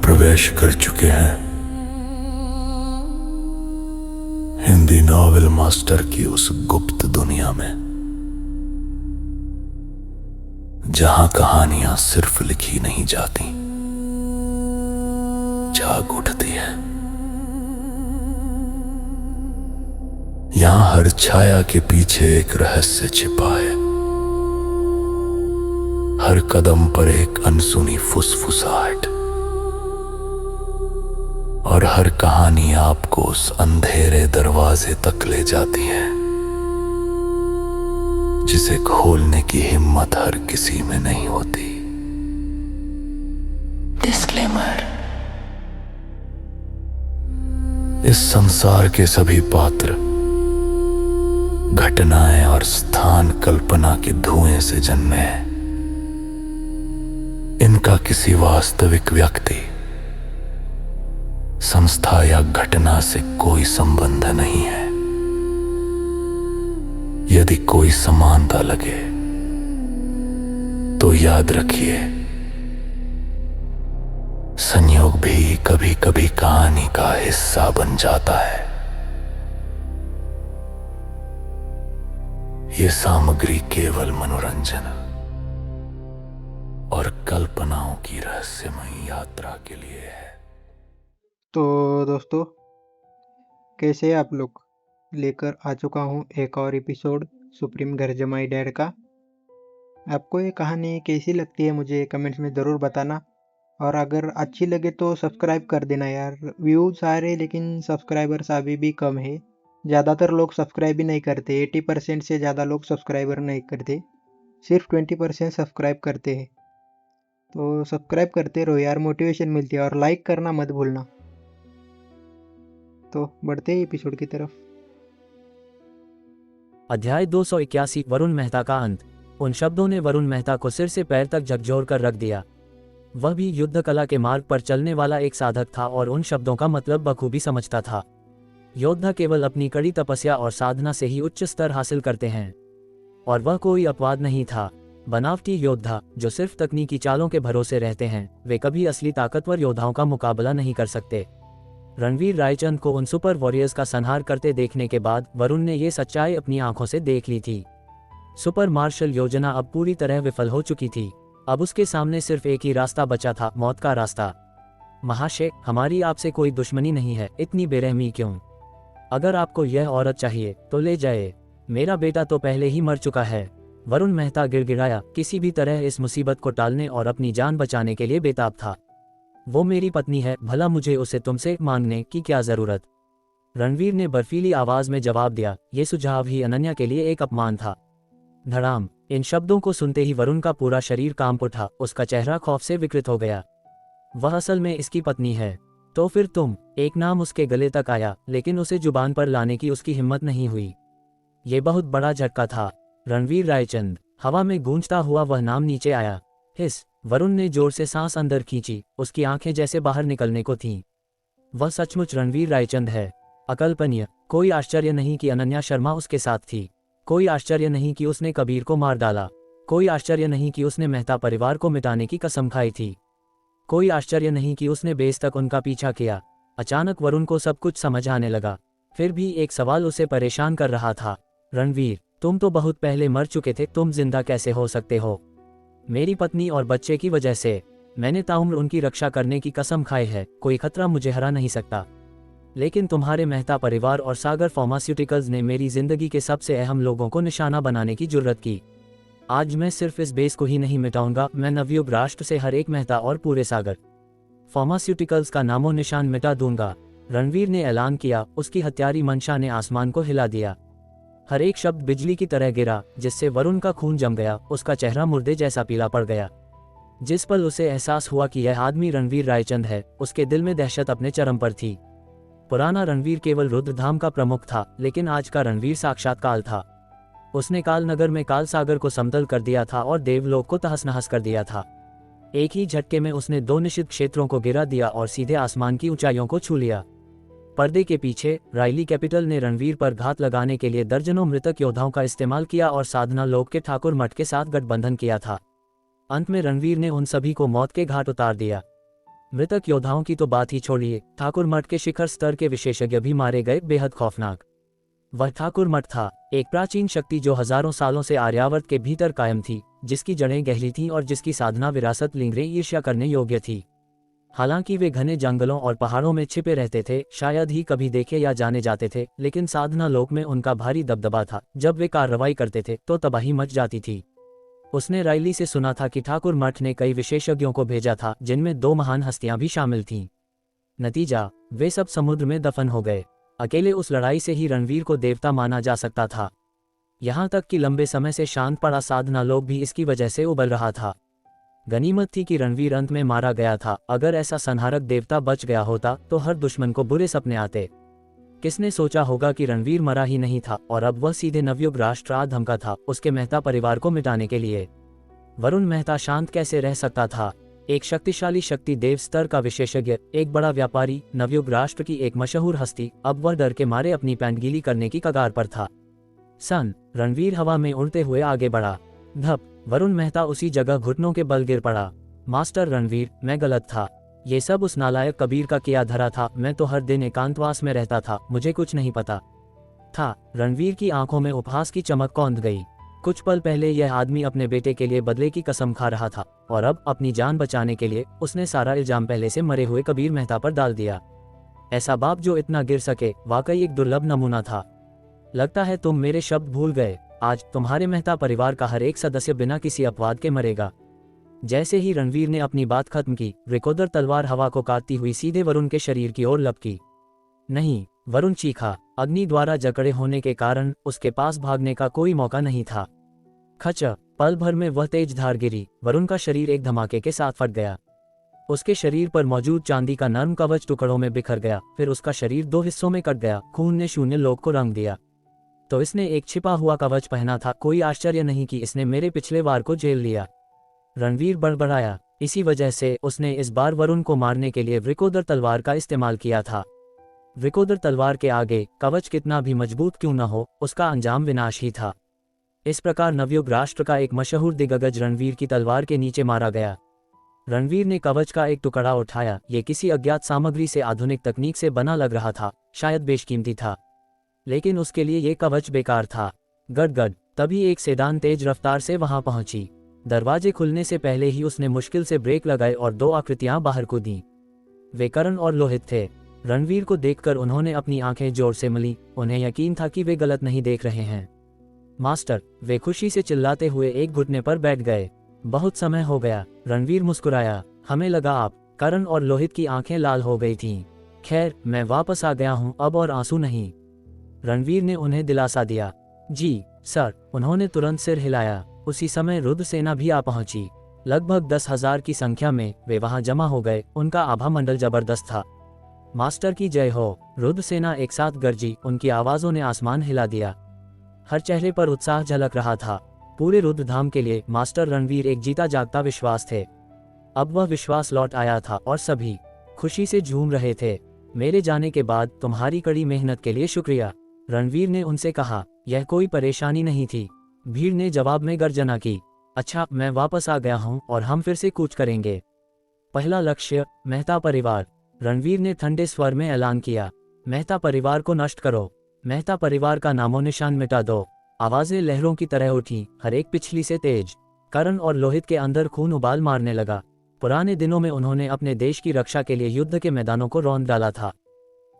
प्रवेश कर चुके हैं हिंदी नॉवेल मास्टर की उस गुप्त दुनिया में, जहां कहानियां सिर्फ लिखी नहीं जाती, जाग उठती है। यहां हर छाया के पीछे एक रहस्य छिपा है, हर कदम पर एक अनसुनी फुसफुसाहट, और हर कहानी आपको उस अंधेरे दरवाजे तक ले जाती है जिसे खोलने की हिम्मत हर किसी में नहीं होती। डिस्क्लेमर: इस संसार के सभी पात्र, घटनाएं और स्थान कल्पना के धुएं से जन्मे हैं। इनका किसी वास्तविक व्यक्ति, संस्था या घटना से कोई संबंध नहीं है। यदि कोई समानता लगे तो याद रखिए, संयोग भी कभी कभी कहानी का हिस्सा बन जाता है। ये सामग्री केवल मनोरंजन और कल्पनाओं की रहस्यमयी यात्रा के लिए है। तो दोस्तों, कैसे आप लोग? लेकर आ चुका हूँ एक और एपिसोड सुप्रीम घर जमाई डैड का। आपको ये कहानी कैसी लगती है मुझे कमेंट्स में ज़रूर बताना, और अगर अच्छी लगे तो सब्सक्राइब कर देना यार। व्यूज़ आ रहे लेकिन सब्सक्राइबर्स अभी भी कम है। ज़्यादातर लोग सब्सक्राइब ही नहीं करते, 80% से ज़्यादा लोग सब्सक्राइबर नहीं करते, सिर्फ 20% सब्सक्राइब करते हैं। तो सब्सक्राइब करते रहो यार, मोटिवेशन मिलती है, और लाइक करना मत भूलना। तो बढ़ते हैं एपिसोड की तरफ। अध्याय 281 वरुण मेहता का अंत। उन शब्दों ने वरुण मेहता को सिर से पैर तक झकझोर कर रख दिया। वह भी युद्ध कला के मार्ग पर चलने वाला एक साधक था और उन शब्दों का मतलब बखूबी समझता था। योद्धा केवल अपनी कड़ी तपस्या और साधना से ही उच्च स्तर हासिल करते हैं, और वह कोई अपवाद नहीं था। बनावटी योद्धा जो सिर्फ तकनीकी चालों के भरोसे रहते हैं, वे कभी असली ताकतवर योद्धाओं का मुकाबला नहीं कर सकते। रणवीर रायचंद को उन सुपर वॉरियर्स का संहार करते देखने के बाद वरुण ने ये सच्चाई अपनी आंखों से देख ली थी। सुपर मार्शल योजना अब पूरी तरह विफल हो चुकी थी। अब उसके सामने सिर्फ एक ही रास्ता बचा था, मौत का रास्ता। महाशय, हमारी आपसे कोई दुश्मनी नहीं है, इतनी बेरहमी क्यों? अगर आपको यह औरत चाहिए तो ले जाए, मेरा बेटा तो पहले ही मर चुका है। वरुण मेहता गिड़गिड़ाया, किसी भी तरह इस मुसीबत को टालने और अपनी जान बचाने के लिए बेताब था। वो मेरी पत्नी है, भला मुझे उसे तुमसे मांगने की क्या जरूरत? रणवीर ने बर्फीली आवाज में जवाब दिया। ये सुझाव ही अनन्या के लिए एक अपमान था। धड़ाम! इन शब्दों को सुनते ही वरुण का पूरा शरीर कांप उठा, उसका चेहरा खौफ से विकृत हो गया। वह असल में इसकी पत्नी है। तो फिर तुम? एक नाम उसके गले तक आया, लेकिन उसे जुबान पर लाने की उसकी हिम्मत नहीं हुई। ये बहुत बड़ा झटका था। रणवीर रायचंद। हवा में गूंजता हुआ वह नाम नीचे आया। हिस! वरुण ने जोर से सांस अंदर खींची, उसकी आंखें जैसे बाहर निकलने को थीं। वह सचमुच रणवीर रायचंद है। अकल्पनीय। कोई आश्चर्य नहीं कि अनन्या शर्मा उसके साथ थी। कोई आश्चर्य नहीं कि उसने कबीर को मार डाला। कोई आश्चर्य नहीं कि उसने मेहता परिवार को मिटाने की कसम खाई थी। कोई आश्चर्य नहीं कि उसने बेस तक उनका पीछा किया। अचानक वरुण को सब कुछ समझ आने लगा। फिर भी एक सवाल उसे परेशान कर रहा था। रणवीर, तुम तो बहुत पहले मर चुके थे, तुम जिंदा कैसे हो सकते हो? मेरी पत्नी और बच्चे की वजह से। मैंने ताउम्र उनकी रक्षा करने की कसम खाई है, कोई खतरा मुझे हरा नहीं सकता। लेकिन तुम्हारे मेहता परिवार और सागर फार्मास्यूटिकल्स ने मेरी जिंदगी के सबसे अहम लोगों को निशाना बनाने की जुर्रत की। आज मैं सिर्फ इस बेस को ही नहीं मिटाऊंगा, मैं नवयुग राष्ट्र से हर एक मेहता और पूरे सागर फार्मास्यूटिकल्स का नामो निशान मिटा दूंगा। रणवीर ने ऐलान किया। उसकी हत्यारी मंशा ने आसमान को हिला दिया। हर एक शब्द बिजली की तरह गिरा, जिससे वरुण का खून जम गया, उसका चेहरा मुर्दे जैसा पीला पड़ गया। जिस पल उसे एहसास हुआ कि यह आदमी रणवीर रायचंद है, उसके दिल में दहशत अपने चरम पर थी। पुराना रणवीर केवल रुद्रधाम का प्रमुख था, लेकिन आज का रणवीर साक्षात काल था। उसने कालनगर में काल सागर को समतल कर दिया था और देवलोक को तहस नहस कर दिया था। एक ही झटके में उसने 2 निषिद्ध क्षेत्रों को गिरा दिया और सीधे आसमान की ऊंचाइयों को छू लिया। पर्दे के पीछे राइली कैपिटल ने रणवीर पर घात लगाने के लिए दर्जनों मृतक योद्धाओं का इस्तेमाल किया और साधना लोक के ठाकुर मठ के साथ गठबंधन किया था। अंत में रणवीर ने उन सभी को मौत के घाट उतार दिया। मृतक योद्धाओं की तो बात ही छोड़िए, ठाकुर मठ के शिखर स्तर के विशेषज्ञ भी मारे गए, बेहद खौफनाक। वह ठाकुर मठ था, एक प्राचीन शक्ति जो हजारों सालों से आर्यावर्त के भीतर कायम थी, जिसकी जड़ें गहरी थीं और जिसकी साधना विरासत लिंगरे ईर्ष्या करने योग्य थी। हालांकि वे घने जंगलों और पहाड़ों में छिपे रहते थे, शायद ही कभी देखे या जाने जाते थे, लेकिन साधना लोक में उनका भारी दबदबा था। जब वे कार्रवाई करते थे तो तबाही मच जाती थी। उसने रायली से सुना था कि ठाकुर मठ ने कई विशेषज्ञों को भेजा था, जिनमें 2 महान हस्तियां भी शामिल थीं। नतीजा, वे सब समुद्र में दफन हो गए। अकेले उस लड़ाई से ही रणवीर को देवता माना जा सकता था। यहाँ तक कि लंबे समय से शांत पड़ा साधना लोक भी इसकी वजह से उबल रहा था। गनीमत थी कि रणवीर अंत में मारा गया था। अगर ऐसा संहारक देवता बच गया होता तो हर दुश्मन को बुरे सपने आते। किसने सोचा होगा कि रणवीर मरा ही नहीं था और अब वह सीधे नवयुग राष्ट्र आ धमका था, उसके मेहता परिवार को मिटाने के लिए। वरुण मेहता शांत कैसे रह सकता था? एक शक्तिशाली शक्ति देव स्तर का विशेषज्ञ, एक बड़ा व्यापारी, नवयुग राष्ट्र की एक मशहूर हस्ती, अब वह डर के मारे अपनी पैंट गीली करने की कगार पर था। रणवीर हवा में उड़ते हुए आगे बढ़ा। धप, वरुण मेहता उसी जगह घुटनों के बल गिर पड़ा। मास्टर रणवीर, मैं गलत था। ये सब उस नालायक कबीर का किया धरा था। मैं तो हर दिन एकांतवास में रहता था, मुझे कुछ नहीं पता था। रणवीर की आंखों में उपहास की चमक कौंध गई। कुछ पल पहले यह आदमी अपने बेटे के लिए बदले की कसम खा रहा था और अब अपनी जान बचाने के लिए उसने सारा इल्जाम पहले से मरे हुए कबीर मेहता पर डाल दिया। ऐसा बाप जो इतना गिर सके, वाकई एक दुर्लभ नमूना था। लगता है तुम मेरे शब्द भूल गए। आज तुम्हारे मेहता परिवार का हर एक सदस्य बिना किसी अपवाद के मरेगा। जैसे ही रणवीर ने अपनी बात खत्म की, रिकोदर तलवार हवा को काटती हुई सीधे वरुण के शरीर की ओर लपकी। नहीं, वरुण चीखा। अग्नि द्वारा जकड़े होने के कारण उसके पास भागने का कोई मौका नहीं था। खच, पल भर में वह तेज धार गिरी। वरुण का शरीर एक धमाके के साथ फट गया। उसके शरीर पर मौजूद चांदी का नर्म कवच टुकड़ों में बिखर गया। फिर उसका शरीर 2 हिस्सों में कट गया। खून ने शून्य लोक को रंग दिया। तो इसने एक छिपा हुआ कवच पहना था। कोई आश्चर्य नहीं कि इसने मेरे पिछले वार को झेल लिया। रणवीर बड़बड़ाया। इसी वजह से उसने इस बार वरुण को मारने के लिए रिकोदर तलवार का इस्तेमाल किया था। रिकोदर तलवार के आगे कवच कितना भी मजबूत क्यों न हो, उसका अंजाम विनाश ही था। इस प्रकार नवयुग राष्ट्र का एक मशहूर दिग्गज रणवीर की तलवार के नीचे मारा गया। रणवीर ने कवच का एक टुकड़ा उठाया। ये किसी अज्ञात सामग्री से आधुनिक तकनीक से बना लग रहा था, शायद बेशकीमती था, लेकिन उसके लिए ये कवच बेकार था। गड़गड़, तभी एक सेडान तेज रफ्तार से वहां पहुंची। दरवाजे खुलने से पहले ही उसने मुश्किल से ब्रेक लगाए और 2 आकृतियां बाहर कूदीं। वे करण और लोहित थे। रणवीर को देखकर उन्होंने अपनी आंखें जोर से मली। उन्हें यकीन था कि वे गलत नहीं देख रहे हैं। मास्टर, वे खुशी से चिल्लाते हुए एक घुटने पर बैठ गए। बहुत समय हो गया। रणवीर मुस्कुराया। हमें लगा आप। करण और लोहित की आंखें लाल हो गई थीं। खैर, मैं वापस आ गया हूं, अब और आंसू नहीं। रणवीर ने उन्हें दिलासा दिया। जी सर। उन्होंने तुरंत सिर हिलाया। उसी समय रुद्र सेना भी आ पहुंची। लगभग 10,000 की संख्या में वे वहां जमा हो गए। उनका आभा मंडल जबरदस्त था। मास्टर की जय हो। रुद्र सेना एक साथ गरजी। उनकी आवाजों ने आसमान हिला दिया। हर चेहरे पर उत्साह झलक रहा था। पूरे रुद्रधाम के लिए मास्टर रणवीर एक जीता जागता विश्वास थे। अब वह विश्वास लौट आया था और सभी खुशी से झूम रहे थे। मेरे जाने के बाद तुम्हारी कड़ी मेहनत के लिए शुक्रिया, रणवीर ने उनसे कहा। यह कोई परेशानी नहीं थी। भीड़ ने जवाब में गर्जना की। अच्छा, मैं वापस आ गया हूं और हम फिर से कूच करेंगे। पहला लक्ष्य, मेहता परिवार। रणवीर ने ठंडे स्वर में ऐलान किया। मेहता परिवार को नष्ट करो। मेहता परिवार का नामो निशान मिटा दो। आवाजें लहरों की तरह उठी, हर एक पिछली से तेज। करण और लोहित के अंदर खून उबाल मारने लगा। पुराने दिनों में उन्होंने अपने देश की रक्षा के लिए युद्ध के मैदानों को रौंद डाला था।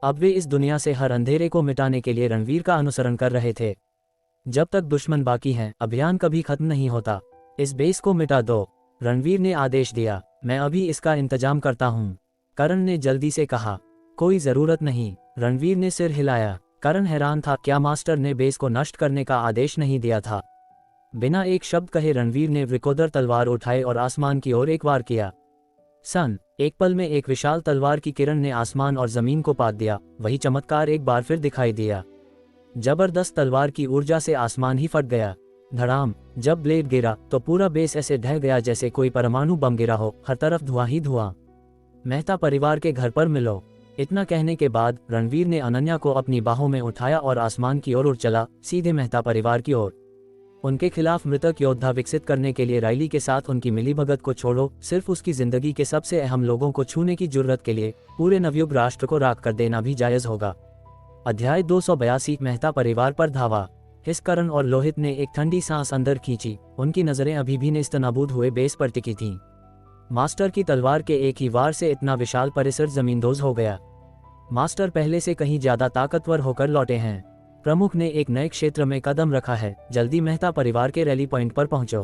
अब वे इस दुनिया से हर अंधेरे को मिटाने के लिए रणवीर का अनुसरण कर रहे थे। जब तक दुश्मन बाकी हैं, अभियान कभी खत्म नहीं होता। इस बेस को मिटा दो, रणवीर ने आदेश दिया। मैं अभी इसका इंतजाम करता हूँ, करण ने जल्दी से कहा। कोई जरूरत नहीं, रणवीर ने सिर हिलाया। करण हैरान था, क्या मास्टर ने बेस को नष्ट करने का आदेश नहीं दिया था? बिना एक शब्द कहे रणवीर ने रिकोदर तलवार उठाई और आसमान की ओर एक वार किया। एक पल में एक विशाल तलवार की किरण ने आसमान और जमीन को पाट दिया। वही चमत्कार एक बार फिर दिखाई दिया। जबरदस्त तलवार की ऊर्जा से आसमान ही फट गया। धड़ाम, जब ब्लेड गिरा तो पूरा बेस ऐसे ढह गया जैसे कोई परमाणु बम गिरा हो। हर तरफ धुआं ही धुआं। मेहता परिवार के घर पर मिलो। इतना कहने के बाद रणवीर ने अनन्या को अपनी बाहों में उठाया और आसमान की ओर उड़ चला, सीधे मेहता परिवार की ओर। उनके खिलाफ मृतक योद्धा विकसित करने के लिए राइली के साथ उनकी मिलीभगत को छोड़ो, सिर्फ उसकी जिंदगी के सबसे अहम लोगों को छूने की जुर्रत के लिए पूरे नवयुग राष्ट्र को राख कर देना भी जायज होगा। अध्याय 282 मेहता परिवार पर धावा। हिस्करण और लोहित ने एक ठंडी सांस अंदर खींची। उनकी नजरें अभी भी नेस्तनाबूद हुए बेस पर टिकी थीं। मास्टर की तलवार के एक ही वार से इतना विशाल परिसर जमींदोज हो गया। मास्टर पहले से कहीं ज्यादा ताकतवर होकर लौटे हैं। प्रमुख ने एक नए क्षेत्र में कदम रखा है। जल्दी मेहता परिवार के रैली पॉइंट पर पहुंचो।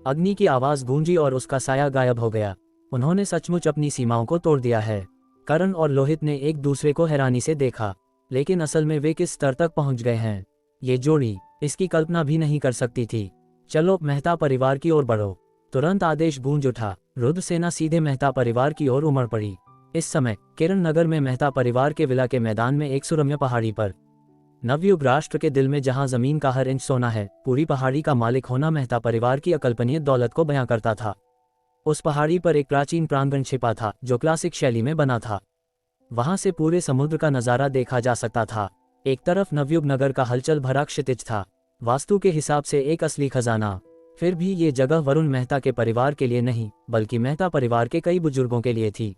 अग्नि की आवाज गूंजी और उसका साया गायब हो गया। उन्होंने सचमुच अपनी सीमाओं को तोड़ दिया है। करण और लोहित ने एक दूसरे को हैरानी से देखा, लेकिन असल में वे किस स्तर तक पहुंच गए हैं, ये जोड़ी इसकी कल्पना भी नहीं कर सकती थी। चलो मेहता परिवार की ओर बढ़ो। तुरंत आदेश गूंज उठा। रुद्र सेना सीधे मेहता परिवार की ओर उमड़ पड़ी। इस समय किरण नगर में मेहता परिवार के विला के मैदान में एक सुरम्य पहाड़ी पर, नवयुग राष्ट्र के दिल में जहां जमीन का हर इंच सोना है, पूरी पहाड़ी का मालिक होना मेहता परिवार की अकल्पनीय दौलत को बयां करता था। उस पहाड़ी पर एक प्राचीन प्रांगण छिपा था जो क्लासिक शैली में बना था। वहां से पूरे समुद्र का नजारा देखा जा सकता था। एक तरफ नवयुग नगर का हलचल भरा क्षितिज था, वास्तु के हिसाब से एक असली खजाना। फिर भी ये जगह वरुण मेहता के परिवार के लिए नहीं, बल्कि मेहता परिवार के कई बुजुर्गों के लिए थी।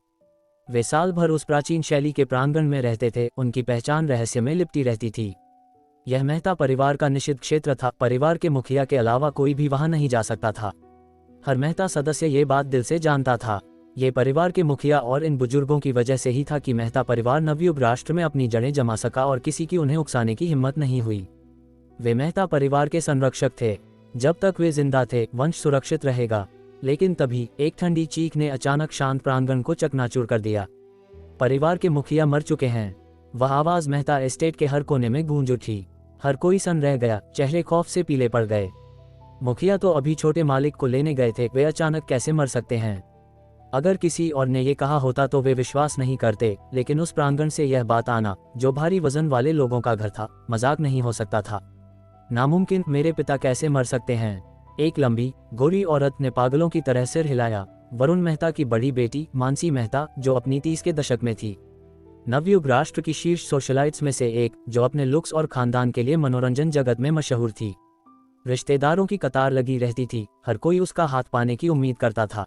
वे साल भर उस प्राचीन शैली के प्रांगण में रहते थे। उनकी पहचान रहस्य में लिपटी रहती थी। यह मेहता परिवार का निषिद्ध क्षेत्र था। परिवार के मुखिया के अलावा कोई भी वहां नहीं जा सकता था। हर मेहता सदस्य ये बात दिल से जानता था। ये परिवार के मुखिया और इन बुजुर्गों की वजह से ही था कि मेहता परिवार नवयुग राष्ट्र में अपनी जड़ें जमा सका और किसी की उन्हें उकसाने की हिम्मत नहीं हुई। वे मेहता परिवार के संरक्षक थे। जब तक वे जिंदा थे, वंश सुरक्षित रहेगा। लेकिन तभी एक ठंडी चीख ने अचानक शांत प्रांगण को चकनाचूर कर दिया। परिवार के मुखिया मर चुके हैं। वह आवाज मेहता एस्टेट के हर कोने में गूंज उठी। हर कोई सन रह गया, चेहरे खौफ से पीले पड़ गए। मुखिया तो अभी छोटे मालिक को लेने गए थे, वे अचानक कैसे मर सकते हैं? अगर किसी और ने ये कहा होता तो वे विश्वास नहीं करते, लेकिन उस प्रांगण से यह बात आना, जो भारी वजन वाले लोगों का घर था, मजाक नहीं हो सकता था। नामुमकिन, मेरे पिता कैसे मर सकते हैं? एक लंबी गोरी औरत ने पागलों की तरह सिर हिलाया। वरुण मेहता की बड़ी बेटी मानसी मेहता, जो अपनी 30 के दशक में थी, नवयुग राष्ट्र की शीर्ष सोशलाइट्स में से एक, जो अपने लुक्स और खानदान के लिए मनोरंजन जगत में मशहूर थी। रिश्तेदारों की कतार लगी रहती थी। हर कोई उसका हाथ पाने की उम्मीद करता था।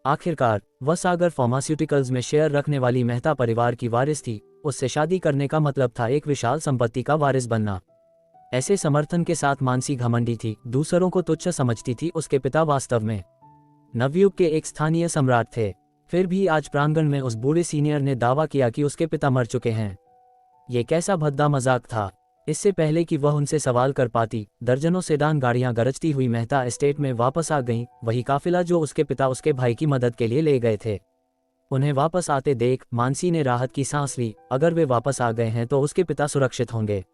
आखिरकार वह सागर फार्मास्यूटिकल्स में शेयर रखने वाली मेहता परिवार की वारिस थी। उससे शादी करने का मतलब था एक विशाल संपत्ति का वारिस बनना। ऐसे समर्थन के साथ मानसी घमंडी थी, दूसरों को तुच्छ समझती थी। उसके पिता वास्तव में नवयुग के एक स्थानीय सम्राट थे। फिर भी आज प्रांगण में उस बूढ़े सीनियर ने दावा किया कि उसके पिता मर चुके हैं। ये कैसा भद्दा मजाक था? इससे पहले कि वह उनसे सवाल कर पाती, दर्जनों सेडान गाड़ियां गरजती हुई मेहता एस्टेट में वापस आ गईं। वही काफिला जो उसके पिता उसके भाई की मदद के लिए ले गए थे। उन्हें वापस आते देख मानसी ने राहत की सांस ली। अगर वे वापस आ गए हैं तो उसके पिता सुरक्षित होंगे।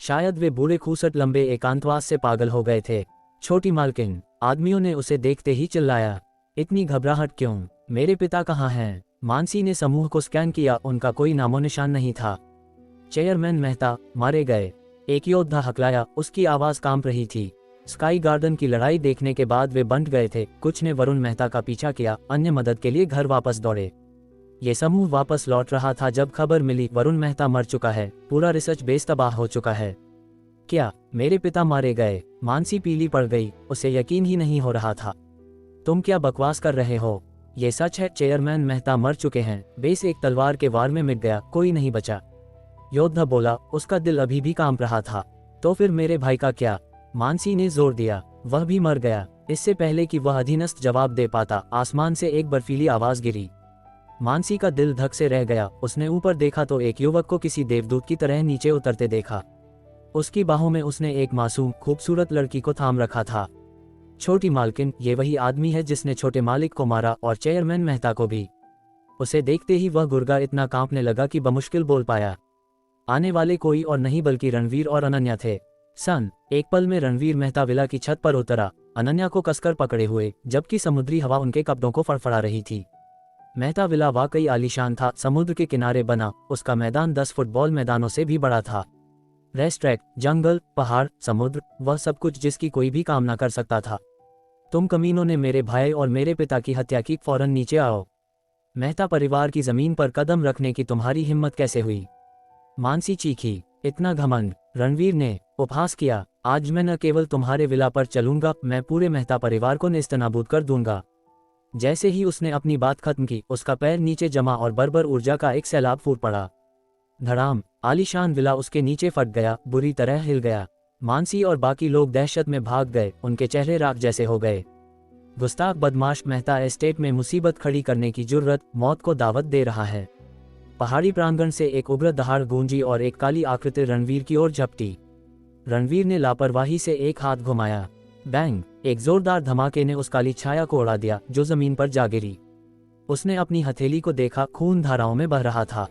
शायद वे बूढ़े खूसट लंबे एकांतवास से पागल हो गए थे। छोटी मालकिन, आदमियों ने उसे देखते ही चिल्लाया, इतनी घबराहट क्यों? मेरे पिता कहाँ हैं? मानसी ने समूह को स्कैन किया। उनका कोई नामो निशान नहीं था। चेयरमैन मेहता मारे गए, एक योद्धा हकलाया। उसकी आवाज कांप रही थी। स्काई गार्डन की लड़ाई देखने के बाद वे बंट गए थे। कुछ ने वरुण मेहता का पीछा किया, अन्य मदद के लिए घर वापस दौड़े। ये समूह वापस लौट रहा था जब खबर मिली वरुण मेहता मर चुका है। पूरा रिसर्च बेस तबाह हो चुका है। क्या मेरे पिता मारे गए? मानसी पीली पड़ गई। उसे यकीन ही नहीं हो रहा था। तुम क्या बकवास कर रहे हो? ये सच है, चेयरमैन मेहता मर चुके हैं। बेस एक तलवार के वार में मिट गया, कोई नहीं बचा। योद्धा बोला। उसका दिल अभी भी कांप रहा था। तो फिर मेरे भाई का क्या? मानसी ने जोर दिया। वह भी मर गया। इससे पहले कि वह अधीनस्थ जवाब दे पाता, आसमान से एक बर्फीली आवाज गिरी। मानसी का दिल धक से रह गया। उसने ऊपर देखा तो एक युवक को किसी देवदूत की तरह नीचे उतरते देखा। उसकी बाहों में उसने एक मासूम खूबसूरत लड़की को थाम रखा था। छोटी मालकिन, ये वही आदमी है जिसने छोटे मालिक को मारा और चेयरमैन मेहता को भी। उसे देखते ही वह गुर्गा इतना कांपने लगा कि बमुश्किल बोल पाया। आने वाले कोई और नहीं बल्कि रणवीर और अनन्या थे। एक पल में रणवीर मेहता विला की छत पर उतरा, अनन्या को कसकर पकड़े हुए, जबकि समुद्री हवा उनके कपड़ों को फड़फड़ा रही थी। मेहता विला वाकई आलीशान था। समुद्र के किनारे बना, उसका मैदान 10 फुटबॉल मैदानों से भी बड़ा था। रेस्ट्रैक, जंगल, पहाड़, समुद्र, वह सब कुछ जिसकी कोई भी कामना कर सकता था। तुम कमीनों ने मेरे भाई और मेरे पिता की हत्या की, फौरन नीचे आओ। मेहता परिवार की जमीन पर कदम रखने की तुम्हारी हिम्मत कैसे हुई? मानसी चीखी। इतना घमंड? रणवीर ने उपहास किया। आज मैं न केवल तुम्हारे विला पर चलूंगा, मैं पूरे मेहता परिवार को नेस्तनाबूद कर दूंगा। जैसे ही उसने अपनी बात खत्म की, उसका पैर नीचे जमा और बर्बर ऊर्जा का एक सैलाब फूट पड़ा। धड़ाम, आलीशान विला उसके नीचे फट गया, बुरी तरह हिल गया। मानसी और बाकी लोग दहशत में भाग गए, उनके चेहरे राख जैसे हो गए। गुस्ताख बदमाश मेहता एस्टेट में मुसीबत खड़ी करने की जुर्रत, मौत को दावत दे रहा है। पहाड़ी प्रांगण से एक उग्र दहाड़ गूंजी और एक काली आकृति रणवीर की ओर झपटी। रणवीर ने लापरवाही से एक हाथ घुमाया। बैंग, एक जोरदार धमाके ने उस काली छाया को उड़ा दिया जो जमीन पर जा गिरी। उसने अपनी हथेली को देखा, खून धाराओं में बह रहा था।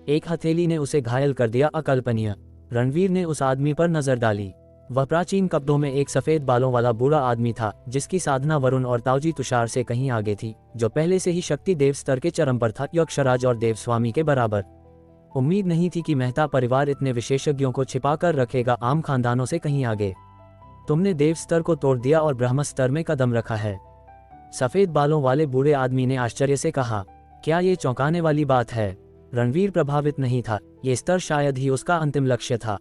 एक हथेली ने उसे घायल कर दिया, अकल्पनीय। रणवीर ने उस आदमी पर नजर डाली। वह प्राचीन कपड़ों में एक सफेद बालों वाला बूढ़ा आदमी था, जिसकी साधना वरुण और ताऊजी तुषार से कहीं आगे थी, जो पहले से ही शक्ति देव स्तर के चरम पर था, यक्षराज और देवस्वामी के बराबर। उम्मीद नहीं थी कि मेहता परिवार इतने विशेषज्ञों को छिपा कर रखेगा, आम खानदानों से कहीं आगे। तुमने देव स्तर को तोड़ दिया और ब्रह्म स्तर में कदम रखा है। सफेद बालों वाले बूढ़े आदमी ने आश्चर्य से कहा। क्या ये चौंकाने वाली बात है? रणवीर प्रभावित नहीं था, ये स्तर शायद ही उसका अंतिम लक्ष्य था।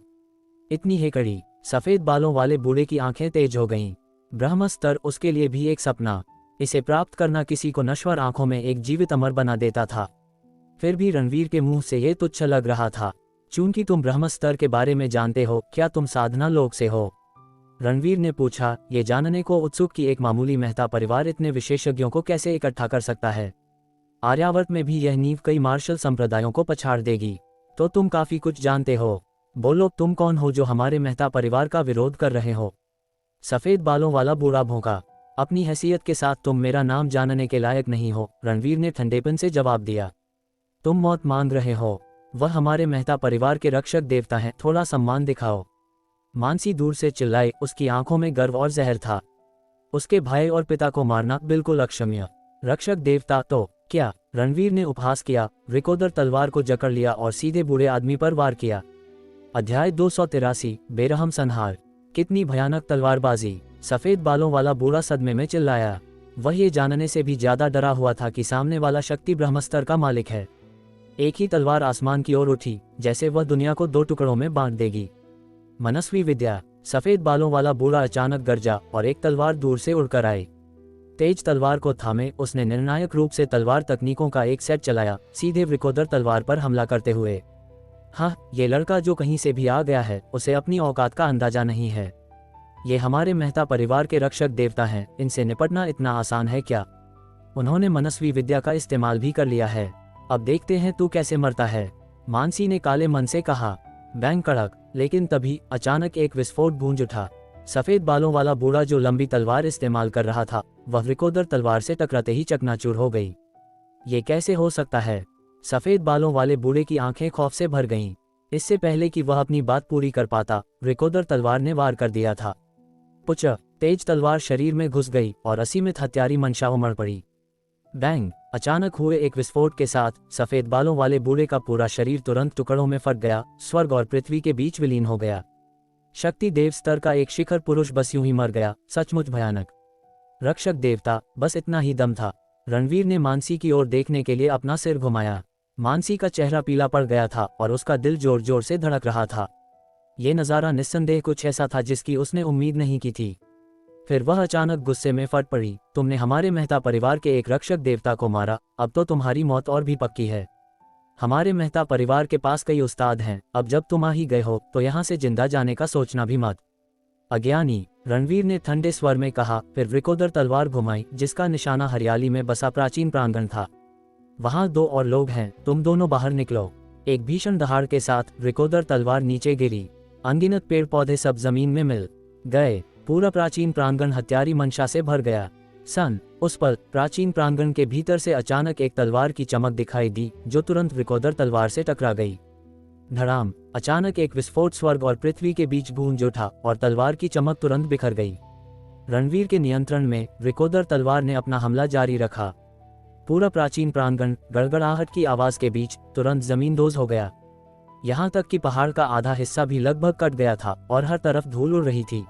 इतनी हेकड़ी। सफेद बालों वाले बूढ़े की आंखें तेज हो गईं। ब्रह्म स्तर उसके लिए भी एक सपना। इसे प्राप्त करना किसी को नश्वर आंखों में एक जीवित अमर बना देता था। फिर भी रणवीर के मुंह से ये तुच्छ लग रहा था। चूंकि तुम ब्रह्म स्तर के बारे में जानते हो, क्या तुम साधना लोक से हो? रणवीर ने पूछा, ये जानने को उत्सुक कि एक मामूली मेहता परिवार इतने विशेषज्ञों को कैसे इकट्ठा कर सकता है। आर्यावर्त में भी यह नींव कई मार्शल संप्रदायों को पछाड़ देगी। तो तुम काफी कुछ जानते हो। बोलो, तुम कौन हो जो हमारे मेहता परिवार का विरोध कर रहे हो? सफेद बालों वाला बूढ़ा भौंका। अपनी हैसियत के साथ तुम मेरा नाम जानने के लायक नहीं हो, रणवीर ने ठंडेपन से जवाब दिया। तुम मौत मांग रहे हो। वह हमारे मेहता परिवार के रक्षक देवता हैं, थोड़ा सम्मान दिखाओ। मानसी दूर से चिल्लाई, उसकी आंखों में गर्व और जहर था। उसके भाई और पिता को मारना बिल्कुल अक्षम्य। रक्षक देवता तो क्या? रणवीर ने उपहास किया, रिकोदर तलवार को जकड़ लिया और सीधे बूढ़े आदमी पर वार किया। अध्याय 283, बेरहम संहार। कितनी भयानक तलवारबाजी! सफेद बालों वाला बूढ़ा सदमे में चिल्लाया। वह ये जानने से भी ज्यादा डरा हुआ था कि सामने वाला शक्ति ब्रह्मस्तर का मालिक है। एक ही तलवार आसमान की ओर उठी, जैसे वह दुनिया को दो टुकड़ों में बांट देगी। मनस्वी विद्या। सफेद बालों वाला बूढ़ा अचानक गरजा और एक तलवार दूर से उड़कर आई। तेज तलवार को थामे उसने निर्णायक रूप से तलवार तकनीकों का एक सेट चलाया, सीधे रिकोदर तलवार पर हमला करते हुए। हाँ, ये लड़का जो कहीं से भी आ गया है, उसे अपनी औकात का अंदाजा नहीं है। ये हमारे मेहता परिवार के रक्षक देवता हैं, इनसे निपटना इतना आसान है क्या? उन्होंने मनस्वी विद्या का इस्तेमाल भी कर लिया है। अब देखते हैं तू कैसे मरता है, मानसी ने काले मन से कहा। बैंग कड़क। लेकिन तभी अचानक एक विस्फोट गूंज उठा। सफेद बालों वाला बूढ़ा जो लंबी तलवार इस्तेमाल कर रहा था, वह रिकोदर तलवार से टकराते ही चकनाचूर हो गई। ये कैसे हो सकता है? सफेद बालों वाले बूढ़े की आंखें खौफ से भर गईं। इससे पहले कि वह अपनी बात पूरी कर पाता, रिकोदर तलवार ने वार कर दिया था। पुच! तेज तलवार शरीर में घुस गई और असीमित हत्यारी मंशा उमड़ पड़ी। बैंग! अचानक हुए एक विस्फोट के साथ सफेद बालों वाले बूढ़े का पूरा शरीर तुरंत टुकड़ों में फट गया, स्वर्ग और पृथ्वी के बीच विलीन हो गया। शक्ति देव स्तर का एक शिखर पुरुष बस यूं ही मर गया, सचमुच भयानक। रक्षक देवता, बस इतना ही दम था। रणवीर ने मानसी की ओर देखने के लिए अपना सिर घुमाया। मानसी का चेहरा पीला पड़ गया था और उसका दिल जोर जोर से धड़क रहा था। ये नज़ारा निस्संदेह कुछ ऐसा था जिसकी उसने उम्मीद नहीं की थी। फिर वह अचानक गुस्से में फट पड़ी। तुमने हमारे मेहता परिवार के एक रक्षक देवता को मारा, अब तो तुम्हारी मौत और भी पक्की है। हमारे मेहता परिवार के पास कई उस्ताद हैं, अब जब तुम आ ही गए हो तो यहाँ से जिंदा जाने का सोचना भी मत। अज्ञानी! रणवीर ने ठंडे स्वर में कहा, फिर रिकोदर तलवार घुमाई, जिसका निशाना हरियाली में बसा प्राचीन प्रांगण था। वहां दो और लोग हैं, तुम दोनों बाहर निकलो। एक भीषण दहाड़ के साथ रिकोदर तलवार नीचे गिरी। अनगिनत पेड़ पौधे सब जमीन में मिल गए। पूरा प्राचीन प्रांगण हत्यारी मंशा से भर गया। उस पल प्राचीन प्रांगण के भीतर से अचानक एक तलवार की चमक दिखाई दी, जो तुरंत रिकोदर तलवार से टकरा गई। धड़ाम! अचानक एक विस्फोट स्वर्ग और पृथ्वी के बीच गूंज उठा और तलवार की चमक तुरंत बिखर गई। रणवीर के नियंत्रण में रिकोदर तलवार ने अपना हमला जारी रखा। पूरा प्राचीन प्रांगण गड़गड़ाहट की आवाज के बीच तुरंत जमींदोज हो गया। यहाँ तक कि पहाड़ का आधा हिस्सा भी लगभग कट गया था और हर तरफ धूल उड़ रही थी।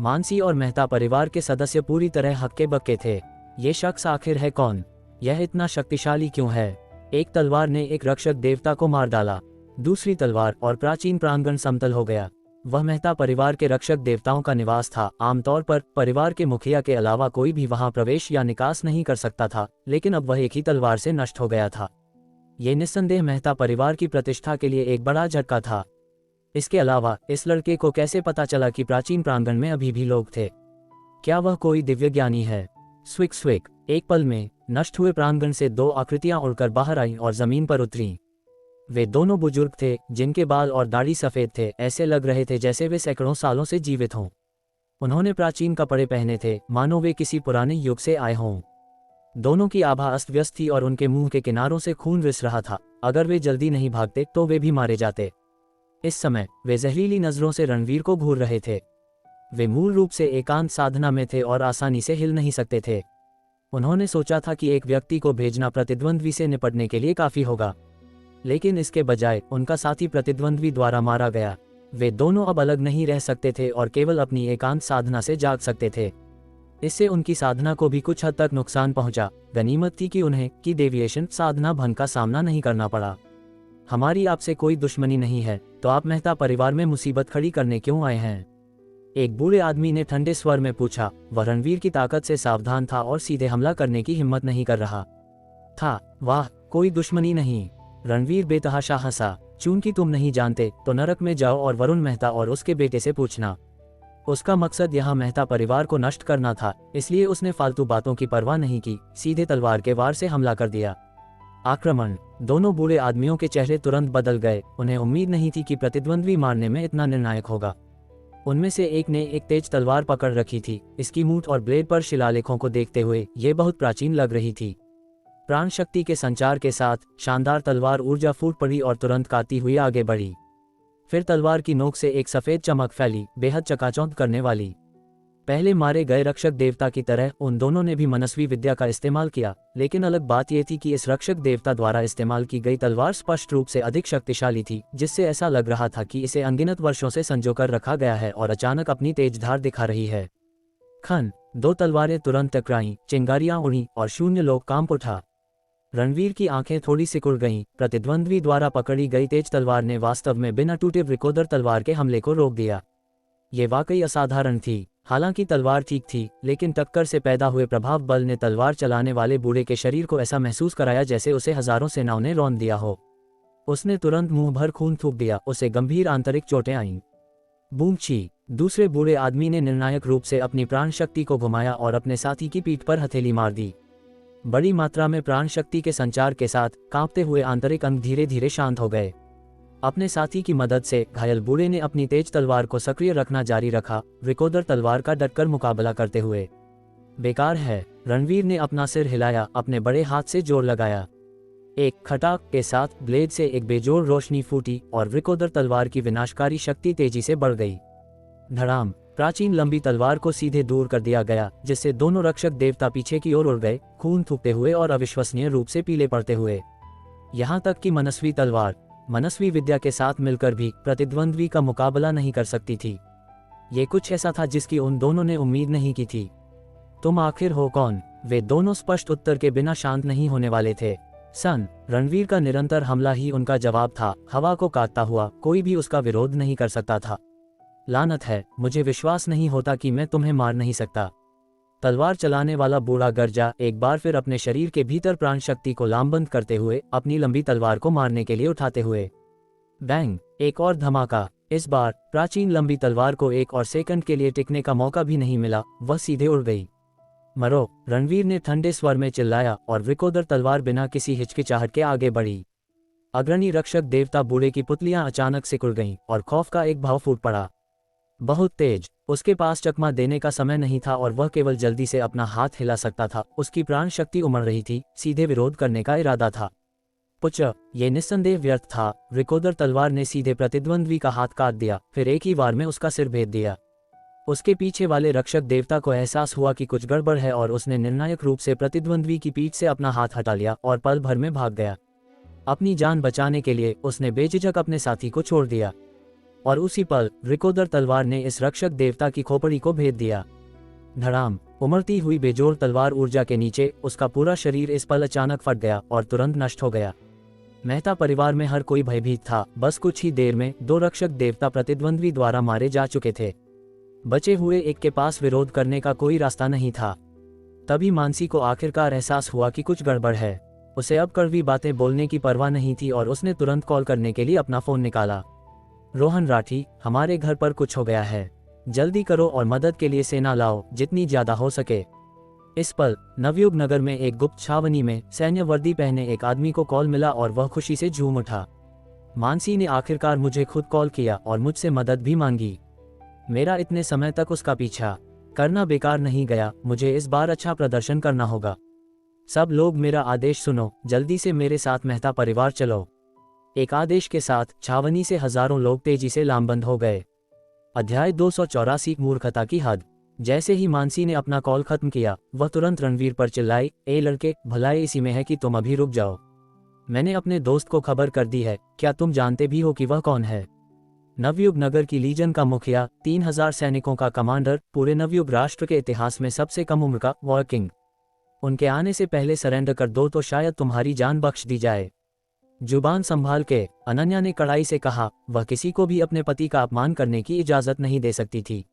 मानसी और मेहता परिवार के सदस्य पूरी तरह हक्के बक्के थे। ये शख्स आखिर है कौन? यह इतना शक्तिशाली क्यों है? एक तलवार ने एक रक्षक देवता को मार डाला, दूसरी तलवार और प्राचीन प्रांगण समतल हो गया। वह मेहता परिवार के रक्षक देवताओं का निवास था। आमतौर पर परिवार के मुखिया के अलावा कोई भी वहां प्रवेश या निकास नहीं कर सकता था, लेकिन अब वह एक ही तलवार से नष्ट हो गया था। ये निस्संदेह मेहता परिवार की प्रतिष्ठा के लिए एक बड़ा झटका था। इसके अलावा इस लड़के को कैसे पता चला कि प्राचीन प्रांगण में अभी भी लोग थे? क्या वह कोई दिव्य ज्ञानी है? स्विक स्विक, एक पल में नष्ट हुए प्रांगण से दो आकृतियां उड़कर बाहर आईं और जमीन पर उतरीं। वे दोनों बुजुर्ग थे, जिनके बाल और दाढ़ी सफेद थे। ऐसे लग रहे थे जैसे वे सैकड़ों सालों से जीवित हों। उन्होंने प्राचीन कपड़े पहने थे, मानो वे किसी पुराने युग से आए हों। दोनों की आभा अस्त व्यस्त थी और उनके मुंह के किनारों से खून रिस रहा था। अगर वे जल्दी नहीं भागते तो वे भी मारे जाते। इस समय वे जहरीली नजरों से रणवीर को घूर रहे थे। वे मूल रूप से एकांत साधना में थे और आसानी से हिल नहीं सकते थे। उन्होंने सोचा था कि एक व्यक्ति को भेजना प्रतिद्वंद्वी से निपटने के लिए काफी होगा, लेकिन इसके बजाय उनका साथी प्रतिद्वंद्वी द्वारा मारा गया। वे दोनों अब अलग नहीं रह सकते थे और केवल अपनी एकांत साधना से जाग सकते थे। इससे उनकी साधना को भी कुछ हद तक नुकसान पहुंचा। गनीमत थी कि उन्हें की डेविएशन साधना भंग का सामना नहीं करना पड़ा। हमारी आपसे कोई दुश्मनी नहीं है, तो आप मेहता परिवार में मुसीबत खड़ी करने क्यों आए हैं? एक बूढ़े आदमी ने ठंडे स्वर में पूछा। वह रणवीर की ताकत से सावधान था और सीधे हमला करने की हिम्मत नहीं कर रहा था। वाह, कोई दुश्मनी नहीं। रणवीर बेतहाशा हंसा। चूंकि तुम नहीं जानते तो नरक में जाओ और वरुण मेहता और उसके बेटे से पूछना। उसका मकसद यहाँ मेहता परिवार को नष्ट करना था, इसलिए उसने फालतू बातों की परवाह नहीं की, सीधे तलवार के वार से हमला कर दिया। आक्रमण। दोनों बूढ़े आदमियों के चेहरे तुरंत बदल गए। उन्हें उम्मीद नहीं थी कि प्रतिद्वंद्वी मारने में इतना निर्णायक होगा। उनमें से एक ने एक तेज तलवार पकड़ रखी थी। इसकी मूठ और ब्लेड पर शिलालेखों को देखते हुए यह बहुत प्राचीन लग रही थी। प्राण शक्ति के संचार के साथ शानदार तलवार ऊर्जा फूट पड़ी और तुरंत काटती हुई आगे बढ़ी। फिर तलवार की नोक से एक सफेद चमक फैली, बेहद चकाचौंध करने वाली। पहले मारे गए रक्षक देवता की तरह उन दोनों ने भी मनस्वी विद्या का इस्तेमाल किया, लेकिन अलग बात यह थी कि इस रक्षक देवता द्वारा इस्तेमाल की गई तलवार स्पष्ट रूप से अधिक शक्तिशाली थी, जिससे ऐसा लग रहा था कि इसे अनगिनत वर्षों से संजोकर रखा गया है और अचानक अपनी तेज धार दिखा रही है। खन, दो तलवारें तुरंत टकराईं, चिंगारियां उड़ी और शून्य लोक कांप उठा। रणवीर की आंखें थोड़ी सिकुड़ गईं। प्रतिद्वंद्वी द्वारा पकड़ी गई तेज तलवार ने वास्तव में बिना टूटे वृकोदर तलवार के हमले को रोक दिया। ये वाकई असाधारण थी। हालांकि तलवार ठीक थी, लेकिन टक्कर से पैदा हुए प्रभाव बल ने तलवार चलाने वाले बूढ़े के शरीर को ऐसा महसूस कराया जैसे उसे हजारों सेनाओं ने रौंद दिया हो। उसने तुरंत मुंह भर खून थूक दिया। उसे गंभीर आंतरिक चोटें आईं। बूम छी। दूसरे बूढ़े आदमी ने निर्णायक रूप से अपनी प्राण शक्ति को घुमाया और अपने साथी की पीठ पर हथेली मार दी। बड़ी मात्रा में प्राण शक्ति के संचार के साथ कांपते हुए आंतरिक अंग धीरे धीरे शांत हो गए। अपने साथी की मदद से घायल बूढ़े ने अपनी तेज तलवार को सक्रिय रखना जारी रखा, वृकोदर तलवार का डटकर मुकाबला करते हुए। बेकार है। रणवीर ने अपना सिर हिलाया, अपने बड़े हाथ से जोर लगाया। एक खटाक के साथ ब्लेड से एक बेजोड़ रोशनी फूटी और वृकोदर तलवार की विनाशकारी शक्ति तेजी से बढ़ गई। धड़ाम। प्राचीन लंबी तलवार को सीधे दूर कर दिया गया, जिससे दोनों रक्षक देवता पीछे की ओर उड़ गए, खून थूकते हुए और अविश्वसनीय रूप से पीले पड़ते हुए। यहाँ तक कि मनस्वी तलवार मनस्वी विद्या के साथ मिलकर भी प्रतिद्वंद्वी का मुकाबला नहीं कर सकती थी। ये कुछ ऐसा था जिसकी उन दोनों ने उम्मीद नहीं की थी। तुम आखिर हो कौन? वे दोनों स्पष्ट उत्तर के बिना शांत नहीं होने वाले थे। रणवीर का निरंतर हमला ही उनका जवाब था, हवा को काटता हुआ। कोई भी उसका विरोध नहीं कर सकता था। लानत है, मुझे विश्वास नहीं होता कि मैं तुम्हें मार नहीं सकता। तलवार चलाने वाला बूढ़ा गर्जा, एक बार फिर अपने शरीर के भीतर प्राण शक्ति को लामबंद करते हुए, अपनी लंबी तलवार को मारने के लिए उठाते हुए। बैंग। एक और धमाका। इस बार प्राचीन लंबी तलवार को एक और सेकंड के लिए टिकने का मौका भी नहीं मिला, वह सीधे उड़ गई। मरो। रणवीर ने ठंडे स्वर में चिल्लाया और वृकोदर तलवार बिना किसी हिचकिचाहट के आगे बढ़ी। अग्रणी रक्षक देवता बूढ़े की पुतलियां अचानक सिकुड़ गईं और खौफ का एक भाव फूट पड़ा। बहुत तेज। उसके पास चकमा देने का समय नहीं था और वह केवल जल्दी से अपना हाथ हिला सकता था। उसकी प्राण शक्ति उमड़ रही थी, सीधे विरोध करने का इरादा था। पुच। ये निस्संदेह व्यर्थ था। वृकोदर तलवार ने सीधे प्रतिद्वंद्वी का हाथ काट दिया, फिर एक ही वार में उसका सिर भेद दिया। उसके पीछे वाले रक्षक देवता को एहसास हुआ कि कुछ गड़बड़ है और उसने निर्णायक रूप से प्रतिद्वंद्वी की पीठ से अपना हाथ हटा लिया और पल भर में भाग गया। अपनी जान बचाने के लिए उसने बेझिझक अपने साथी को छोड़ दिया और उसी पल वृकोदर तलवार ने इस रक्षक देवता की खोपड़ी को भेद दिया। धड़ाम। उमड़ती हुई बेजोड़ तलवार ऊर्जा के नीचे उसका पूरा शरीर इस पल अचानक फट गया और तुरंत नष्ट हो गया। मेहता परिवार में हर कोई भयभीत था। बस कुछ ही देर में 2 रक्षक देवता प्रतिद्वंद्वी द्वारा मारे जा चुके थे। बचे हुए एक के पास विरोध करने का कोई रास्ता नहीं था। तभी मानसी को आखिरकार एहसास हुआ कि कुछ गड़बड़ है। उसे अब कड़वी बातें बोलने की परवाह नहीं थी और उसने तुरंत कॉल करने के लिए अपना फोन निकाला। रोहन राठी, हमारे घर पर कुछ हो गया है, जल्दी करो और मदद के लिए सेना लाओ, जितनी ज्यादा हो सके। इस पल नवयुग नगर में एक गुप्त छावनी में सैन्य वर्दी पहने एक आदमी को कॉल मिला और वह खुशी से झूम उठा। मानसी ने आखिरकार मुझे खुद कॉल किया और मुझसे मदद भी मांगी। मेरा इतने समय तक उसका पीछा करना बेकार नहीं गया। मुझे इस बार अच्छा प्रदर्शन करना होगा। सब लोग मेरा आदेश सुनो, जल्दी से मेरे साथ मेहता परिवार चलो। एक आदेश के साथ छावनी से हजारों लोग तेजी से लामबंद हो गए। अध्याय 284 मूर्खता की हद। जैसे ही मानसी ने अपना कॉल खत्म किया, वह तुरंत रणवीर पर चिल्लाई, ए लड़के, भलाई इसी में है कि तुम अभी रुक जाओ। मैंने अपने दोस्त को खबर कर दी है। क्या तुम जानते भी हो कि वह कौन है? नवयुग नगर की लीजन का मुखिया, 3000 सैनिकों का कमांडर, पूरे नवयुग राष्ट्र के इतिहास में सबसे कम उम्र का वॉर किंग। उनके आने से पहले सरेंडर कर दो तो शायद तुम्हारी जान बख्श दी जाए। जुबान संभाल के, अनन्या ने कड़ाई से कहा। वह किसी को भी अपने पति का अपमान करने की इजाजत नहीं दे सकती थी।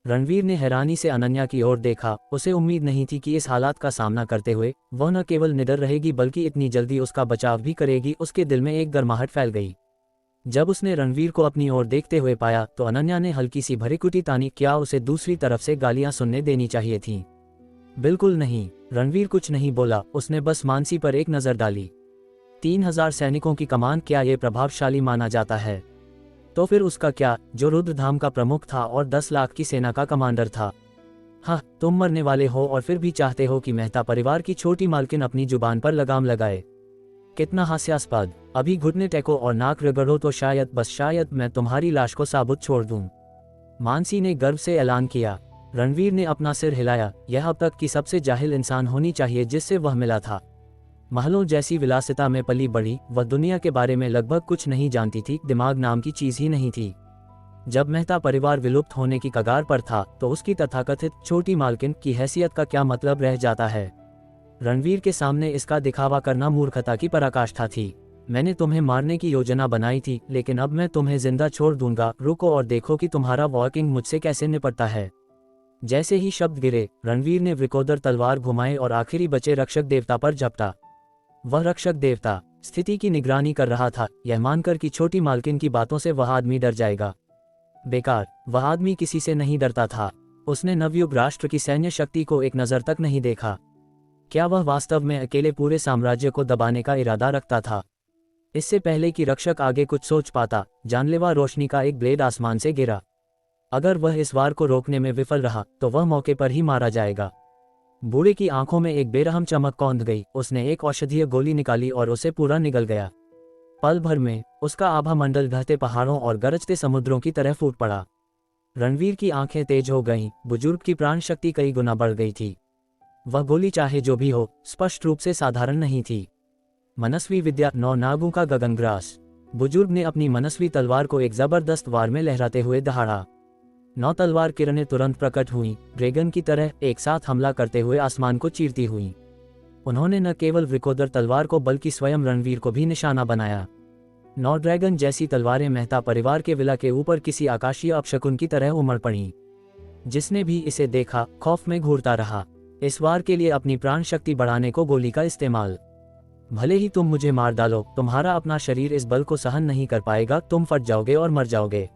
रणवीर ने हैरानी से अनन्या की ओर देखा। उसे उम्मीद नहीं थी कि इस हालात का सामना करते हुए वह न केवल निडर रहेगी बल्कि इतनी जल्दी उसका बचाव भी करेगी। उसके दिल में एक गर्माहट फैल गई। जब उसने रणवीर को अपनी ओर देखते हुए पाया तो अनन्या ने हल्की सी भरीकुटी तानी। क्या उसे दूसरी तरफ से गालियां सुनने देनी चाहिए थीं? बिल्कुल नहीं। रणवीर कुछ नहीं बोला। उसने बस मानसी पर एक नजर डाली। 3000 सैनिकों की कमान, क्या ये प्रभावशाली माना जाता है? तो फिर उसका क्या, जो रुद्रधाम का प्रमुख था और 10 लाख की सेना का कमांडर था। हाँ, तुम मरने वाले हो और फिर भी चाहते हो कि मेहता परिवार की छोटी मालकिन अपनी जुबान पर लगाम लगाए। कितना हास्यास्पद। अभी घुटने टेको और नाक रगड़ो तो शायद, बस शायद, मैं तुम्हारी लाश को साबुत छोड़ दूं। मानसी ने गर्व से ऐलान किया। रणवीर ने अपना सिर हिलाया। यह अब तक की सबसे जाहिल इंसान होनी चाहिए जिससे वह मिला था। महलों जैसी विलासिता में पली बड़ी वह दुनिया के बारे में लगभग कुछ नहीं जानती थी। दिमाग नाम की चीज ही नहीं थी। जब मेहता परिवार विलुप्त होने की कगार पर था तो उसकी तथाकथित छोटी मालकिन की हैसियत का क्या मतलब रह जाता है? रणवीर के सामने इसका दिखावा करना मूर्खता की पराकाष्ठा थी। मैंने तुम्हें मारने की योजना बनाई थी, लेकिन अब मैं तुम्हें जिंदा छोड़ दूंगा। रुको और देखो कि तुम्हारा वॉकिंग मुझसे कैसे निपटता है। जैसे ही शब्द गिरे, रणवीर ने वृकोदर तलवार घुमाई और आखिरी बचे रक्षक देवता पर झपटा। वह रक्षक देवता स्थिति की निगरानी कर रहा था, यह मानकर कि छोटी मालकिन की बातों से वह आदमी डर जाएगा। बेकार, वह आदमी किसी से नहीं डरता था। उसने नवयुग राष्ट्र की सैन्य शक्ति को एक नजर तक नहीं देखा। क्या वह वास्तव में अकेले पूरे साम्राज्य को दबाने का इरादा रखता था? इससे पहले कि रक्षक आगे कुछ सोच पाता, जानलेवा रोशनी का एक ब्लेड आसमान से गिरा। अगर वह इस वार को रोकने में विफल रहा तो वह मौके पर ही मारा जाएगा। बूढ़े की आंखों में एक बेरहम चमक कौंध गई। उसने एक औषधीय गोली निकाली और उसे पूरा निगल गया। पल भर में उसका आभा मंडल ढहते पहाड़ों और गरजते समुद्रों की तरह फूट पड़ा। रणवीर की आंखें तेज हो गईं। बुजुर्ग की प्राण शक्ति कई गुना बढ़ गई थी। वह गोली चाहे जो भी हो, स्पष्ट रूप से साधारण नहीं थी। मनस्वी विद्या, 9 नागों का गगनग्रास। बुजुर्ग ने अपनी मनस्वी तलवार को एक जबरदस्त वार में लहराते हुए दहाड़ा। 9 तलवार किरणें तुरंत प्रकट हुईं, ड्रैगन की तरह एक साथ हमला करते हुए आसमान को चीरती हुईं। उन्होंने न केवल वृकोदर तलवार को बल्कि स्वयं रणवीर को भी निशाना बनाया। 9 ड्रैगन जैसी तलवारें मेहता परिवार के विला के ऊपर किसी आकाशीय अपशकुन की तरह उमड़ पड़ीं। जिसने भी इसे देखा खौफ में घूरता रहा। इस वार के लिए अपनी प्राण शक्ति बढ़ाने को गोली का इस्तेमाल। भले ही तुम मुझे मार डालो, तुम्हारा अपना शरीर इस बल को सहन नहीं कर पाएगा। तुम फट जाओगे और मर जाओगे,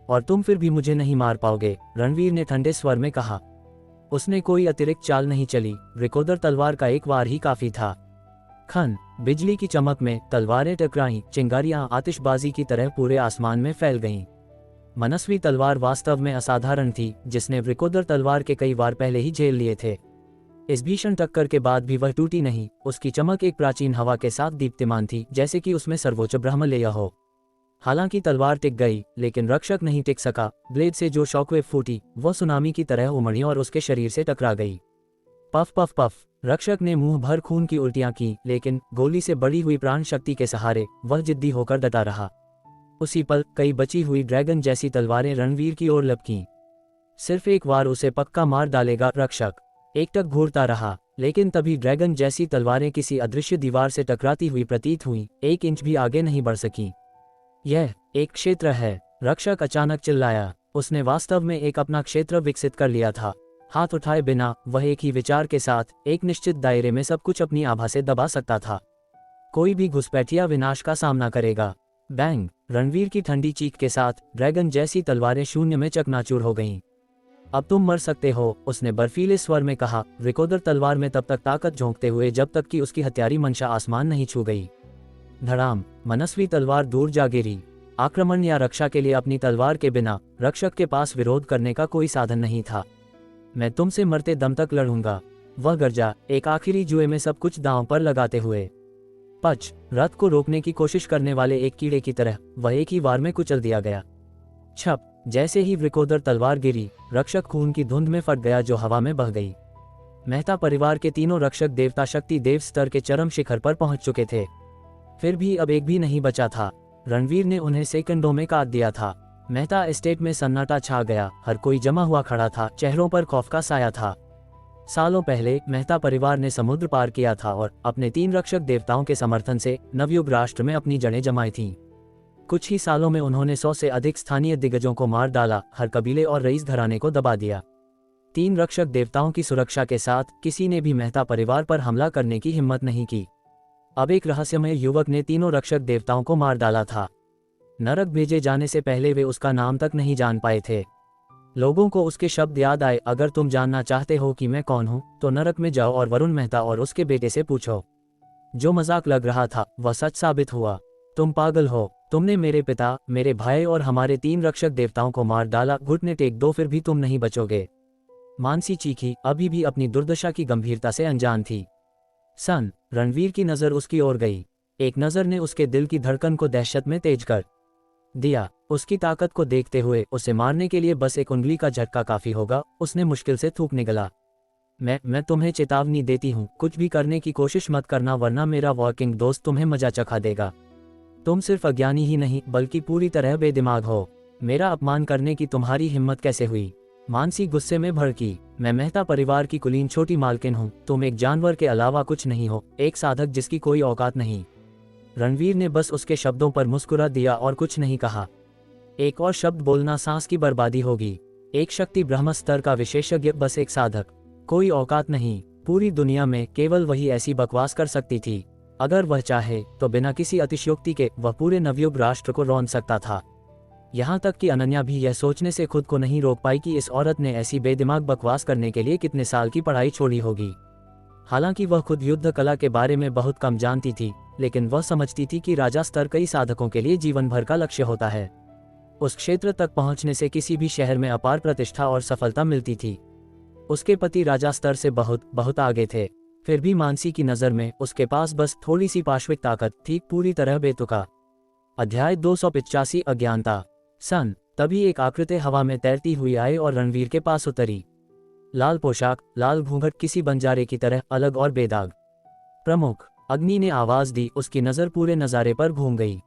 और तुम फिर भी मुझे नहीं मार पाओगे, रणवीर ने ठंडे स्वर में कहा। उसने कोई अतिरिक्त चाल नहीं चली। वृकोदर तलवार का एक वार ही काफी था। खन, बिजली की चमक में तलवारें टकराईं, चिंगारियां आतिशबाजी की तरह पूरे आसमान में फैल गईं। मनस्वी तलवार वास्तव में असाधारण थी, जिसने वृकोदर तलवार के कई वार पहले ही झेल लिए थे। इस भीषण टक्कर के बाद भी वह टूटी नहीं। उसकी चमक एक प्राचीन हवा के साथ दीप्तिमान थी, जैसे कि उसमें सर्वोच्च ब्रह्मलेय हो। हालांकि तलवार टिक गई, लेकिन रक्षक नहीं टिक सका। ब्लेड से जो शॉकवेव फूटी वह सुनामी की तरह उमड़ी और उसके शरीर से टकरा गई। Puff puff puff. रक्षक ने मुंह भर खून की उल्टियां की, लेकिन गोली से बढ़ी हुई प्राण शक्ति के सहारे वह जिद्दी होकर डटा रहा। उसी पल कई बची हुई ड्रैगन जैसी तलवारें रणवीर की ओर लपकीं। सिर्फ एक वार उसे पक्का मार डालेगा। रक्षक एकटक घूरता रहा। लेकिन तभी ड्रैगन जैसी तलवारें किसी अदृश्य दीवार से टकराती हुई प्रतीत हुई, 1 इंच भी आगे नहीं बढ़ सकी। यह एक क्षेत्र है, रक्षक अचानक चिल्लाया। उसने वास्तव में एक अपना क्षेत्र विकसित कर लिया था। हाथ उठाए बिना वह एक ही विचार के साथ एक निश्चित दायरे में सब कुछ अपनी आभा से दबा सकता था। कोई भी घुसपैठिया विनाश का सामना करेगा। बैंग! रणवीर की ठंडी चीख के साथ ड्रैगन जैसी तलवारें शून्य में चकनाचूर हो गईं। अब तुम मर सकते हो, उसने बर्फीले स्वर में कहा, रिकोदर तलवार में तब तक ताकत झोंकते हुए जब तक कि उसकी हत्यारी मंशा आसमान नहीं छू गई। धड़ाम! मनस्वी तलवार दूर जा गिरी। आक्रमण या रक्षा के लिए अपनी तलवार के बिना रक्षक के पास विरोध करने का कोई साधन नहीं था। मैं तुमसे मरते दम तक लड़ूंगा, वह गरजा, एक आखिरी जुए में सब कुछ दांव पर लगाते हुए। पच! रथ को रोकने की कोशिश करने वाले एक कीड़े की तरह वह एक ही वार में कुचल दिया गया। छप! जैसे ही वृकोदर तलवार गिरी, रक्षक खून की धुंध में फट गया जो हवा में बह गई। मेहता परिवार के तीनों रक्षक देवता शक्ति देव स्तर के चरम शिखर पर पहुंच चुके थे। फिर भी अब एक भी नहीं बचा था। रणवीर ने उन्हें सेकंडों में काट दिया था। मेहता एस्टेट में सन्नाटा छा गया, हर कोई जमा हुआ खड़ा था, चेहरों पर खौफ का साया था। सालों पहले मेहता परिवार ने समुद्र पार किया था और अपने 3 रक्षक देवताओं के समर्थन से नवयुग राष्ट्र में अपनी जड़ें जमाई थीं। कुछ ही सालों में उन्होंने 100 से अधिक स्थानीय दिग्गजों को मार डाला, हर कबीले और रईस घराने को दबा दिया। 3 रक्षक देवताओं की सुरक्षा के साथ किसी ने भी मेहता परिवार पर हमला करने की हिम्मत नहीं की। अब एक रहस्यमय युवक ने तीनों रक्षक देवताओं को मार डाला था। नरक भेजे जाने से पहले वे उसका नाम तक नहीं जान पाए थे। लोगों को उसके शब्द याद आए, अगर तुम जानना चाहते हो कि मैं कौन हूं, तो नरक में जाओ और वरुण मेहता और उसके बेटे से पूछो। जो मजाक लग रहा था वह सच साबित हुआ। तुम पागल हो, तुमने मेरे पिता, मेरे भाई और हमारे 3 रक्षक देवताओं को मार डाला, घुटने टेक दो, फिर भी तुम नहीं बचोगे। मानसी चीखी, अभी भी अपनी दुर्दशा की गंभीरता से अनजान थी। सन! रणवीर की नजर उसकी ओर गई। एक नजर ने उसके दिल की धड़कन को दहशत में तेज कर दिया। उसकी ताकत को देखते हुए उसे मारने के लिए बस एक उंगली का झटका काफी होगा, उसने मुश्किल से थूक निगला। मैं तुम्हें चेतावनी देती हूँ, कुछ भी करने की कोशिश मत करना, वरना मेरा वॉकिंग दोस्त तुम्हें मजा चखा देगा। तुम सिर्फ अज्ञानी ही नहीं बल्कि पूरी तरह बेदिमाग हो। मेरा अपमान करने की तुम्हारी हिम्मत कैसे हुई? मानसी गुस्से में भड़की। मैं मेहता परिवार की कुलीन छोटी मालकिन हूँ, तुम एक जानवर के अलावा कुछ नहीं हो, एक साधक जिसकी कोई औकात नहीं। रणवीर ने बस उसके शब्दों पर मुस्कुरा दिया और कुछ नहीं कहा। एक और शब्द बोलना सांस की बर्बादी होगी। एक शक्ति ब्रह्म स्तर का विशेषज्ञ, बस एक साधक, कोई औकात नहीं। पूरी दुनिया में केवल वही ऐसी बकवास कर सकती थी। अगर वह चाहे तो बिना किसी अतिशयोक्ति के वह पूरे नवयुग राष्ट्र को रौंद सकता था। यहाँ तक कि अनन्या भी यह सोचने से खुद को नहीं रोक पाई कि इस औरत ने ऐसी बेदिमाग बकवास करने के लिए कितने साल की पढ़ाई छोड़ी होगी। हालांकि वह खुद युद्ध कला के बारे में बहुत कम जानती थी, लेकिन वह समझती थी कि राजा स्तर कई साधकों के लिए जीवन भर का लक्ष्य होता है। उस क्षेत्र तक पहुंचने से किसी भी शहर में अपार प्रतिष्ठा और सफलता मिलती थी। उसके पति राजा स्तर से बहुत बहुत आगे थे, फिर भी मानसी की नज़र में उसके पास बस थोड़ी सी पाश्विक ताकत थी, पूरी तरह बेतुका। अध्याय 285 अज्ञानता। सन! तभी एक आकृति हवा में तैरती हुई आई और रणवीर के पास उतरी। लाल पोशाक, लाल घूंघट, किसी बंजारे की तरह अलग और बेदाग। प्रमुख! अग्नि ने आवाज दी। उसकी नज़र पूरे नज़ारे पर घूम गई।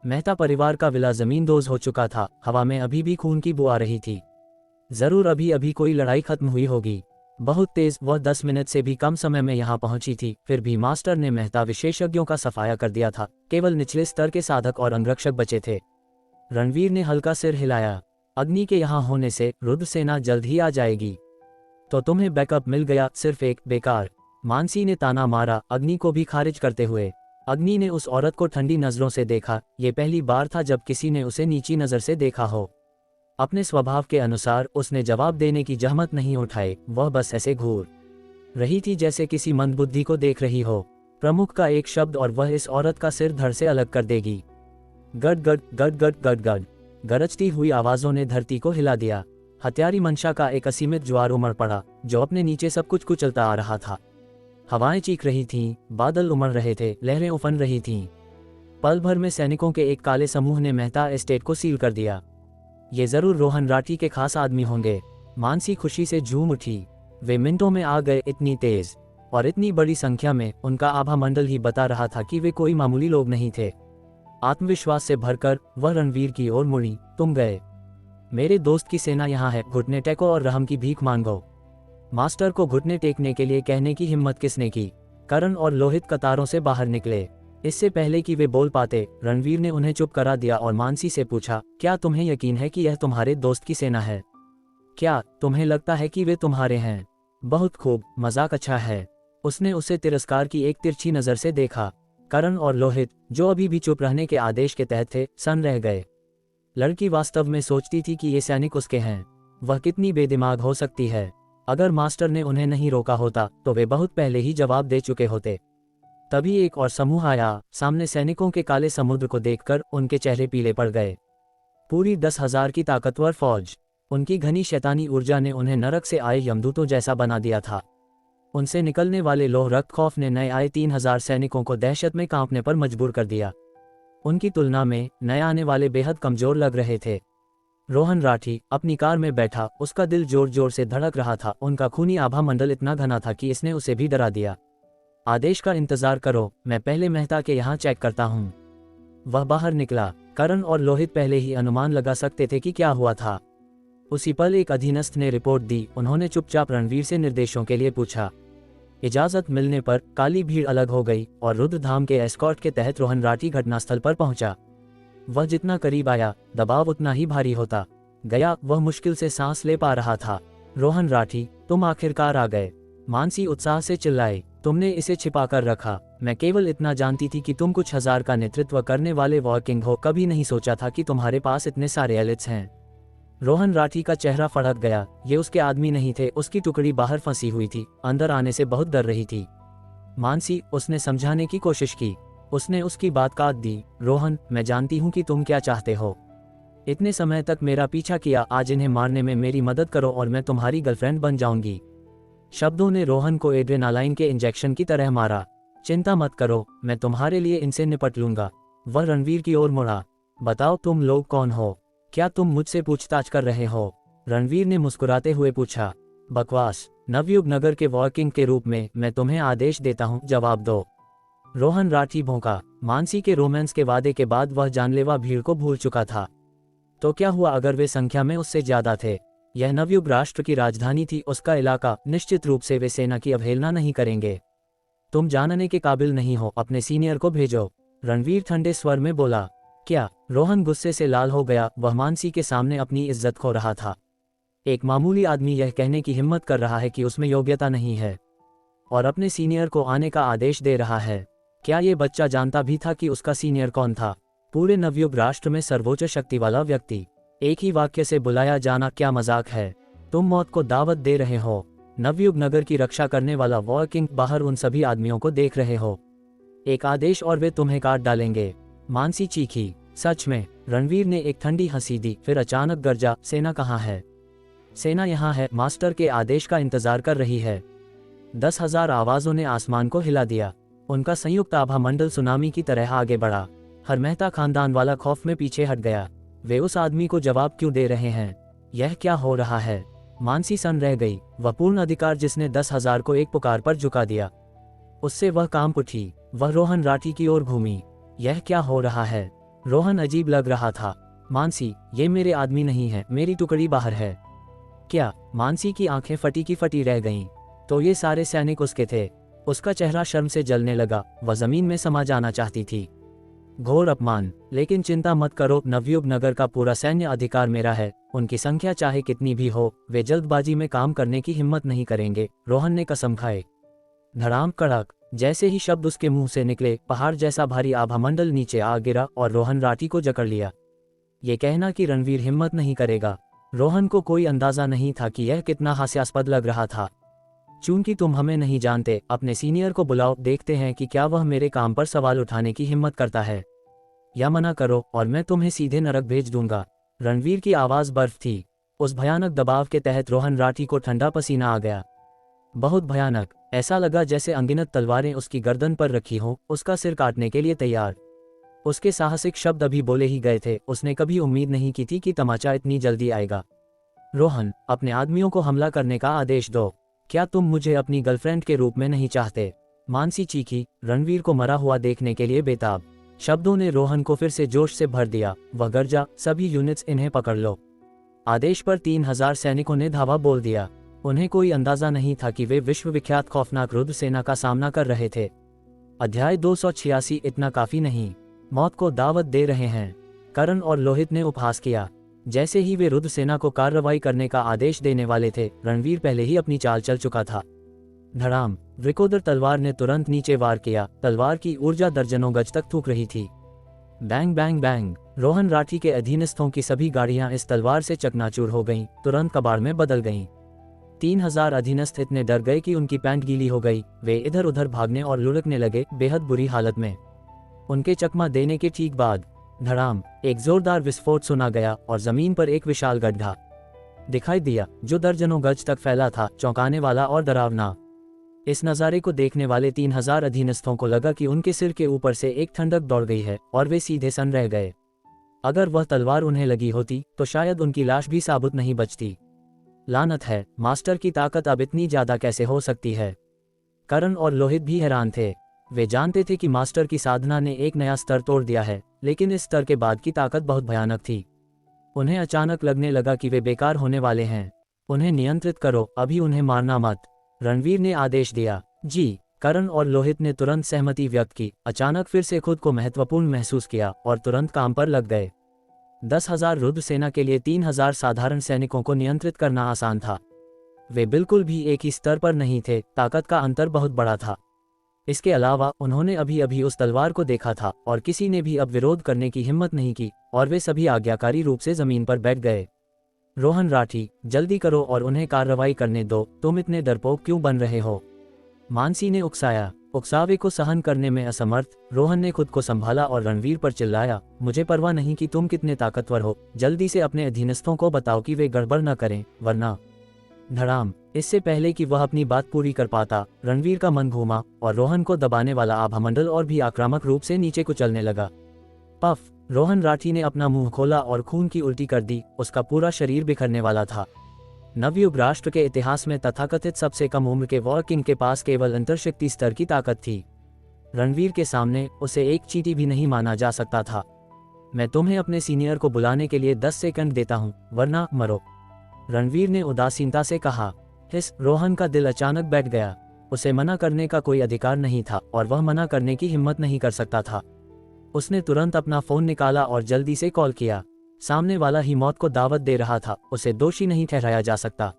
मेहता परिवार का विला जमींदोज हो चुका था, हवा में अभी भी खून की बू आ रही थी। जरूर अभी अभी कोई लड़ाई खत्म हुई होगी। बहुत तेज। वह 10 मिनट से भी कम समय में यहाँ पहुंची थी, फिर भी मास्टर ने मेहता विशेषज्ञों का सफाया कर दिया था। केवल निचले स्तर के साधक और अंगरक्षक बचे थे। रणवीर ने हल्का सिर हिलाया। अग्नि के यहाँ होने से रुद्र सेना जल्द ही आ जाएगी। तो तुम्हें बैकअप मिल गया, सिर्फ एक। बेकार! मानसी ने ताना मारा, अग्नि को भी खारिज करते हुए। अग्नि ने उस औरत को ठंडी नजरों से देखा। ये पहली बार था जब किसी ने उसे नीची नजर से देखा हो। अपने स्वभाव के अनुसार उसने जवाब देने की जहमत नहीं उठाई, वह बस ऐसे घूर रही थी जैसे किसी मंदबुद्धि को देख रही हो। प्रमुख का एक शब्द और वह इस औरत का सिर धड़ से अलग कर देगी। गड गड गड गड गड गड। गरजती हुई आवाजों ने धरती को हिला दिया। हत्यारी मंशा का एक असीमित ज्वार उमड़ पड़ा, जो अपने नीचे सब कुछ कुचलता आ रहा था। हवाएं चीख रही थीं, बादल उमड़ रहे थे, लहरें उफन रही थीं। पल भर में सैनिकों के एक काले समूह ने मेहता एस्टेट को सील कर दिया। ये जरूर रोहन राठी के खास आदमी होंगे। मानसी खुशी से झूम उठी। वे मिनटों में आ गए, इतनी तेज और इतनी बड़ी संख्या में। उनका आभा मंडल ही बता रहा था कि वे कोई मामूली लोग नहीं थे। आत्मविश्वास से भरकर वह रणवीर की ओर मुड़ी। तुम गए। मेरे दोस्त की सेना यहाँ है, घुटने टेको और रहम की भीख मांगो। मास्टर को घुटने टेकने के लिए कहने की हिम्मत किसने की? करण और लोहित कतारों से बाहर निकले। इससे पहले कि वे बोल पाते, रणवीर ने उन्हें चुप करा दिया और मानसी से पूछा, क्या तुम्हें यकीन है कि यह तुम्हारे दोस्त की सेना है? क्या तुम्हें लगता है कि वे तुम्हारे हैं? बहुत खूब, मजाक अच्छा है। उसने उसे तिरस्कार की एक तिरछी नजर से देखा। करण और लोहित, जो अभी भी चुप रहने के आदेश के तहत थे, सन रह गए। लड़की वास्तव में सोचती थी कि ये सैनिक उसके हैं। वह कितनी बेदिमाग हो सकती है। अगर मास्टर ने उन्हें नहीं रोका होता तो वे बहुत पहले ही जवाब दे चुके होते। तभी एक और समूह आया। सामने सैनिकों के काले समुद्र को देखकर उनके चेहरे पीले पड़ गए। पूरी 10,000 की ताकतवर फौज। उनकी घनी शैतानी ऊर्जा ने उन्हें नरक से आए यमदूतों जैसा बना दिया था। उनसे निकलने वाले लोह रक्त खौफ ने नए आए 3,000 सैनिकों को दहशत में कांपने पर मजबूर कर दिया। उनकी तुलना में नए आने वाले बेहद कमजोर लग रहे थे। रोहन राठी अपनी कार में बैठा, उसका दिल जोर जोर से धड़क रहा था। उनका खूनी आभा मंडल इतना घना था कि इसने उसे भी डरा दिया। आदेश का इंतजार करो, मैं पहले मेहता के यहाँ चेक करता हूँ। वह बाहर निकला। करण और लोहित पहले ही अनुमान लगा सकते थे कि क्या हुआ था। उसी पल एक अधीनस्थ ने रिपोर्ट दी। उन्होंने चुपचाप रणवीर से निर्देशों के लिए पूछा। इजाजत मिलने पर काली भीड़ अलग हो गई और रुद्रधाम के एस्कॉर्ट के तहत रोहन राठी घटनास्थल पर पहुंचा। वह जितना करीब आया, दबाव उतना ही भारी होता गया। वह मुश्किल से सांस ले पा रहा था। रोहन राठी, तुम आखिरकार आ गए। मानसी उत्साह से चिल्लाई, तुमने इसे छिपाकर रखा। मैं केवल इतना जानती थी कि तुम कुछ हजार का नेतृत्व करने वाले वॉर किंग हो। कभी नहीं सोचा था कि तुम्हारे पास इतने सारे एलिट्स हैं। रोहन राठी का चेहरा फड़क गया। ये उसके आदमी नहीं थे। उसकी टुकड़ी बाहर फंसी हुई थी, अंदर आने से बहुत डर रही थी। मानसी, उसने समझाने की कोशिश की। उसने उसकी बात काट दी। रोहन, मैं जानती हूँ कि तुम क्या चाहते हो। इतने समय तक मेरा पीछा किया, आज इन्हें मारने में मेरी मदद करो और मैं तुम्हारी गर्लफ्रेंड बन जाऊंगी। शब्दों ने रोहन को एड्रेनालाइन के इंजेक्शन की तरह मारा। चिंता मत करो, मैं तुम्हारे लिए इनसे निपट लूंगा। वह रणवीर की ओर मुड़ा। बताओ तुम लोग कौन हो? क्या तुम मुझसे पूछताछ कर रहे हो? रणवीर ने मुस्कुराते हुए पूछा। बकवास, नवयुग नगर के वॉर किंग के रूप में मैं तुम्हें आदेश देता हूँ, जवाब दो। रोहन राठी भौंका। मानसी के रोमांस के वादे के बाद वह जानलेवा भीड़ को भूल चुका था। तो क्या हुआ अगर वे संख्या में उससे ज्यादा थे? यह नवयुग राष्ट्र की राजधानी थी, उसका इलाका। निश्चित रूप से वे सेना की अवहेलना नहीं करेंगे। तुम जानने के काबिल नहीं हो, अपने सीनियर को भेजो। रणवीर ठंडे स्वर में बोला। क्या? रोहन गुस्से से लाल हो गया। वह मानसी के सामने अपनी इज्जत खो रहा था। एक मामूली आदमी यह कहने की हिम्मत कर रहा है कि उसमें योग्यता नहीं है और अपने सीनियर को आने का आदेश दे रहा है। क्या ये बच्चा जानता भी था कि उसका सीनियर कौन था? पूरे नवयुग राष्ट्र में सर्वोच्च शक्ति वाला व्यक्ति। एक ही वाक्य से बुलाया जाना क्या मजाक है? तुम मौत को दावत दे रहे हो। नवयुग नगर की रक्षा करने वाला वॉर किंग बाहर उन सभी आदमियों को देख रहे हो। एक आदेश और वे तुम्हें काट डालेंगे। मानसी चीखी। सच में? रणवीर ने एक ठंडी हंसी दी, फिर अचानक गरजा, सेना कहाँ है? सेना यहाँ है, मास्टर के आदेश का इंतजार कर रही है। 10,000 आवाजों ने आसमान को हिला दिया। उनका संयुक्त आभा मंडल सुनामी की तरह आगे बढ़ा। हर मेहता खानदान वाला खौफ में पीछे हट गया। वे उस आदमी को जवाब क्यों दे रहे हैं? यह क्या हो रहा है? मानसी सन रह गई। वह पूर्ण अधिकार जिसने 10,000 को एक पुकार पर झुका दिया, उससे वह कांप उठी। वह रोहन राठी की ओर घूमी। यह क्या हो रहा है? रोहन अजीब लग रहा था। मानसी, ये मेरे आदमी नहीं है, मेरी टुकड़ी बाहर है। क्या? मानसी की आंखें फटी की फटी रह गईं। तो ये सारे सैनिक उसके थे? उसका चेहरा शर्म से जलने लगा। वह जमीन में समा जाना चाहती थी। घोर अपमान। लेकिन चिंता मत करो, नवयुग नगर का पूरा सैन्य अधिकार मेरा है। उनकी संख्या चाहे कितनी भी हो, वे जल्दबाजी में काम करने की हिम्मत नहीं करेंगे। रोहन ने कसम खाए। धड़ाम कड़क। जैसे ही शब्द उसके मुंह से निकले, पहाड़ जैसा भारी आभा मंडल नीचे आ गिरा और रोहन राठी को जकड़ लिया। ये कहना कि रणवीर हिम्मत नहीं करेगा, रोहन को कोई अंदाजा नहीं था कि यह कितना हास्यास्पद लग रहा था। चूंकि तुम हमें नहीं जानते, अपने सीनियर को बुलाओ, देखते हैं कि क्या वह मेरे काम पर सवाल उठाने की हिम्मत करता है। या मना करो और मैं तुम्हें सीधे नरक भेज दूंगा। रणवीर की आवाज बर्फ थी। उस भयानक दबाव के तहत रोहन राठी को ठंडा पसीना आ गया। बहुत भयानक। ऐसा लगा जैसे अनगिनत तलवारें उसकी गर्दन पर रखी हों, उसका सिर काटने के लिए तैयार। उसके साहसिक शब्द अभी बोले ही गए थे। उसने कभी उम्मीद नहीं की थी कि तमाचा इतनी जल्दी आएगा। रोहन, अपने आदमियों को हमला करने का आदेश दो। क्या तुम मुझे अपनी गर्लफ्रेंड के रूप में नहीं चाहते? मानसी चीखी, रणवीर को मरा हुआ देखने के लिए बेताब। शब्दों ने रोहन को फिर से जोश से भर दिया। वह गरजा, सभी यूनिट्स इन्हें पकड़ लो। आदेश पर 3,000 सैनिकों ने धावा बोल दिया। उन्हें कोई अंदाजा नहीं था कि वे विश्वविख्यात खौफनाक रुद्र सेना का सामना कर रहे थे। अध्याय 286 इतना काफी नहीं, मौत को दावत दे रहे हैं। करण और लोहित ने उपहास किया। जैसे ही वे रुद्र सेना को कार्रवाई करने का आदेश देने वाले थे, रणवीर पहले ही अपनी चाल चल चुका था। धड़ाम, वृकोदर तलवार ने तुरंत नीचे वार किया। तलवार की ऊर्जा दर्जनों गज तक थूक रही थी। Bang bang bang, Rohan Rathi के अधीनस्थों की सभी गाड़ियां इस तलवार से चकनाचूर हो गईं, तुरंत कबाड़ में बदल गईं। 3000 अधीनस्थ इतने डर गए कि उनकी पैंट गीली हो गई। वे इधर उधर भागने और लुढ़कने लगे, बेहद बुरी हालत में। उनके चकमा देने के ठीक बाद धड़ाम, एक जोरदार विस्फोट सुना गया और जमीन पर एक विशाल गड्ढा दिखाई दिया जो दर्जनों गज तक फैला था, चौंकाने वाला और डरावना। इस नज़ारे को देखने वाले 3000 अधीनस्थों को लगा कि उनके सिर के ऊपर से एक ठंडक दौड़ गई है और वे सीधे सन रह गए। अगर वह तलवार उन्हें लगी होती तो शायद उनकी लाश भी साबुत नहीं बचती। लानत है, मास्टर की ताकत अब इतनी ज्यादा कैसे हो सकती है। करण और लोहित भी हैरान थे। वे जानते थे कि मास्टर की साधना ने एक नया स्तर तोड़ दिया है, लेकिन इस स्तर के बाद की ताकत बहुत भयानक थी। उन्हें अचानक लगने लगा कि वे बेकार होने वाले हैं। उन्हें नियंत्रित करो, अभी उन्हें मारना मत, रणवीर ने आदेश दिया। जी। करण और लोहित ने तुरंत सहमति व्यक्त की। अचानक फिर से खुद को महत्वपूर्ण महसूस किया और तुरंत काम पर लग गए। 10,000 रुद्र सेना के लिए 3,000 साधारण सैनिकों को नियंत्रित करना आसान था। वे बिल्कुल भी एक ही स्तर पर नहीं थे, ताकत का अंतर बहुत बड़ा था। इसके अलावा उन्होंने अभी अभी उस तलवार को देखा था और किसी ने भी अब विरोध करने की हिम्मत नहीं की और वे सभी आज्ञाकारी रूप से जमीन पर बैठ गए। रोहन राठी, जल्दी करो और उन्हें कार्रवाई करने दो, तुम इतने डरपोक क्यों बन रहे हो? मानसी ने उकसाया। उकसावे को सहन करने में असमर्थ रोहन ने खुद को संभाला और रणवीर पर चिल्लाया, मुझे परवाह नहीं कि तुम कितने ताकतवर हो, जल्दी से अपने अधीनस्थों को बताओ कि वे गड़बड़ न करें, वरना। धड़ाम, इससे पहले कि वह अपनी बात पूरी कर पाता, रणवीर का मन घूमा और रोहन को दबाने वाला आभामंडल और भी आक्रामक रूप से नीचे कुचलने लगा। पफ, रोहन राठी ने अपना मुंह खोला और खून की उल्टी कर दी। उसका पूरा शरीर बिखरने वाला था। नवयुग राष्ट्र के इतिहास में तथाकथित सबसे कम उम्र के वॉर किंग के पास केवल अंतर्शक्ति स्तर की ताकत थी। रणवीर के सामने उसे एक चींटी भी नहीं माना जा सकता था। मैं तुम्हें अपने सीनियर को बुलाने के लिए 10 सेकंड देता हूं, वरना मरो, रणवीर ने उदासीनता से कहा। हिस, रोहन का दिल अचानक बैठ गया। उसे मना करने का कोई अधिकार नहीं था और वह मना करने की हिम्मत नहीं कर सकता था। उसने तुरंत अपना फोन निकाला और जल्दी से कॉल किया। सामने वाला ही मौत को दावत दे रहा था, उसे दोषी नहीं ठहराया जा सकता।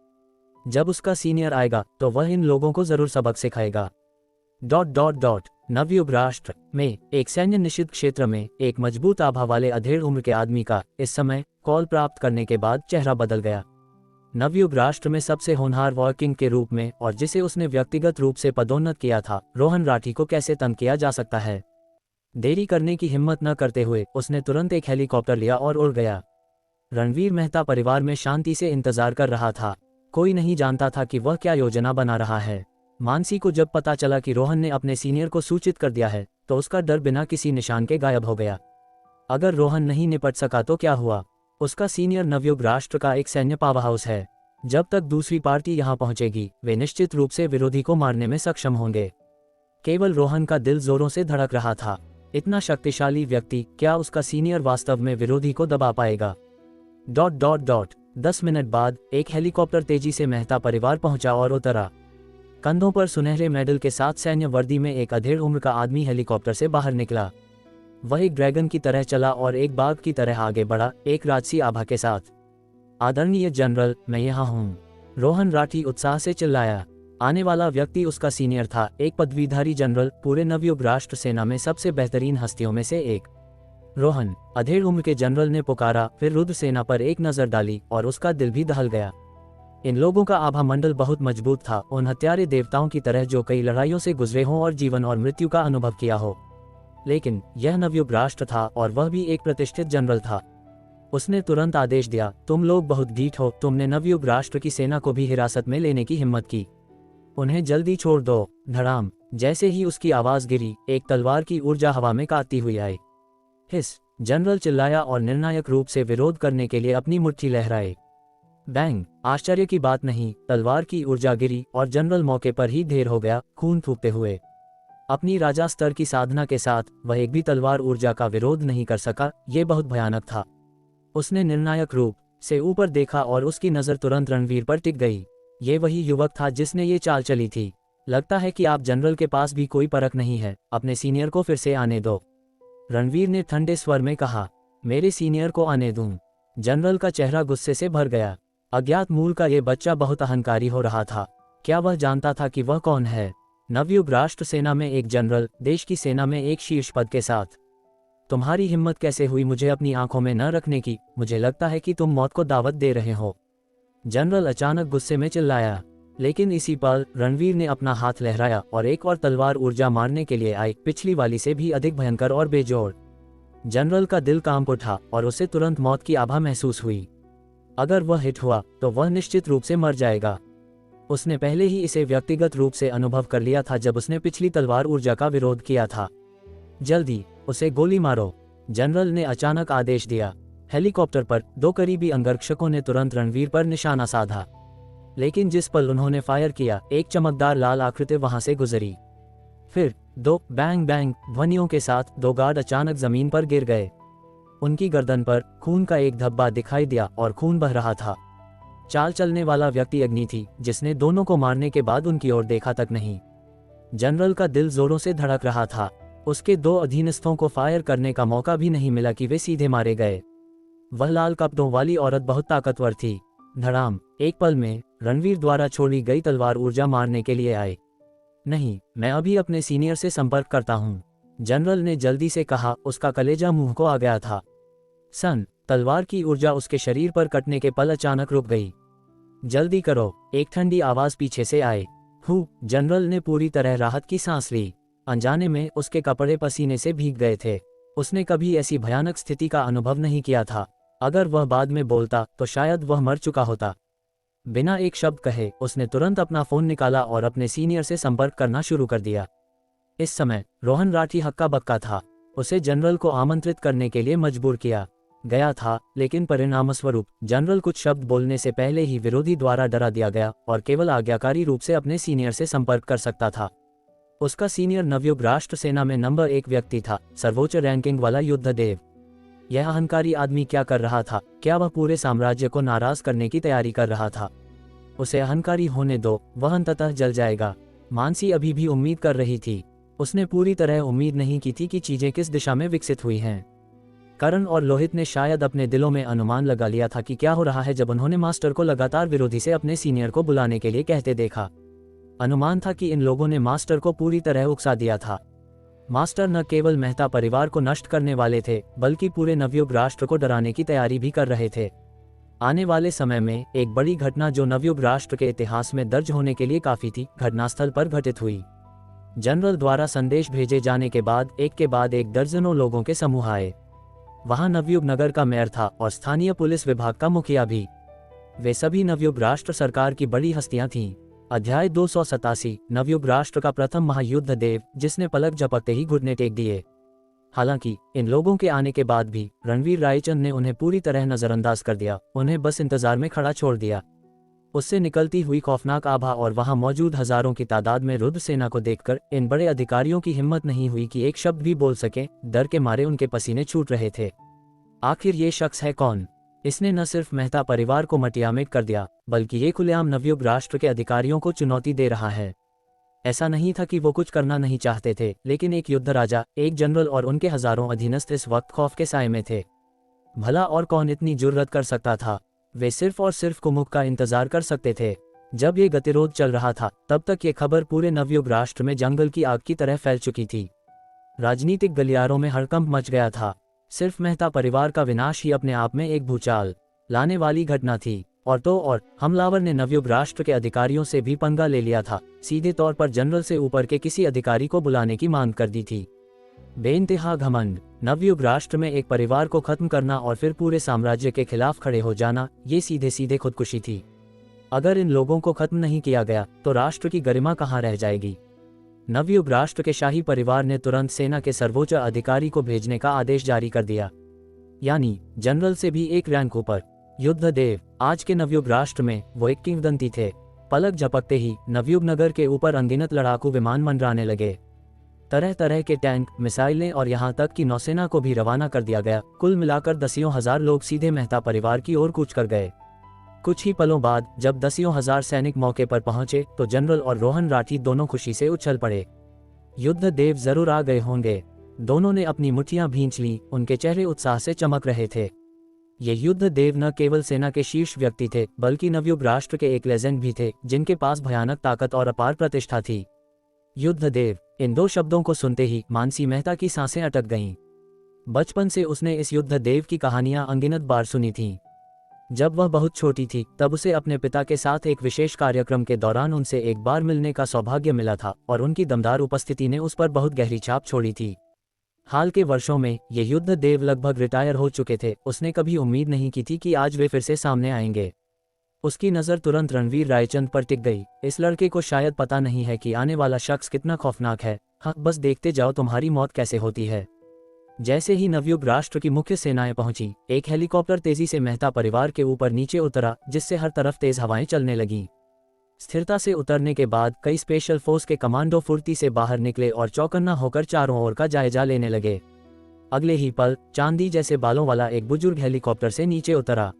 जब उसका सीनियर आएगा तो वह इन लोगों को जरूर सबक सिखाएगा। ... नवयुग राष्ट्र में एक सैन्य निषिद्ध क्षेत्र में एक मजबूत आभा वाले अधेड़ उम्र के आदमी का इस समय कॉल प्राप्त करने के बाद चेहरा बदल गया। नवयुग राष्ट्र में सबसे होनहार वॉर किंग के रूप में और जिसे उसने व्यक्तिगत रूप से पदोन्नत किया था, रोहन राठी को कैसे तंग किया जा सकता है? देरी करने की हिम्मत न करते हुए उसने तुरंत एक हेलीकॉप्टर लिया और उड़ गया। रणवीर मेहता परिवार में शांति से इंतजार कर रहा था। कोई नहीं जानता था कि वह क्या योजना बना रहा है। मानसी को जब पता चला कि रोहन ने अपने सीनियर को सूचित कर दिया है तो उसका डर बिना किसी निशान के गायब हो गया। अगर रोहन नहीं निपट सका तो क्या हुआ? उसका सीनियर नवयुग राष्ट्र का एक सैन्य पावर हाउस है। जब तक दूसरी पार्टी यहां पहुंचेगी वे निश्चित रूप से विरोधी को मारने में सक्षम होंगे। केवल रोहन का दिल जोरों से धड़क रहा था। इतना शक्तिशाली व्यक्ति, क्या उसका सीनियर वास्तव में विरोधी को दबा पाएगा? ... 10 मिनट बाद एक हेलीकॉप्टर तेजी से मेहता परिवार पहुंचा और उतरा। कंधों पर सुनहरे मेडल के साथ सैन्य वर्दी में एक अधेड़ उम्र का आदमी हेलीकॉप्टर से बाहर निकला। वह एक ड्रैगन की तरह चला और एक बाघ की तरह आगे बढ़ा, एक राजसी आभा के साथ। आदरणीय जनरल, मैं यहाँ हूँ, रोहन राठी उत्साह से चिल्लाया। आने वाला व्यक्ति उसका सीनियर था, एक पदवीधारी जनरल, पूरे नवयुग राष्ट्र सेना में सबसे बेहतरीन हस्तियों में से एक। रोहन, अधेड़ उम्र के जनरल ने पुकारा, फिर रुद्र सेना पर एक नजर डाली और उसका दिल भी दहल गया। इन लोगों का आभा मंडल बहुत मजबूत था, उन हत्यारे देवताओं की तरह जो कई लड़ाइयों से गुजरे हों और जीवन और मृत्यु का अनुभव किया हो। लेकिन यह नवयुग राष्ट्र था और वह भी एक प्रतिष्ठित जनरल था। उसने तुरंत आदेश दिया, तुम लोग बहुत ढीठ हो, तुमने नवयुग राष्ट्र की सेना को भी हिरासत में लेने की हिम्मत की, उन्हें जल्दी छोड़ दो। धड़ाम, जैसे ही उसकी आवाज गिरी एक तलवार की ऊर्जा हवा में काटती हुई आई। हिस, जनरल चिल्लाया और निर्णायक रूप से विरोध करने के लिए अपनी मुट्ठी लहराए। बैंग, आश्चर्य की बात नहीं, तलवार की ऊर्जा गिरी और जनरल मौके पर ही ढेर हो गया, खून थूकते हुए। अपनी राजा स्तर की साधना के साथ वह एक भी तलवार ऊर्जा का विरोध नहीं कर सका। ये बहुत भयानक था। उसने निर्णायक रूप से ऊपर देखा और उसकी नजर तुरंत रणवीर पर टिक गई। ये वही युवक था जिसने ये चाल चली थी। लगता है कि आप जनरल के पास भी कोई परख नहीं है, अपने सीनियर को फिर से आने दो। रणवीर ने ठंडे स्वर में कहा। मेरे सीनियर को आने दूं? जनरल का चेहरा गुस्से से भर गया। अज्ञात मूल का ये बच्चा बहुत अहंकारी हो रहा था। क्या वह जानता था कि वह कौन है? नवयुग राष्ट्र सेना में एक जनरल, देश की सेना में एक शीर्ष पद के साथ। तुम्हारी हिम्मत कैसे हुई मुझे अपनी आंखों में न रखने की? मुझे लगता है कि तुम मौत को दावत दे रहे हो। जनरल अचानक गुस्से में चिल्लाया। लेकिन इसी पल रणवीर ने अपना हाथ लहराया और एक और तलवार ऊर्जा मारने के लिए आई, पिछली वाली से भी अधिक भयंकर और बेजोड़। जनरल का दिल कांप उठा और उसे तुरंत मौत की आभा महसूस हुई। अगर वह हिट हुआ तो वह निश्चित रूप से मर जाएगा। उसने पहले ही इसे व्यक्तिगत रूप से अनुभव कर लिया था जब उसने पिछली तलवार ऊर्जा का विरोध किया था। जल्दी उसे गोली मारो, जनरल ने अचानक आदेश दिया। हेलीकॉप्टर पर 2 करीबी अंगरक्षकों ने तुरंत रणवीर पर निशाना साधा। लेकिन जिस पल उन्होंने फायर किया, एक चमकदार लाल आकृति वहां से गुजरी। फिर 2 बैंग बैंग ध्वनियों के साथ 2 गार्ड अचानक जमीन पर गिर गए। उनकी गर्दन पर खून का एक धब्बा दिखाई दिया और खून बह रहा था। चाल चलने वाला व्यक्ति अग्नि थी, जिसने दोनों को मारने के बाद उनकी ओर देखा तक नहीं। जनरल का दिल जोरों से धड़क रहा था। उसके 2 अधीनस्थों को फायर करने का मौका भी नहीं मिला कि वे सीधे मारे गए। वह लाल कपड़ों वाली औरत बहुत ताकतवर थी। धड़ाम, एक पल में रणवीर द्वारा छोड़ी गई तलवार ऊर्जा मारने के लिए आए। नहीं, मैं अभी अपने सीनियर से संपर्क करता हूँ, जनरल ने जल्दी से कहा। उसका कलेजा मुंह को आ गया था। तलवार की ऊर्जा उसके शरीर पर कटने के पल अचानक रुक गई। जल्दी करो, एक ठंडी आवाज पीछे से आए। जनरल ने पूरी तरह राहत की सांस ली। अनजाने में उसके कपड़े पसीने से भीग गए थे। उसने कभी ऐसी भयानक स्थिति का अनुभव नहीं किया था। अगर वह बाद में बोलता तो शायद वह मर चुका होता। बिना एक शब्द कहे उसने तुरंत अपना फोन निकाला और अपने सीनियर से संपर्क करना शुरू कर दिया। इस समय रोहन राठी हक्का बक्का था। उसे जनरल को आमंत्रित करने के लिए मजबूर किया गया था, लेकिन परिणामस्वरूप जनरल कुछ शब्द बोलने से पहले ही विरोधी द्वारा डरा दिया गया और केवल आज्ञाकारी रूप से अपने सीनियर से संपर्क कर सकता था। उसका सीनियर नवयुग राष्ट्र सेना में नंबर 1 व्यक्ति था, सर्वोच्च रैंकिंग वाला युद्धदेव। यह अहंकारी आदमी क्या कर रहा था? क्या वह पूरे साम्राज्य को नाराज करने की तैयारी कर रहा था? उसे अहंकारी होने दो, वह अंततः जल जाएगा। मानसी अभी भी उम्मीद कर रही थी। उसने पूरी तरह उम्मीद नहीं की थी कि चीजें किस दिशा में विकसित हुई हैं। करण और लोहित ने शायद अपने दिलों में अनुमान लगा लिया था कि क्या हो रहा है जब उन्होंने मास्टर को लगातार विरोधी से अपने सीनियर को बुलाने के लिए कहते देखा। अनुमान था कि इन लोगों ने मास्टर को पूरी तरह उकसा दिया था। मास्टर न केवल मेहता परिवार को नष्ट करने वाले थे, बल्कि पूरे नवयुग राष्ट्र को डराने की तैयारी भी कर रहे थे। आने वाले समय में एक बड़ी घटना जो नवयुग राष्ट्र के इतिहास में दर्ज होने के लिए काफी थी, घटनास्थल पर घटित हुई। जनरल द्वारा संदेश भेजे जाने के बाद एक दर्जनों लोगों के समूह आए। वहां नवयुग नगर का मेयर था और स्थानीय पुलिस विभाग का मुखिया भी। वे सभी नवयुग राष्ट्र सरकार की बड़ी हस्तियां थीं। अध्याय 287, नवयुग राष्ट्र का प्रथम महायुद्ध देव, जिसने पलक झपकते ही घुटने टेक दिए। हालांकि इन लोगों के आने के बाद भी रणवीर रायचंद ने उन्हें पूरी तरह नजरअंदाज कर दिया, उन्हें बस इंतजार में खड़ा छोड़ दिया। उससे निकलती हुई खौफनाक आभा और वहां मौजूद हजारों की तादाद में रुद्र सेना को देखकर इन बड़े अधिकारियों की हिम्मत नहीं हुई कि एक शब्द भी बोल सके। डर के मारे उनके पसीने छूट रहे थे। आखिर ये शख्स है कौन? इसने न सिर्फ मेहता परिवार को मटियामेट कर दिया, बल्कि ये खुलेआम नवयुग राष्ट्र के अधिकारियों को चुनौती दे रहा है। ऐसा नहीं था कि वो कुछ करना नहीं चाहते थे, लेकिन एक युद्ध राजा, एक जनरल और उनके हजारों अधीनस्थ इस वक्त खौफ के साए में थे। भला और कौन इतनी जुर्रत कर सकता था? वे सिर्फ और सिर्फ कुमुक का इंतजार कर सकते थे। जब ये गतिरोध चल रहा था, तब तक ये खबर पूरे नवयुग राष्ट्र में जंगल की आग की तरह फैल चुकी थी। राजनीतिक गलियारों में हड़कंप मच गया था। सिर्फ मेहता परिवार का विनाश ही अपने आप में एक भूचाल लाने वाली घटना थी। और हमलावर ने नवयुग राष्ट्र के अधिकारियों से भी पंगा ले लिया था। सीधे तौर पर जनरल से ऊपर के किसी अधिकारी को बुलाने की मांग कर दी थी। बेइंतहा घमंड, नवयुग राष्ट्र में एक परिवार को खत्म करना और फिर पूरे साम्राज्य के खिलाफ खड़े हो जाना, ये सीधे सीधे खुदकुशी थी। अगर इन लोगों को खत्म नहीं किया गया तो राष्ट्र की गरिमा कहाँ रह जाएगी? नवयुग राष्ट्र के शाही परिवार ने तुरंत सेना के सर्वोच्च अधिकारी को भेजने का आदेश जारी कर दिया, यानी जनरल से भी एक रैंक ऊपर। युद्धदेव, आज के नवयुग राष्ट्र में वो एक किंवदंती थे। पलक झपकते ही नवयुग नगर के ऊपर अनगिनत लड़ाकू विमान मंडराने लगे। तरह तरह के टैंक, मिसाइलें और यहाँ तक कि नौसेना को भी रवाना कर दिया गया। कुल मिलाकर दसियों हजार लोग सीधे मेहता परिवार की ओर कूच कर गए। कुछ ही पलों बाद जब दसियों हजार सैनिक मौके पर पहुंचे तो जनरल और रोहन राठी दोनों खुशी से उछल पड़े। युद्ध देव जरूर आ गए होंगे। दोनों ने अपनी मुट्ठियां भींच लीं, उनके चेहरे उत्साह से चमक रहे थे। ये युद्ध देव न केवल सेना के शीर्ष व्यक्ति थे बल्कि नवयुग राष्ट्र के एक लेजेंड भी थे जिनके पास भयानक ताकत और अपार प्रतिष्ठा थी। युद्ध देव, इन दो शब्दों को सुनते ही मानसी मेहता की सांसें अटक गईं। बचपन से उसने इस युद्ध देव की कहानियां अनगिनत बार सुनी थीं। जब वह बहुत छोटी थी तब उसे अपने पिता के साथ एक विशेष कार्यक्रम के दौरान उनसे एक बार मिलने का सौभाग्य मिला था और उनकी दमदार उपस्थिति ने उस पर बहुत गहरी छाप छोड़ी थी। हाल के वर्षों में ये युद्ध देव लगभग रिटायर हो चुके थे। उसने कभी उम्मीद नहीं की थी कि आज वे फिर से सामने आएंगे। उसकी नज़र तुरंत रणवीर रायचंद पर टिक गई। इस लड़के को शायद पता नहीं है कि आने वाला शख्स कितना खौफनाक है। हाँ, बस देखते जाओ तुम्हारी मौत कैसे होती है। जैसे ही नवयुग राष्ट्र की मुख्य सेनाएं पहुंची, एक हेलीकॉप्टर तेजी से मेहता परिवार के ऊपर नीचे उतरा जिससे हर तरफ तेज हवाएं चलने लगीं। स्थिरता से उतरने के बाद कई स्पेशल फोर्स के कमांडो फुर्ती से बाहर निकले और चौकन्ना होकर चारों ओर का जायजा लेने लगे। अगले ही पल चांदी जैसे बालों वाला एक बुजुर्ग हेलीकॉप्टर से नीचे उतरा।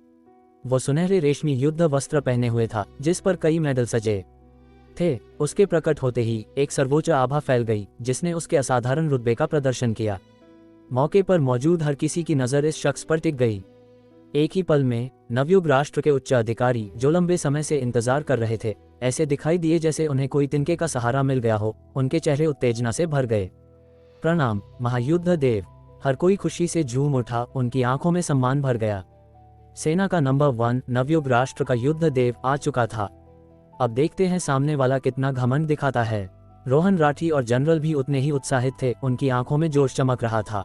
वो सुनहरे रेशमी युद्ध वस्त्र पहने हुए था जिस पर कई मेडल सजे थे। उसके प्रकट होते ही एक सर्वोच्च आभा फैल गई जिसने उसके असाधारण रुतबे का प्रदर्शन किया। मौके पर मौजूद हर किसी की नज़र इस शख्स पर टिक गई। एक ही पल में नवयुग राष्ट्र के उच्च अधिकारी जो लंबे समय से इंतजार कर रहे थे ऐसे दिखाई दिए जैसे उन्हें कोई तिनके का सहारा मिल गया हो। उनके चेहरे उत्तेजना से भर गए। प्रणाम महायुद्ध देव। हर कोई खुशी से झूम उठा, उनकी आंखों में सम्मान भर गया। सेना का नंबर 1 नवयुग राष्ट्र का युद्ध देव आ चुका था। अब देखते हैं सामने वाला कितना घमंड दिखाता है। रोहन राठी और जनरल भी उतने ही उत्साहित थे। उनकी आंखों में जोश चमक रहा था।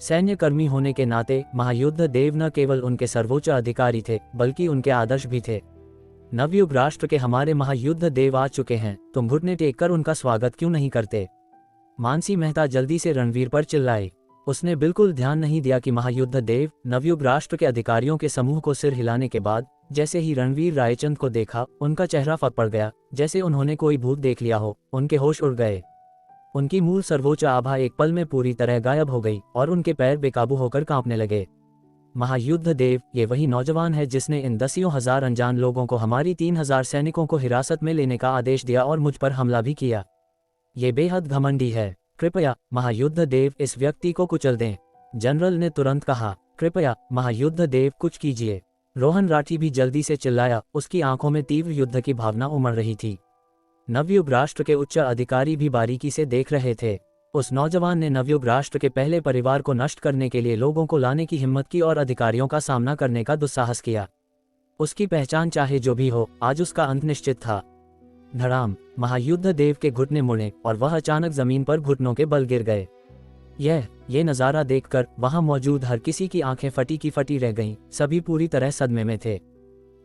सैन्य कर्मी होने के नाते महायुद्ध देव न केवल उनके सर्वोच्च अधिकारी थे बल्कि उनके आदर्श भी थे। नवयुग राष्ट्र के हमारे महायुद्ध देव आ चुके हैं, तुम घुटने टेक कर उनका स्वागत क्यों नहीं करते? मानसी मेहता जल्दी से रणवीर पर चिल्लाई। उसने बिल्कुल ध्यान नहीं दिया कि महायुद्ध देव नवयुग राष्ट्र के अधिकारियों के समूह को सिर हिलाने के बाद जैसे ही रणवीर रायचंद को देखा, उनका चेहरा फट पड़ गया जैसे उन्होंने कोई भूत देख लिया हो। उनके होश उड़ गए। उनकी मूल सर्वोच्च आभा एक पल में पूरी तरह गायब हो गई और उनके पैर बेकाबू होकर कांपने लगे। महायुद्ध देव, ये वही नौजवान है जिसने इन दसियों हजार अनजान लोगों को, हमारी 3000 सैनिकों को हिरासत में लेने का आदेश दिया और मुझ पर हमला भी किया। ये बेहद घमंडी है। कृपया महायुद्ध देव इस व्यक्ति को कुचल दें। जनरल ने तुरंत कहा। कृपया महायुद्ध देव कुछ कीजिए। रोहन राठी भी जल्दी से चिल्लाया। उसकी आंखों में तीव्र युद्ध की भावना उमड़ रही थी। नवयुग राष्ट्र के उच्च अधिकारी भी बारीकी से देख रहे थे। उस नौजवान ने नवयुग राष्ट्र के पहले परिवार को नष्ट करने के लिए लोगों को लाने की हिम्मत की और अधिकारियों का सामना करने का दुस्साहस किया। उसकी पहचान चाहे जो भी हो, आज उसका अंत निश्चित था। धड़ाम, महायुद्ध देव के घुटने मुड़े और वह अचानक जमीन पर घुटनों के बल गिर गए। ये नज़ारा देखकर वहां मौजूद हर किसी की आंखें फटी की फटी रह गईं। सभी पूरी तरह सदमे में थे।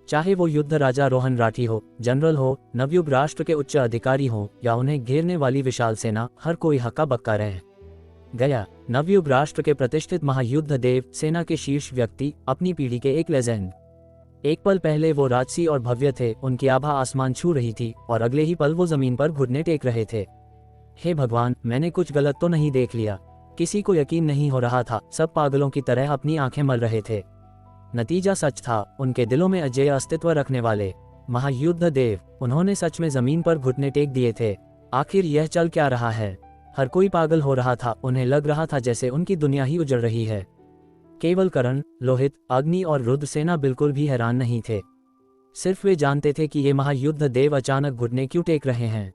चाहे वो युद्ध राजा रोहन राठी हो, जनरल हो, नवयुग राष्ट्र के उच्च अधिकारी हो या उन्हें घेरने वाली विशाल सेना, हर कोई हक्का बक्का रह गया। नवयुग राष्ट्र के प्रतिष्ठित महायुद्ध देव, सेना के शीर्ष व्यक्ति, अपनी पीढ़ी के एक लेजेंड। एक पल पहले वो राजसी और भव्य थे, उनकी आभा आसमान छू रही थी और अगले ही पल वो जमीन पर घुटने टेक रहे थे। हे भगवान, मैंने कुछ गलत तो नहीं देख लिया? किसी को यकीन नहीं हो रहा था। सब पागलों की तरह अपनी आंखें मल रहे थे। नतीजा सच था। उनके दिलों में अजेय अस्तित्व रखने वाले महायुद्ध देव, उन्होंने सच में जमीन पर घुटने टेक दिए थे। आखिर यह चल क्या रहा है? हर कोई पागल हो रहा था। उन्हें लग रहा था जैसे उनकी दुनिया ही उजड़ रही है। केवल करण, लोहित, अग्नि और रुद्र सेना बिल्कुल भी हैरान नहीं थे। सिर्फ वे जानते थे कि ये महायुद्ध देव अचानक घुटने क्यों टेक रहे हैं।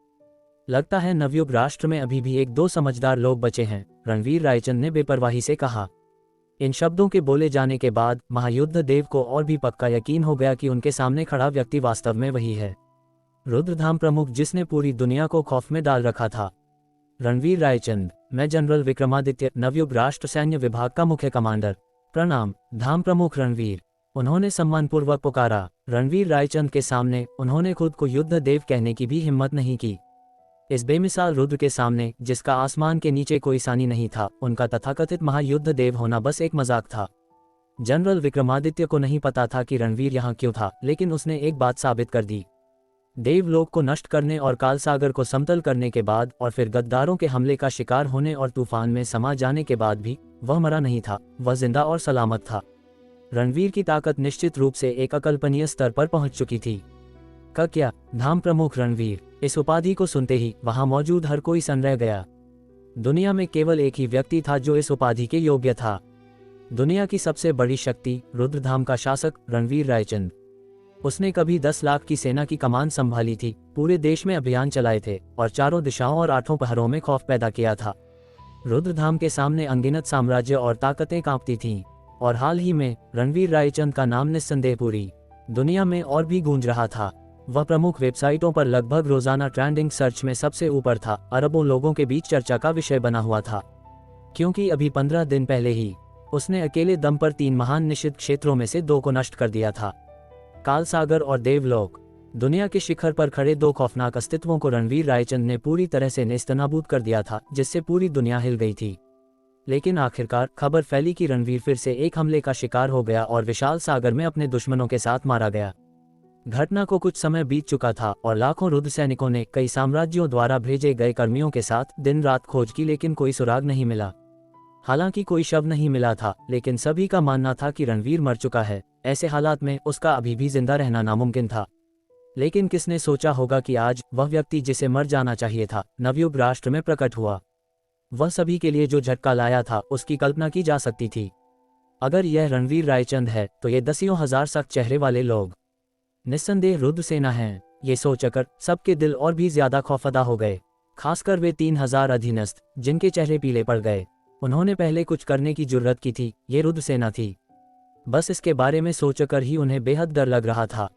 लगता है नवयुग राष्ट्र में अभी भी 1-2 समझदार लोग बचे हैं, रणवीर रायचंद ने बेपरवाही से कहा। इन शब्दों के बोले जाने के बाद महायुद्ध देव को और भी पक्का यकीन हो गया कि उनके सामने खड़ा व्यक्ति वास्तव में वही है, रुद्रधाम प्रमुख जिसने पूरी दुनिया को खौफ में डाल रखा था। रणवीर रायचंद, मैं जनरल विक्रमादित्य, नवयुग राष्ट्र सैन्य विभाग का मुख्य कमांडर। प्रणाम धाम प्रमुख रणवीर, उन्होंने सम्मानपूर्वक पुकारा। रणवीर रायचंद के सामने उन्होंने खुद को युद्ध देव कहने की भी हिम्मत नहीं की। इस बेमिसाल रुद्र के सामने, जिसका आसमान के नीचे कोई सानी नहीं था, उनका तथाकथित महायुद्ध देव होना बस एक मजाक था। जनरल विक्रमादित्य को नहीं पता था कि रणवीर यहाँ क्यों था, लेकिन उसने एक बात साबित कर दी। देवलोक को नष्ट करने और कालसागर को समतल करने के बाद और फिर गद्दारों के हमले का शिकार होने और तूफान में समा जाने के बाद भी वह मरा नहीं था, वह जिंदा और सलामत था। रणवीर की ताकत निश्चित रूप से एक अकल्पनीय स्तर पर पहुंच चुकी थी। क्या धाम प्रमुख रणवीर, इस उपाधि को सुनते ही वहां मौजूद हर कोई सन रह गया। दुनिया में केवल एक ही व्यक्ति था जो इस उपाधि के योग्य था। दुनिया की सबसे बड़ी शक्ति, रुद्रधाम का शासक रणवीर रायचंद। उसने कभी 10 लाख की सेना की कमान संभाली थी, पूरे देश में अभियान चलाए थे और चारों दिशाओं और 8 पहरों में खौफ पैदा किया था। रुद्रधाम के सामने अनगिनत साम्राज्य और ताकतें कांपती थीं, और हाल ही में रणवीर रायचंद का नाम निस्संदेह पूरी दुनिया में और भी गूंज रहा था। वह प्रमुख वेबसाइटों पर लगभग रोजाना ट्रेंडिंग सर्च में सबसे ऊपर था, अरबों लोगों के बीच चर्चा का विषय बना हुआ था, क्योंकि अभी 15 दिन पहले ही उसने अकेले दम पर 3 महान निषिद्ध क्षेत्रों में से 2 को नष्ट कर दिया था। काल सागर और देवलोक, दुनिया के शिखर पर खड़े 2 खौफनाक अस्तित्वों को रणवीर रायचंद ने पूरी तरह से नेस्तनाबूद कर दिया था, जिससे पूरी दुनिया हिल गई थी। लेकिन आखिरकार खबर फैली कि रणवीर फिर से एक हमले का शिकार हो गया और विशाल सागर में अपने दुश्मनों के साथ मारा गया। घटना को कुछ समय बीत चुका था और लाखों रुद्र सैनिकों ने कई साम्राज्यों द्वारा भेजे गए कर्मियों के साथ दिन रात खोज की, लेकिन कोई सुराग नहीं मिला। हालांकि कोई शव नहीं मिला था, लेकिन सभी का मानना था कि रणवीर मर चुका है। ऐसे हालात में उसका अभी भी जिंदा रहना नामुमकिन था। लेकिन किसने सोचा होगा कि आज वह व्यक्ति जिसे मर जाना चाहिए था, नवयुग राष्ट्र में प्रकट हुआ। वह सभी के लिए जो झटका लाया था उसकी कल्पना की जा सकती थी। अगर यह रणवीर रायचंद है तो ये दसियों हजार सख्त चेहरे वाले लोग निस्संदेह रुद्र सेना हैं। ये सोचकर सबके दिल और भी ज्यादा खौफजदा हो गए, खासकर वे 3000 अधीनस्थ जिनके चेहरे पीले पड़ गए। उन्होंने पहले कुछ करने की जुर्रत की थी, ये रुद्र सेना थी। बस इसके बारे में सोचकर ही उन्हें बेहद डर लग रहा था।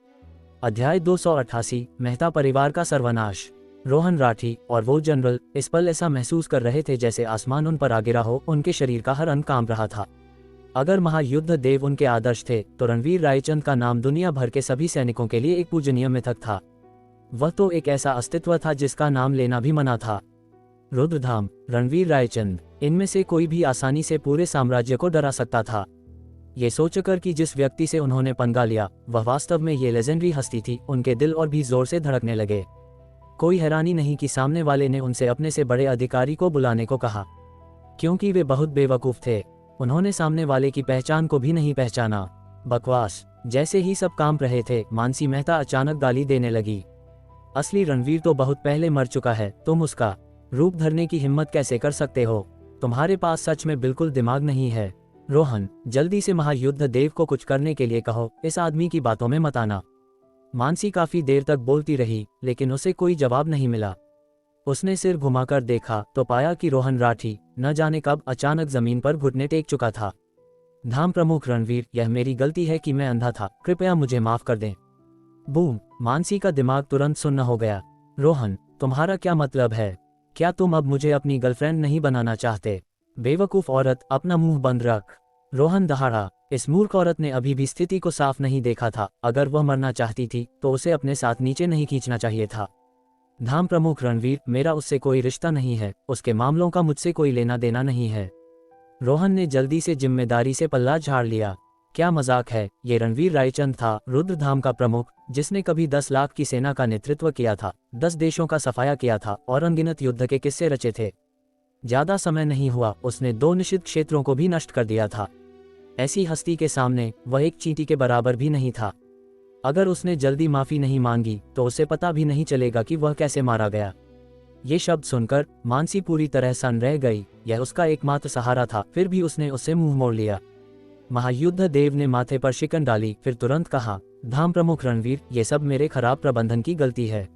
अध्याय 288, मेहता परिवार का सर्वनाश। रोहन राठी और वो जनरल इस पल ऐसा महसूस कर रहे थे जैसे आसमान उन पर आ गिरा हो। उनके शरीर का हर अंग कांप रहा था। अगर महायुद्ध देव उनके आदर्श थे तो रणवीर रायचंद का नाम दुनिया भर के सभी सैनिकों के लिए एक पूजनीय मिथक था। वह तो एक ऐसा अस्तित्व था जिसका नाम लेना भी मना था। रुद्रधाम, रणवीर रायचंद, इनमें से कोई भी आसानी से पूरे साम्राज्य को डरा सकता था। ये सोचकर कि जिस व्यक्ति से उन्होंने पंगा लिया वह वास्तव में ये लेजेंडरी हस्ती थी, उनके दिल और भी जोर से धड़कने लगे। कोई हैरानी नहीं कि सामने वाले ने उनसे अपने से बड़े अधिकारी को बुलाने को कहा, क्योंकि वे बहुत बेवकूफ थे। उन्होंने सामने वाले की पहचान को भी नहीं पहचाना। बकवास। जैसे ही सब काम रहे थे, मानसी मेहता अचानक गाली देने लगी। असली रणवीर तो बहुत पहले मर चुका है, तुम उसका रूप धरने की हिम्मत कैसे कर सकते हो? तुम्हारे पास सच में बिल्कुल दिमाग नहीं है। रोहन, जल्दी से महायुद्ध देव को कुछ करने के लिए कहो, इस आदमी की बातों में मत आना। मानसी काफी देर तक बोलती रही, लेकिन उसे कोई जवाब नहीं मिला। उसने सिर घुमाकर देखा तो पाया कि रोहन राठी न जाने कब अचानक जमीन पर घुटने टेक चुका था। धाम प्रमुख रणवीर, यह मेरी गलती है कि मैं अंधा था, कृपया मुझे माफ कर दें। बूम! मानसी का दिमाग तुरंत सुन्न हो गया। रोहन, तुम्हारा क्या मतलब है? क्या तुम अब मुझे अपनी गर्लफ्रेंड नहीं बनाना चाहते? बेवकूफ औरत, अपना मुंह बंद रख। रोहन दहाड़ा। इस मूर्ख औरत ने अभी भी स्थिति को साफ नहीं देखा था। अगर वह मरना चाहती थी तो उसे अपने साथ नीचे नहीं खींचना चाहिए था। धाम प्रमुख रणवीर, मेरा उससे कोई रिश्ता नहीं है, उसके मामलों का मुझसे कोई लेना देना नहीं है। रोहन ने जल्दी से जिम्मेदारी से पल्ला झाड़ लिया। क्या मजाक है? ये रणवीर रायचंद था, रुद्रधाम का प्रमुख, जिसने कभी 10 लाख की सेना का नेतृत्व किया था, 10 देशों का सफाया किया था और अनगिनत युद्ध के किस्से रचे थे। ज्यादा समय नहीं हुआ, उसने 2 निषिद्ध क्षेत्रों को भी नष्ट कर दिया था। ऐसी हस्ती के सामने वह एक चींटी के बराबर भी नहीं था। अगर उसने जल्दी माफी नहीं मांगी तो उसे पता भी नहीं चलेगा कि वह कैसे मारा गया। ये शब्द सुनकर मानसी पूरी तरह सन रह गई। यह उसका एकमात्र सहारा था, फिर भी उसने उससे मुंह मोड़ लिया। महायुद्ध देव ने माथे पर शिकन डाली, फिर तुरंत कहा, धाम प्रमुख रणवीर, ये सब मेरे खराब प्रबंधन की गलती है।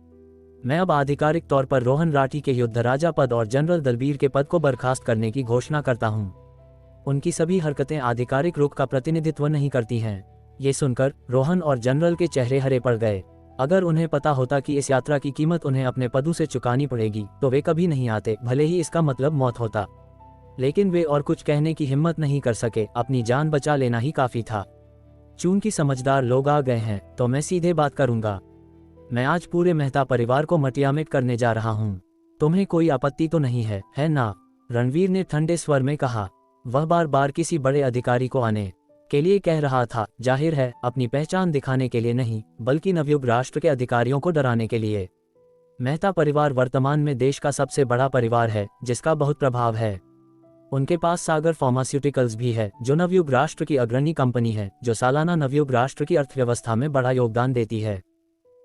मैं अब आधिकारिक तौर पर रोहन राठी के युद्ध राजा पद और जनरल दलबीर के पद को बर्खास्त करने की घोषणा करता हूँ। उनकी सभी हरकतें आधिकारिक रुख का प्रतिनिधित्व नहीं करती हैं। ये सुनकर रोहन और जनरल के चेहरे हरे पड़ गए। अगर उन्हें पता होता कि इस यात्रा की कीमत उन्हें अपने पदों से चुकानी पड़ेगी तो वे कभी नहीं आते, भले ही इसका मतलब मौत होता। लेकिन वे और कुछ कहने की हिम्मत नहीं कर सके, अपनी जान बचा लेना ही काफी था। चूंकि समझदार लोग आ गए हैं तो मैं सीधे बात करूंगा। मैं आज पूरे मेहता परिवार को मटियामेट करने जा रहा हूँ। तुम्हें कोई आपत्ति तो नहीं है ना? रणवीर ने ठंडे स्वर में कहा। वह बार बार किसी बड़े अधिकारी को आने के लिए कह रहा था, जाहिर है अपनी पहचान दिखाने के लिए नहीं, बल्कि नवयुग राष्ट्र के अधिकारियों को डराने के लिए। मेहता परिवार वर्तमान में देश का सबसे बड़ा परिवार है, जिसका बहुत प्रभाव है। उनके पास सागर फार्मास्यूटिकल्स भी है, जो नवयुग राष्ट्र की अग्रणी कंपनी है, जो सालाना नवयुग राष्ट्र की अर्थव्यवस्था में बड़ा योगदान देती है।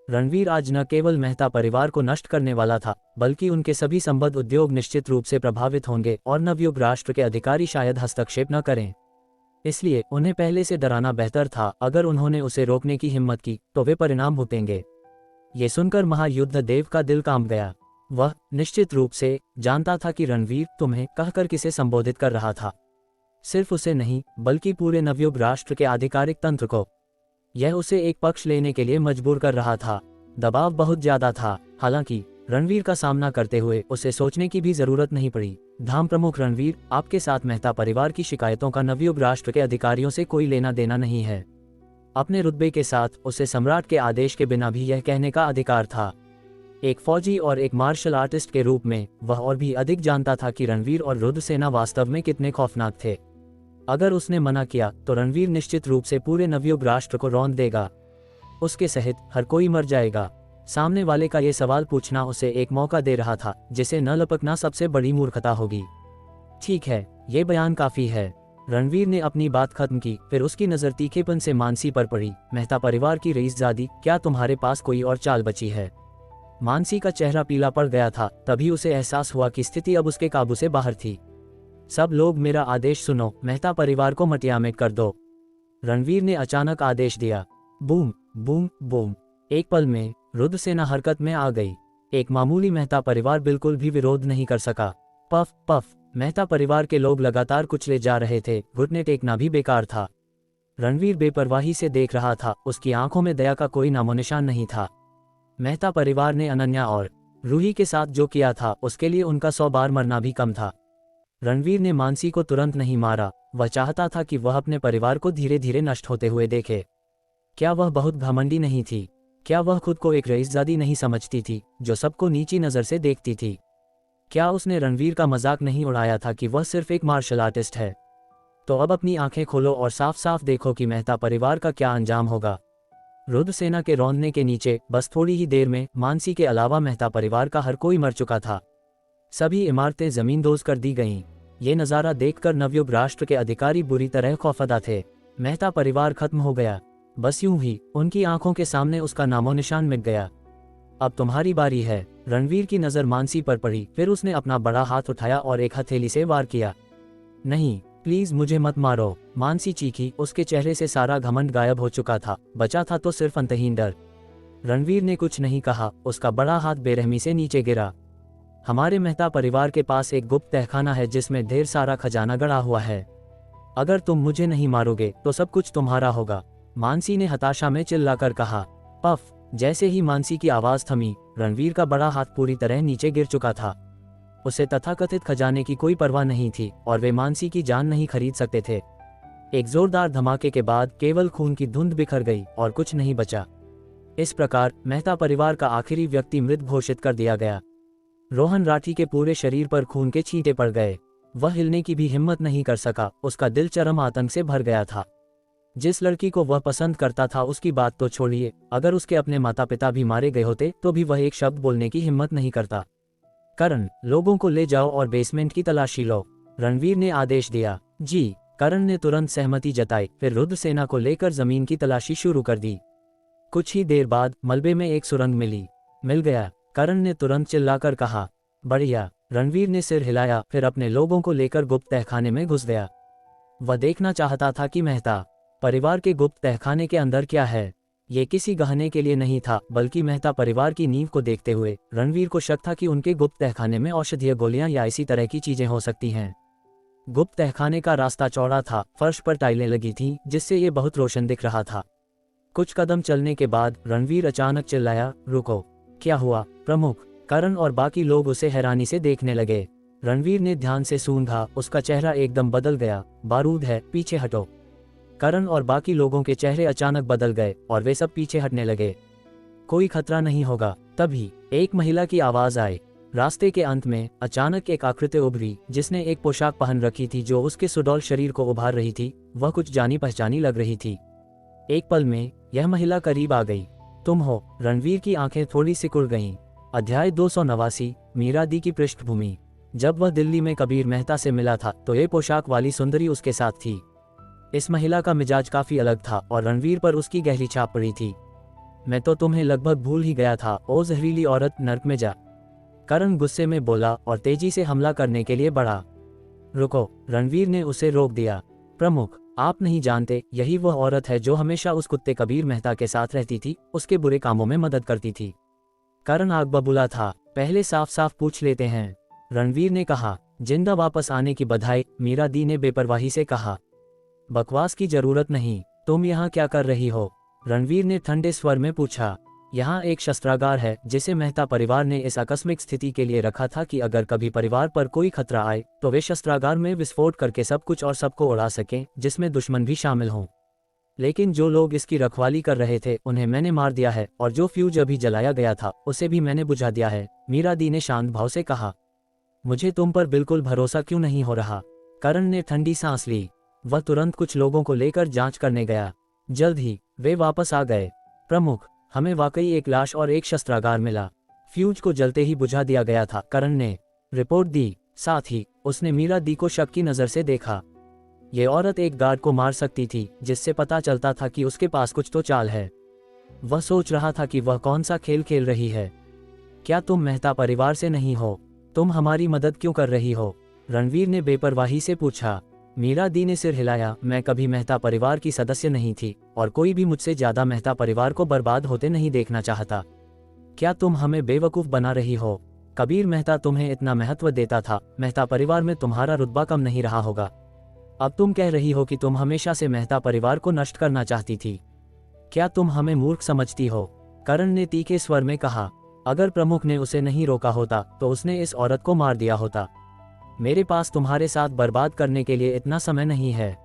रणवीर आज न केवल मेहता परिवार को नष्ट करने वाला था, बल्कि उनके सभी संबद्ध उद्योग निश्चित रूप से प्रभावित होंगे और नवयुग राष्ट्र के अधिकारी शायद हस्तक्षेप न करें। इसलिए उन्हें पहले से डराना बेहतर था। अगर उन्होंने उसे रोकने की हिम्मत की तो वे परिणाम भुगतेंगे। ये सुनकर महायुद्ध देव का दिल कांप गया। वह निश्चित रूप से जानता था कि रणवीर तुम्हें कहकर किसे संबोधित कर रहा था, सिर्फ उसे नहीं बल्कि पूरे नवयुग राष्ट्र के आधिकारिक तंत्र को। यह उसे एक पक्ष लेने के लिए मजबूर कर रहा था। दबाव बहुत ज्यादा था। हालांकि रणवीर का सामना करते हुए उसे सोचने की भी जरूरत नहीं पड़ी। धाम प्रमुख रणवीर, आपके साथ मेहता परिवार की शिकायतों का नवयुग राष्ट्र के अधिकारियों से कोई लेना देना नहीं है। अपने रुतबे के साथ उसे सम्राट के आदेश के बिना भी यह कहने का अधिकार था। एक फौजी और एक मार्शल आर्टिस्ट के रूप में वह और भी अधिक जानता था कि रणवीर और रुद्रसेना वास्तव में कितने खौफनाक थे। अगर उसने मना किया तो रणवीर निश्चित रूप से पूरे नवयुग राष्ट्र को रौंद देगा। उसके सहित हर कोई मर जाएगा। सामने वाले का ये सवाल पूछना उसे एक मौका दे रहा था जिसे न लपकना सबसे बड़ी मूर्खता होगी। ठीक है, ये बयान काफी है। रणवीर ने अपनी बात खत्म की, फिर उसकी नजर तीखेपन से मानसी पर पड़ी। मेहता परिवार की रईसजादी, क्या तुम्हारे पास कोई और चाल बची है? मानसी का चेहरा पीला पड़ गया था। तभी उसे एहसास हुआ कि स्थिति अब उसके काबू से बाहर थी। सब लोग मेरा आदेश सुनो, मेहता परिवार को मटियामेट कर दो। रणवीर ने अचानक आदेश दिया। Boom boom boom. एक पल में रुद्रसेना हरकत में आ गई। एक मामूली मेहता परिवार बिल्कुल भी विरोध नहीं कर सका। Puff puff. मेहता परिवार के लोग लगातार कुचले जा रहे थे। घुटने टेकना भी बेकार था। रणवीर बेपरवाही से देख रहा था। उसकी आंखों में दया का कोई नामोनिशान नहीं था। मेहता परिवार ने अनन्या और रूही के साथ जो किया था उसके लिए उनका 100 बार मरना भी कम था। रणवीर ने मानसी को तुरंत नहीं मारा। वह चाहता था कि वह अपने परिवार को धीरे धीरे नष्ट होते हुए देखे। क्या वह बहुत घमंडी नहीं थी? क्या वह खुद को एक रईसजादी नहीं समझती थी जो सबको नीची नजर से देखती थी? क्या उसने रणवीर का मजाक नहीं उड़ाया था कि वह सिर्फ एक मार्शल आर्टिस्ट है? तो अब अपनी आंखें खोलो और साफ साफ देखो कि मेहता परिवार का क्या अंजाम होगा। रुद्रसेना के रौंदने के नीचे बस थोड़ी ही देर में मानसी के अलावा मेहता परिवार का हर कोई मर चुका था। सभी इमारतें जमींदोज कर दी गईं। ये नज़ारा देखकर नवयुग राष्ट्र के अधिकारी बुरी तरह खौफजदा थे। मेहता परिवार खत्म हो गया। बस यूं ही उनकी आंखों के सामने उसका नामो निशान मिट गया। अब तुम्हारी बारी है। रणवीर की नज़र मानसी पर पड़ी, फिर उसने अपना बड़ा हाथ उठाया और एक हथेली से वार किया। नहीं, प्लीज मुझे मत मारो, मानसी चीखी। उसके चेहरे से सारा घमंड गायब हो चुका था। बचा था तो सिर्फ अंतहीन डर। रणवीर ने कुछ नहीं कहा। उसका बड़ा हाथ बेरहमी से नीचे गिरा। हमारे मेहता परिवार के पास एक गुप्त तहखाना है जिसमें ढेर सारा खजाना गड़ा हुआ है। अगर तुम मुझे नहीं मारोगे तो सब कुछ तुम्हारा होगा, मानसी ने हताशा में चिल्लाकर कहा। पफ। जैसे ही मानसी की आवाज थमी, रणवीर का बड़ा हाथ पूरी तरह नीचे गिर चुका था। उसे तथाकथित खजाने की कोई परवाह नहीं थी और वे मानसी की जान नहीं खरीद सकते थे। एक जोरदार धमाके के बाद केवल खून की धुंध बिखर गई और कुछ नहीं बचा। इस प्रकार मेहता परिवार का आखिरी व्यक्ति मृत घोषित कर दिया गया। रोहन राठी के पूरे शरीर पर खून के छींटे पड़ गए। वह हिलने की भी हिम्मत नहीं कर सका। उसका दिल चरम आतंक से भर गया था। जिस लड़की को वह पसंद करता था उसकी बात तो छोड़िए, अगर उसके अपने माता पिता भी मारे गए होते तो भी वह एक शब्द बोलने की हिम्मत नहीं करता। करण, लोगों को ले जाओ और बेसमेंट की तलाशी लो, रणवीर ने आदेश दिया। जी। करण ने तुरंत सहमति जताई। फिर रुद्रसेना को लेकर जमीन की तलाशी शुरू कर दी। कुछ ही देर बाद मलबे में एक सुरंग मिल गया। करण ने तुरंत चिल्लाकर कहा, बढ़िया। रणवीर ने सिर हिलाया, फिर अपने लोगों को लेकर गुप्त तहखाने में घुस गया। वह देखना चाहता था कि मेहता परिवार के गुप्त तहखाने के अंदर क्या है। ये किसी गहने के लिए नहीं था, बल्कि मेहता परिवार की नींव को देखते हुए रणवीर को शक था कि उनके गुप्त तहखाने में औषधीय गोलियां या इसी तरह की चीजें हो सकती हैं। गुप्त तहखाने का रास्ता चौड़ा था। फर्श पर टाइलें लगी थीं, जिससे ये बहुत रोशन दिख रहा था। कुछ कदम चलने के बाद रणवीर अचानक चिल्लाया, रुको। क्या हुआ प्रमुख? करण और बाकी लोग उसे हैरानी से देखने लगे। रणवीर ने ध्यान से सूंघा। उसका चेहरा एकदम बदल गया। बारूद है, पीछे हटो। करण और बाकी लोगों के चेहरे अचानक बदल गए और वे सब पीछे हटने लगे। कोई खतरा नहीं होगा। तभी एक महिला की आवाज आई। रास्ते के अंत में अचानक एक आकृति उभरी जिसने एक पोशाक पहन रखी थी जो उसके सुडौल शरीर को उभार रही थी। वह कुछ जानी पहचानी लग रही थी। एक पल में यह महिला करीब आ गई। तुम हो? रणवीर की आंखें थोड़ी सिकुड़ गईं। अध्याय 289, मीरा दी की पृष्ठभूमि। जब वह दिल्ली में कबीर मेहता से मिला था तो ये पोशाक वाली सुंदरी उसके साथ थी। इस महिला का मिजाज काफी अलग था और रणवीर पर उसकी गहरी छाप पड़ी थी। मैं तो तुम्हें लगभग भूल ही गया था, ओ जहरीली औरत, नर्क में जा, करण गुस्से में बोला और तेजी से हमला करने के लिए बढ़ा। रुको, रणवीर ने उसे रोक दिया। प्रमुख, आप नहीं जानते, यही वह औरत है जो हमेशा उस कुत्ते कबीर मेहता के साथ रहती थी, उसके बुरे कामों में मदद करती थी। करण आग बबूला था। पहले साफ साफ पूछ लेते हैं, रणवीर ने कहा। जिंदा वापस आने की बधाई, मीरा दी ने बेपरवाही से कहा। बकवास की जरूरत नहीं, तुम यहाँ क्या कर रही हो? रणवीर ने ठंडे स्वर में पूछा। यहाँ एक शस्त्रागार है जिसे मेहता परिवार ने इस आकस्मिक स्थिति के लिए रखा था कि अगर कभी परिवार पर कोई खतरा आए तो वे शस्त्रागार में विस्फोट करके सब कुछ और सबको उड़ा सकें, जिसमें दुश्मन भी शामिल हों। लेकिन जो लोग इसकी रखवाली कर रहे थे उन्हें मैंने मार दिया है, और जो फ्यूज अभी जलाया गया था उसे भी मैंने बुझा दिया है, मीरा दी ने शांत भाव से कहा। मुझे तुम पर बिल्कुल भरोसा क्यों नहीं हो रहा? करण ने ठंडी सांस ली। वह तुरंत कुछ लोगों को लेकर जांच करने गया। जल्द ही वे वापस आ गए। प्रमुख, हमें वाकई एक लाश और एक शस्त्रागार मिला। फ्यूज को जलते ही बुझा दिया गया था, करण ने रिपोर्ट दी। साथ ही उसने मीरा दी को शक की नजर से देखा। ये औरत एक गार्ड को मार सकती थी, जिससे पता चलता था कि उसके पास कुछ तो चाल है। वह सोच रहा था कि वह कौन सा खेल खेल रही है। क्या तुम मेहता परिवार से नहीं हो? तुम हमारी मदद क्यों कर रही हो? रणवीर ने बेपरवाही से पूछा। मीरा दी ने सिर हिलाया। मैं कभी मेहता परिवार की सदस्य नहीं थी और कोई भी मुझसे ज्यादा मेहता परिवार को बर्बाद होते नहीं देखना चाहता। क्या तुम हमें बेवकूफ बना रही हो? कबीर मेहता तुम्हें इतना महत्व देता था, मेहता परिवार में तुम्हारा रुतबा कम नहीं रहा होगा। अब तुम कह रही हो कि तुम हमेशा से मेहता परिवार को नष्ट करना चाहती थी। क्या तुम हमें मूर्ख समझती हो? करण ने तीखे स्वर में कहा। अगर प्रमुख ने उसे नहीं रोका होता तो उसने इस औरत को मार दिया होता। मेरे पास तुम्हारे साथ बर्बाद करने के लिए इतना समय नहीं है।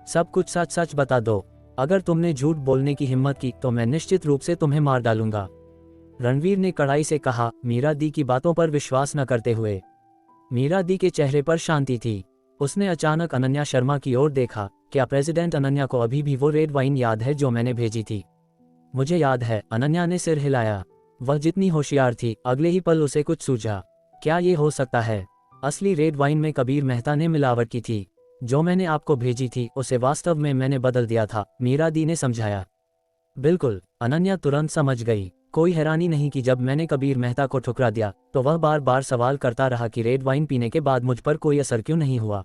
सब कुछ सच सच बता दो। अगर तुमने झूठ बोलने की हिम्मत की तो मैं निश्चित रूप से तुम्हें मार डालूंगा, रणवीर ने कड़ाई से कहा, मीरा दी की बातों पर विश्वास न करते हुए। मीरा दी के चेहरे पर शांति थी। उसने अचानक अनन्या शर्मा की ओर देखा। क्या प्रेसिडेंट अनन्या को अभी भी वो रेड वाइन याद है जो मैंने भेजी थी? मुझे याद है, अनन्या ने सिर हिलाया। वह जितनी होशियार थी, अगले ही पल उसे कुछ सूझा। क्या ये हो सकता है? असली रेड वाइन में कबीर मेहता ने मिलावट की थी। जो मैंने आपको भेजी थी उसे वास्तव में मैंने बदल दिया था, मीरा दी ने समझाया। बिल्कुल, अनन्या तुरंत समझ गई। कोई हैरानी नहीं कि जब मैंने कबीर मेहता को ठुकरा दिया तो वह बार बार सवाल करता रहा कि रेड वाइन पीने के बाद मुझ पर कोई असर क्यों नहीं हुआ।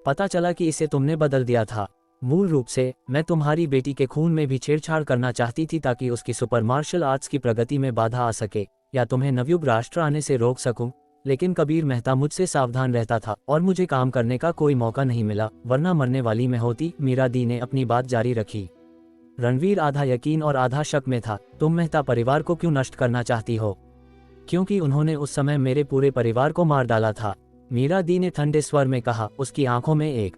पता चला कि इसे तुमने बदल दिया था। मूल रूप से मैं तुम्हारी बेटी के खून में भी छेड़छाड़ करना चाहती थी ताकि उसकी सुपर मार्शल आर्ट्स की प्रगति में बाधा आ सके या तुम्हें नवयुग राष्ट्र आने से रोक सकूं। लेकिन कबीर मेहता मुझसे सावधान रहता था और मुझे काम करने का कोई मौका नहीं मिला, वरना मरने वाली मैं होती। मीरा दी ने अपनी बात जारी रखी। रणवीर आधा यकीन और आधा शक में था। तुम मेहता परिवार को क्यों नष्ट करना चाहती हो? क्योंकि उन्होंने उस समय मेरे पूरे परिवार को मार डाला था, मीरा दी ने ठंडे स्वर में कहा। उसकी आंखों में एक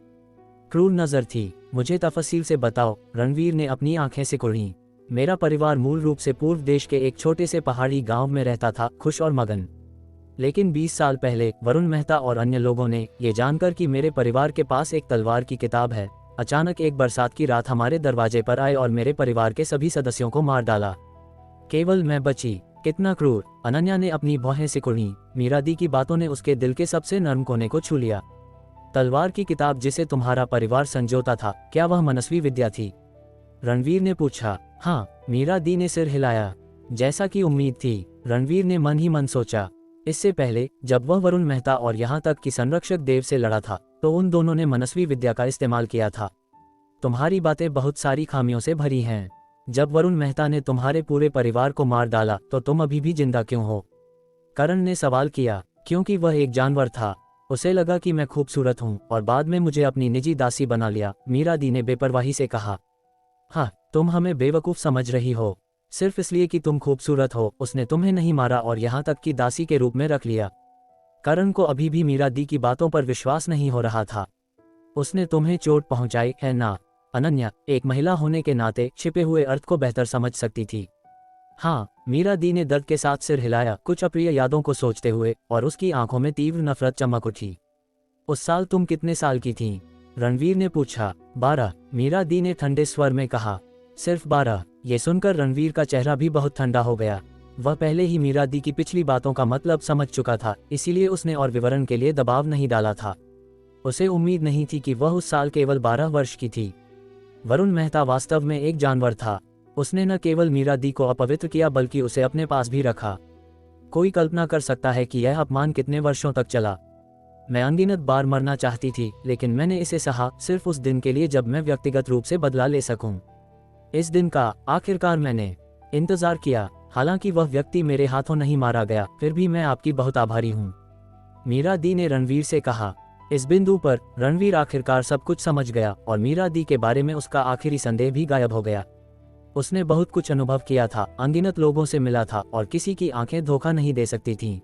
क्रूर नजर थी। मुझे तफसील से बताओ, रणवीर ने अपनी आंखें सिकुड़ी। मेरा परिवार मूल रूप से पूर्व देश के एक छोटे से पहाड़ी गांव में रहता था, खुश और मगन। लेकिन 20 साल पहले वरुण मेहता और अन्य लोगों ने ये जानकर कि मेरे परिवार के पास एक तलवार की किताब है, अचानक एक बरसात की रात हमारे दरवाजे पर आए और मेरे परिवार के सभी सदस्यों को मार डाला। केवल मैं बची। कितना क्रूर! अनन्या ने अपनी भौहें सिकुड़ी। मीरा दी की बातों ने उसके दिल के सबसे नर्म कोने को छू लिया। तलवार की किताब जिसे तुम्हारा परिवार संजोता था, क्या वह मनस्वी विद्या थी? रणवीर ने पूछा। हाँ, मीरा दी ने सिर हिलाया। जैसा कि उम्मीद थी, रणवीर ने मन ही मन सोचा। इससे पहले जब वह वरुण मेहता और यहाँ तक कि संरक्षक देव से लड़ा था तो उन दोनों ने मनस्वी विद्या का इस्तेमाल किया था। तुम्हारी बातें बहुत सारी खामियों से भरी हैं। जब वरुण मेहता ने तुम्हारे पूरे परिवार को मार डाला तो तुम अभी भी जिंदा क्यों हो? करण ने सवाल किया। क्योंकि वह एक जानवर था। उसे लगा कि मैं खूबसूरत हूँ और बाद में मुझे अपनी निजी दासी बना लिया, मीरा दी ने बेपरवाही से कहा। हाँ, तुम हमें बेवकूफ समझ रही हो। सिर्फ इसलिए कि तुम खूबसूरत हो उसने तुम्हें नहीं मारा और यहाँ तक कि दासी के रूप में रख लिया। करण को अभी भी मीरा दी की बातों पर विश्वास नहीं हो रहा था। उसने तुम्हें चोट पहुंचाई है ना? अनन्या एक महिला होने के नाते छिपे हुए अर्थ को बेहतर समझ सकती थी। हाँ, मीरा दी ने दर्द के साथ सिर हिलाया, कुछ अप्रिय यादों को सोचते हुए, और उसकी आंखों में तीव्र नफरत चमक उठी। उस साल तुम कितने साल की थीं? रणवीर ने पूछा। 12, मीरा दी ने ठंडे स्वर में कहा। सिर्फ 12? ये सुनकर रणवीर का चेहरा भी बहुत ठंडा हो गया। वह पहले ही मीरा दी की पिछली बातों का मतलब समझ चुका था, इसीलिए उसने और विवरण के लिए दबाव नहीं डाला था। उसे उम्मीद नहीं थी कि वह उस साल केवल 12 वर्ष की थी। वरुण मेहता वास्तव में एक जानवर था। उसने न केवल मीरा दी को अपवित्र किया बल्कि उसे अपने पास भी रखा। कोई कल्पना कर सकता है कि यह अपमान कितने वर्षों तक चला। मैं अनगिनत बार मरना चाहती थी, लेकिन मैंने इसे सहा सिर्फ उस दिन के लिए जब मैं व्यक्तिगत रूप से बदला ले सकूं। इस दिन का आखिरकार मैंने इंतजार किया। हालांकि वह व्यक्ति मेरे हाथों नहीं मारा गया, फिर भी मैं आपकी बहुत आभारी हूं, मीरा दी ने रणवीर से कहा। इस बिंदु पर रणवीर आखिरकार सब कुछ समझ गया और मीरा दी के बारे में उसका आखिरी संदेह भी गायब हो गया। उसने बहुत कुछ अनुभव किया था, अनगिनत लोगों से मिला था और किसी की आंखें धोखा नहीं दे सकती थीं।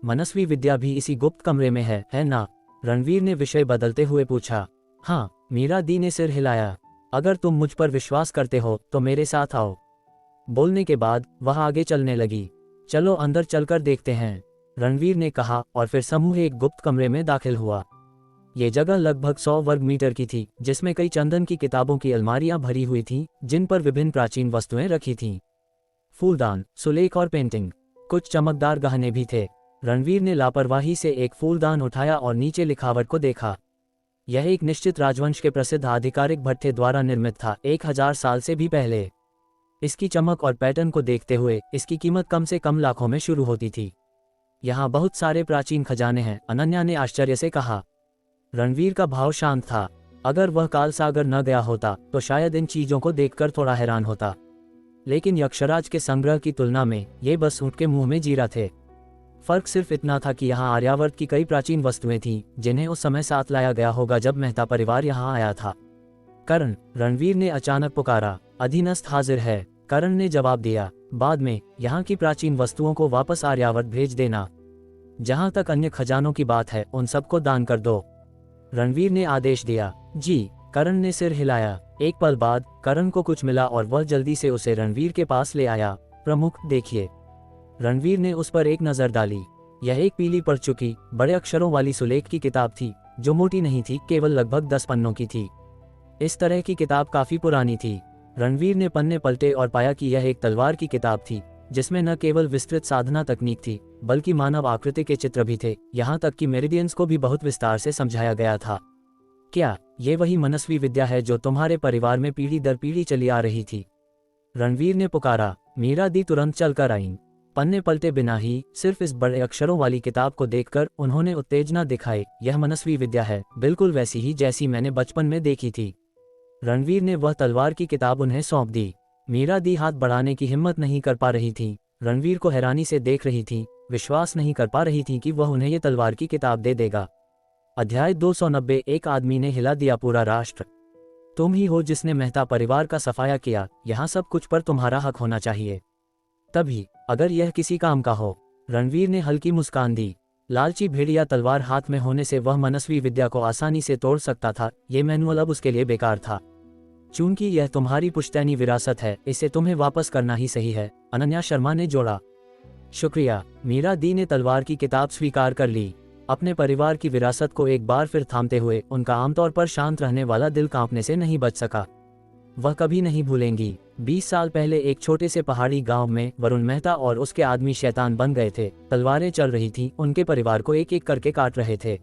मनस्वी विद्या भी इसी गुप्त कमरे में है ना? रणवीर ने विषय बदलते हुए पूछा। हाँ, मीरा दी ने सिर हिलाया। अगर तुम मुझ पर विश्वास करते हो तो मेरे साथ आओ। बोलने के बाद वह आगे चलने लगी। चलो अंदर चलकर देखते हैं, रणवीर ने कहा और फिर समूह एक गुप्त कमरे में दाखिल हुआ। ये जगह लगभग 100 वर्ग मीटर की थी, जिसमें कई चंदन की किताबों की अलमारियां भरी हुई थीं, जिन पर विभिन्न प्राचीन वस्तुएं रखी थीं। फूलदान, सुलेख और पेंटिंग, कुछ चमकदार गहने भी थे। रणवीर ने लापरवाही से एक फूलदान उठाया और नीचे लिखावट को देखा। यह एक निश्चित राजवंश के प्रसिद्ध आधिकारिक भट्टे द्वारा निर्मित था, 1000 साल से भी पहले। इसकी चमक और पैटर्न को देखते हुए इसकी कीमत कम से कम लाखों में शुरू होती थी। यहाँ बहुत सारे प्राचीन खजाने हैं, अनन्या ने आश्चर्य से कहा। रणवीर का भाव शांत था। अगर वह काल सागर न गया होता तो शायद इन चीजों को देखकर थोड़ा हैरान होता, लेकिन यक्षराज के संग्रह की तुलना में ये बस ऊंट के मुंह में जीरा थे। फर्क सिर्फ इतना था कि यहाँ आर्यावर्त की कई प्राचीन वस्तुएं थीं, जिन्हें उस समय साथ लाया गया होगा जब मेहता परिवार यहाँ आया था। करण, रणवीर ने अचानक पुकारा। अधीनस्थ हाजिर है, करण ने जवाब दिया। बाद में यहाँ की प्राचीन वस्तुओं को वापस आर्यावर्त भेज देना। जहाँ तक अन्य खजानों की बात है, उन सबको दान कर दो, रणवीर ने आदेश दिया। जी, करण ने सिर हिलाया। एक पल बाद करण को कुछ मिला और वह जल्दी से उसे रणवीर के पास ले आया। प्रमुख, देखिए। रणवीर ने उस पर एक नजर डाली। यह एक पीली पड़ चुकी, बड़े अक्षरों वाली सुलेख की किताब थी, जो मोटी नहीं थी, केवल लगभग 10 पन्नों की थी। इस तरह की किताब काफी पुरानी थी। रणवीर ने पन्ने पलटे और पाया कि यह एक तलवार की किताब थी, जिसमें न केवल विस्तृत साधना तकनीक थी, बल्कि मानव आकृति के चित्र भी थे। यहाँ तक कि मेरिडियंस को भी बहुत विस्तार से समझाया गया था। क्या ये वही मनस्वी विद्या है जो तुम्हारे परिवार में पीढ़ी दर पीढ़ी चली आ रही थी? रणवीर ने पुकारा। मीरा दी तुरंत चलकर आईं। पन्ने पलटे बिना ही सिर्फ इस बड़े अक्षरों वाली किताब को देखकर उन्होंने उत्तेजना दिखाई। यह मनस्वी विद्या है, बिल्कुल वैसी ही जैसी मैंने बचपन में देखी थी। रणवीर ने वह तलवार की किताब उन्हें सौंप दी। मीरा दी हाथ बढ़ाने की हिम्मत नहीं कर पा रही थी। रणवीर को हैरानी से देख रही थी, विश्वास नहीं कर पा रही थी कि वह उन्हें ये तलवार की किताब दे देगा। अध्याय 290। एक आदमी ने हिला दिया पूरा राष्ट्र। तुम ही हो जिसने मेहता परिवार का सफाया किया। यहाँ सब कुछ पर तुम्हारा हक होना चाहिए, तभी अगर यह किसी काम का हो। रणवीर ने हल्की मुस्कान दी। लालची भेड़िया तलवार हाथ में होने से वह मनस्वी विद्या को आसानी से तोड़ सकता था। ये मैनुअल अब उसके लिए बेकार था। चूंकि यह तुम्हारी पुश्तैनी विरासत है, इसे तुम्हें वापस करना ही सही है, अनन्या शर्मा ने जोड़ा। शुक्रिया, मीरा दी ने तलवार की किताब स्वीकार कर ली। अपने परिवार की विरासत को एक बार फिर थामते हुए उनका आमतौर पर शांत रहने वाला दिल कांपने से नहीं बच सका। वह कभी नहीं भूलेंगी, 20 साल पहले एक छोटे से पहाड़ी गांव में वरुण मेहता और उसके आदमी शैतान बन गए थे। तलवारें चल रही थीं, उनके परिवार को एक एक करके काट रहे थे।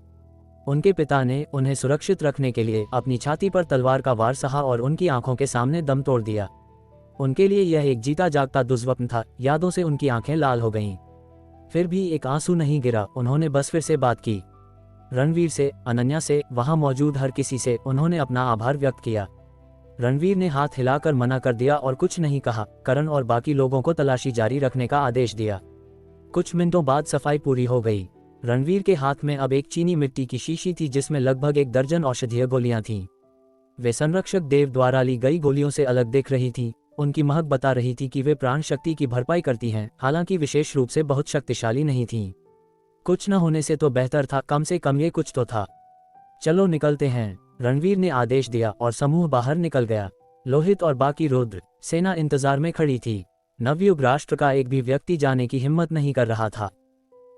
उनके पिता ने उन्हें सुरक्षित रखने के लिए अपनी छाती पर तलवार का वार सहा और उनकी आंखों के सामने दम तोड़ दिया। उनके लिए यह एक जीता जागता दुस्वप्न था। यादों से उनकी आंखें लाल हो गईं। फिर भी एक आंसू नहीं गिरा। उन्होंने बस फिर से बात की। रणवीर से, अनन्या से, वहां मौजूद हर किसी से उन्होंने अपना आभार व्यक्त किया। रणवीर ने हाथ हिलाकर मना कर दिया और कुछ नहीं कहा। करण और बाकी लोगों को तलाशी जारी रखने का आदेश दिया। कुछ मिनटों बाद सफाई पूरी हो गई। रणवीर के हाथ में अब एक चीनी मिट्टी की शीशी थी जिसमें लगभग 1 दर्जन औषधीय गोलियां थीं। वे संरक्षक देव द्वारा ली गई गोलियों से अलग दिख रही थीं। उनकी महक बता रही थी कि वे प्राण शक्ति की भरपाई करती हैं, हालांकि विशेष रूप से बहुत शक्तिशाली नहीं थीं। कुछ न होने से तो बेहतर था, कम से कम ये कुछ तो था। चलो निकलते हैं, रणवीर ने आदेश दिया और समूह बाहर निकल गया। लोहित और बाकी रुद्र सेना इंतजार में खड़ी थी। नवयुग राष्ट्र का एक भी व्यक्ति जाने की हिम्मत नहीं कर रहा था।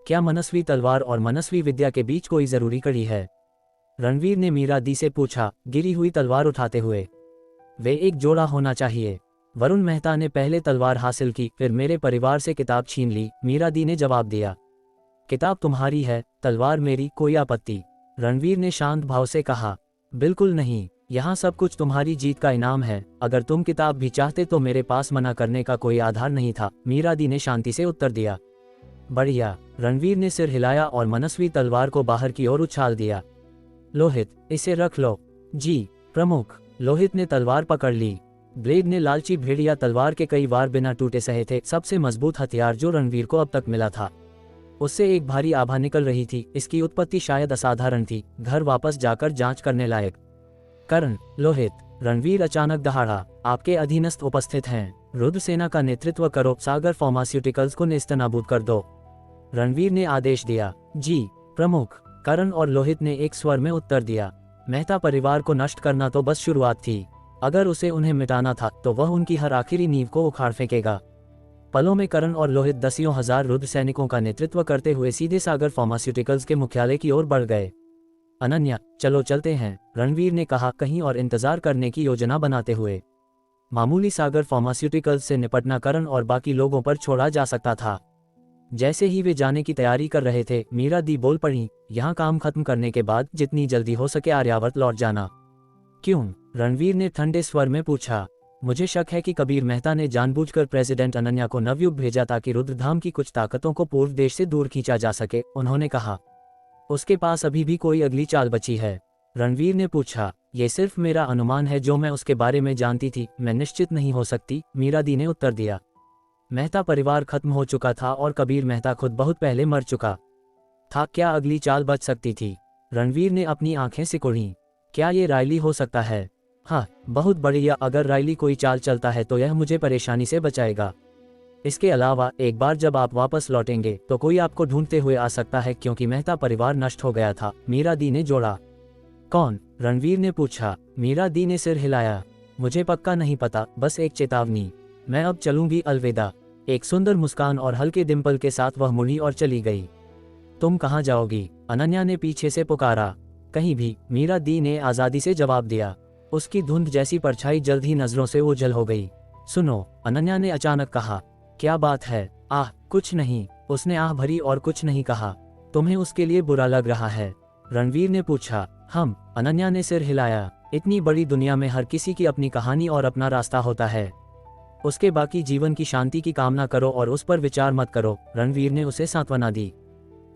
क्या मनस्वी तलवार और मनस्वी विद्या के बीच कोई जरूरी कड़ी है? रणवीर ने मीरा दी से पूछा, गिरी हुई तलवार उठाते हुए। वे एक जोड़ा होना चाहिए, वरुण मेहता ने पहले तलवार हासिल की, फिर मेरे परिवार से किताब छीन ली, मीरा दी ने जवाब दिया। किताब तुम्हारी है, तलवार मेरी, कोई आपत्ति? रणवीर ने शांत भाव से कहा। बिल्कुल नहीं, यहाँ सब कुछ तुम्हारी जीत का इनाम है। अगर तुम किताब भी चाहते तो मेरे पास मना करने का कोई आधार नहीं था, मीरा दी ने शांति से उत्तर दिया। बढ़िया, रणवीर ने सिर हिलाया और मनस्वी तलवार को बाहर की ओर उछाल दिया। लोहित, इसे रख लो। जी प्रमुख। लोहित ने तलवार पकड़ ली। ब्लेड ने लालची भेड़िया तलवार के कई बार बिना टूटे सहे थे, सबसे मजबूत हथियार जो रणवीर को अब तक मिला था। उससे एक भारी आभा निकल रही थी। इसकी उत्पत्ति शायद असाधारण थी, घर वापस जाकर जांच करने लायक। करण, लोहित, रणवीर अचानक दहाड़ा, आपके अधीनस्थ उपस्थित हैं। रुद्र सेना का नेतृत्व करो, सागर फार्मास्यूटिकल्स को नेस्तनाबूद कर दो। रणवीर ने आदेश दिया। जी प्रमुख, करण और लोहित ने एक स्वर में उत्तर दिया। मेहता परिवार को नष्ट करना तो बस शुरुआत थी, अगर उसे उन्हें मिटाना था तो वह उनकी हर आखिरी नींव को उखाड़ फेंकेगा। पलों में करण और लोहित दसियों हजार रुद्र सैनिकों का नेतृत्व करते हुए सीधे सागर फार्मास्यूटिकल्स के मुख्यालय की ओर बढ़ गए। अनन्या, चलो चलते हैं, रणवीर ने कहा, कहीं और इंतजार करने की योजना बनाते हुए। मामूली सागर फार्मास्यूटिकल्स से निपटना करण और बाकी लोगों पर छोड़ा जा सकता था। जैसे ही वे जाने की तैयारी कर रहे थे, मीरा दी बोल पड़ी, यहाँ काम खत्म करने के बाद जितनी जल्दी हो सके आर्यावर्त लौट जाना। क्यों? रणवीर ने ठंडे स्वर में पूछा। मुझे शक है कि कबीर मेहता ने जानबूझकर प्रेसिडेंट अनन्या को नवयुग भेजा ताकि रुद्रधाम की कुछ ताकतों को पूर्व देश से दूर खींचा जा सके, उन्होंने कहा। उसके पास अभी भी कोई अगली चाल बची है? रणवीर ने पूछा। ये सिर्फ मेरा अनुमान है, जो मैं उसके बारे में जानती थी, मैं निश्चित नहीं हो सकती, मीरा दी ने उत्तर दिया। मेहता परिवार खत्म हो चुका था और कबीर मेहता खुद बहुत पहले मर चुका था। क्या अगली चाल बच सकती थी? रणवीर ने अपनी आंखें सिकुड़ी। क्या ये रायली हो सकता है? हाँ, बहुत बढ़िया, अगर रायली कोई चाल चलता है तो यह मुझे परेशानी से बचाएगा। इसके अलावा एक बार जब आप वापस लौटेंगे तो कोई आपको ढूंढते हुए आ सकता है, क्योंकि मेहता परिवार नष्ट हो गया था, मीरा दी ने जोड़ा। कौन? रणवीर ने पूछा। मीरा दी ने सिर हिलाया। मुझे पक्का नहीं पता, बस एक चेतावनी। मैं अब चलूंगी, अलविदा। एक सुंदर मुस्कान और हल्के डिंपल के साथ वह मुड़ी और चली गई। तुम कहाँ जाओगी? अनन्या ने पीछे से पुकारा। कहीं भी, मीरा दी ने आजादी से जवाब दिया। उसकी धुंध जैसी परछाई जल्द ही नजरों से ओझल हो गई। सुनो, अनन्या ने अचानक कहा। क्या बात है? आह, कुछ नहीं, उसने आह भरी और कुछ नहीं कहा। तुम्हें उसके लिए बुरा लग रहा है? रणवीर ने पूछा। हम, अनन्या ने सिर हिलाया। इतनी बड़ी दुनिया में हर किसी की अपनी कहानी और अपना रास्ता होता है। उसके बाकी जीवन की शांति की कामना करो और उस पर विचार मत करो, रणवीर ने उसे सांत्वना दी।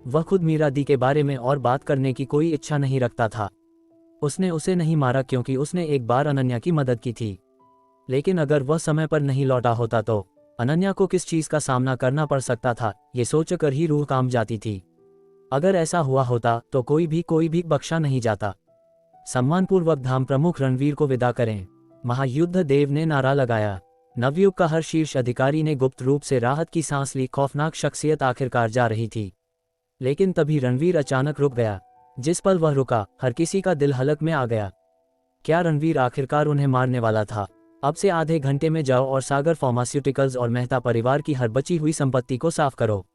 वह खुद मीरा दी के बारे में और बात करने की कोई इच्छा नहीं रखता था। उसने उसे नहीं मारा क्योंकि उसने एक बार अनन्या की मदद की थी, लेकिन अगर वह समय पर नहीं लौटा होता तो अनन्या को किस चीज का सामना करना पड़ सकता था, ये सोचकर ही रूह कांप जाती थी। अगर ऐसा हुआ होता तो कोई भी बख्शा नहीं जाता। सम्मानपूर्वक धाम प्रमुख रणवीर को विदा करें, महायुद्ध देव ने नारा लगाया। नवयुग का हर शीर्ष अधिकारी ने गुप्त रूप से राहत की सांस ली। खौफनाक शख्सियत आखिरकार जा रही थी, लेकिन तभी रणवीर अचानक रुक गया। जिस पल वह रुका, हर किसी का दिल हलक में आ गया। क्या रणवीर आखिरकार उन्हें मारने वाला था? अब से आधे घंटे में जाओ और सागर फार्मास्यूटिकल्स और मेहता परिवार की हर बची हुई संपत्ति को साफ करो।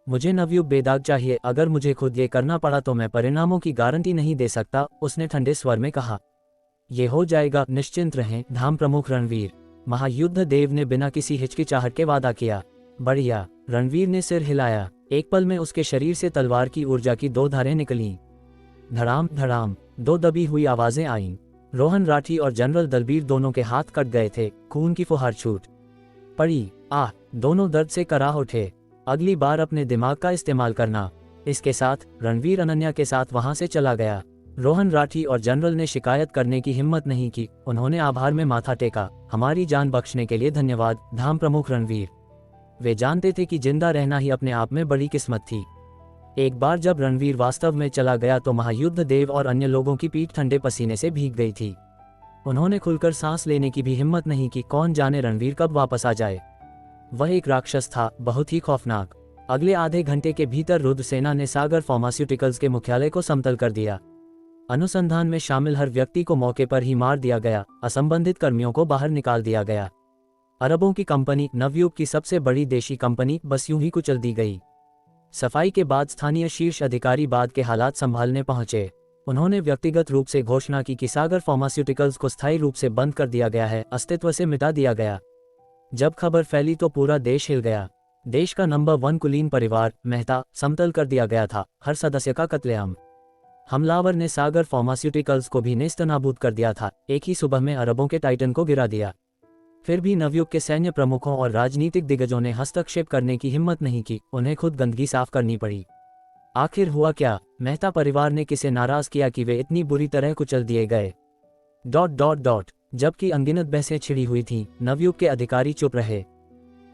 मुझे नवयुग बेदाग चाहिए। अगर मुझे खुद ये करना पड़ा तो मैं परिणामों की गारंटी नहीं दे सकता, उसने ठंडे स्वर में कहा। ये हो जाएगा, निश्चिंत रहें, धाम प्रमुख रणवीर, महायुद्ध देव ने बिना किसी हिचकिचाहट के वादा किया। बढ़िया, रणवीर ने सिर हिलाया। एक पल में उसके शरीर से तलवार की ऊर्जा की दो धारें निकलीं। धड़ाम धड़ाम, दो दबी हुई आवाजें आईं। रोहन राठी और जनरल दलबीर दोनों के हाथ कट गए थे, खून की फुहार छूट पड़ी। आह, दोनों दर्द से कराह उठे। अगली बार अपने दिमाग का इस्तेमाल करना। इसके साथ रणवीर अनन्या के साथ वहां से चला गया। रोहन राठी और जनरल ने शिकायत करने की हिम्मत नहीं की, उन्होंने आभार में माथा टेका। हमारी जान बख्शने के लिए धन्यवाद, धाम प्रमुख रणवीर। वे जानते थे कि जिंदा रहना ही अपने आप में बड़ी किस्मत थी। एक बार जब रणवीर वास्तव में चला गया तो महायुद्ध देव और अन्य लोगों की पीठ ठंडे पसीने से भीग गई थी। उन्होंने खुलकर सांस लेने की भी हिम्मत नहीं की। कौन जाने रणवीर कब वापस आ जाए। वह एक राक्षस था, बहुत ही खौफनाक। अगले आधे घंटे के भीतर रुद्र सेना ने सागर फार्मास्यूटिकल्स के मुख्यालय को समतल कर दिया। अनुसंधान में शामिल हर व्यक्ति को मौके पर ही मार दिया गया। असंबंधित कर्मियों को बाहर निकाल दिया गया। अरबों की कंपनी, नवयुग की सबसे बड़ी देशी कंपनी, बस यूं ही कुचल दी गई। सफाई के बाद स्थानीय शीर्ष अधिकारी बाद के हालात संभालने पहुंचे। उन्होंने व्यक्तिगत रूप से घोषणा की कि सागर फार्मास्यूटिकल्स को स्थायी रूप से बंद कर दिया गया है, अस्तित्व से मिटा दिया गया। जब खबर फैली तो पूरा देश हिल गया। देश का नंबर 1 कुलीन परिवार मेहता समतल कर दिया गया था, हर सदस्य का कत्लेआम। हमलावर ने सागर फार्मास्यूटिकल्स को भी नेस्तनाबूद कर दिया था, एक ही सुबह में अरबों के टाइटन को गिरा दिया। फिर भी नवयुग के सैन्य प्रमुखों और राजनीतिक दिग्गजों ने हस्तक्षेप करने की हिम्मत नहीं की, उन्हें खुद गंदगी साफ करनी पड़ी। आखिर हुआ क्या? मेहता परिवार ने किसे नाराज किया कि वे इतनी बुरी तरह कुचल दिए गए? ... जबकि अनगिनत बहसें छिड़ी हुई थीं, नवयुग के अधिकारी चुप रहे।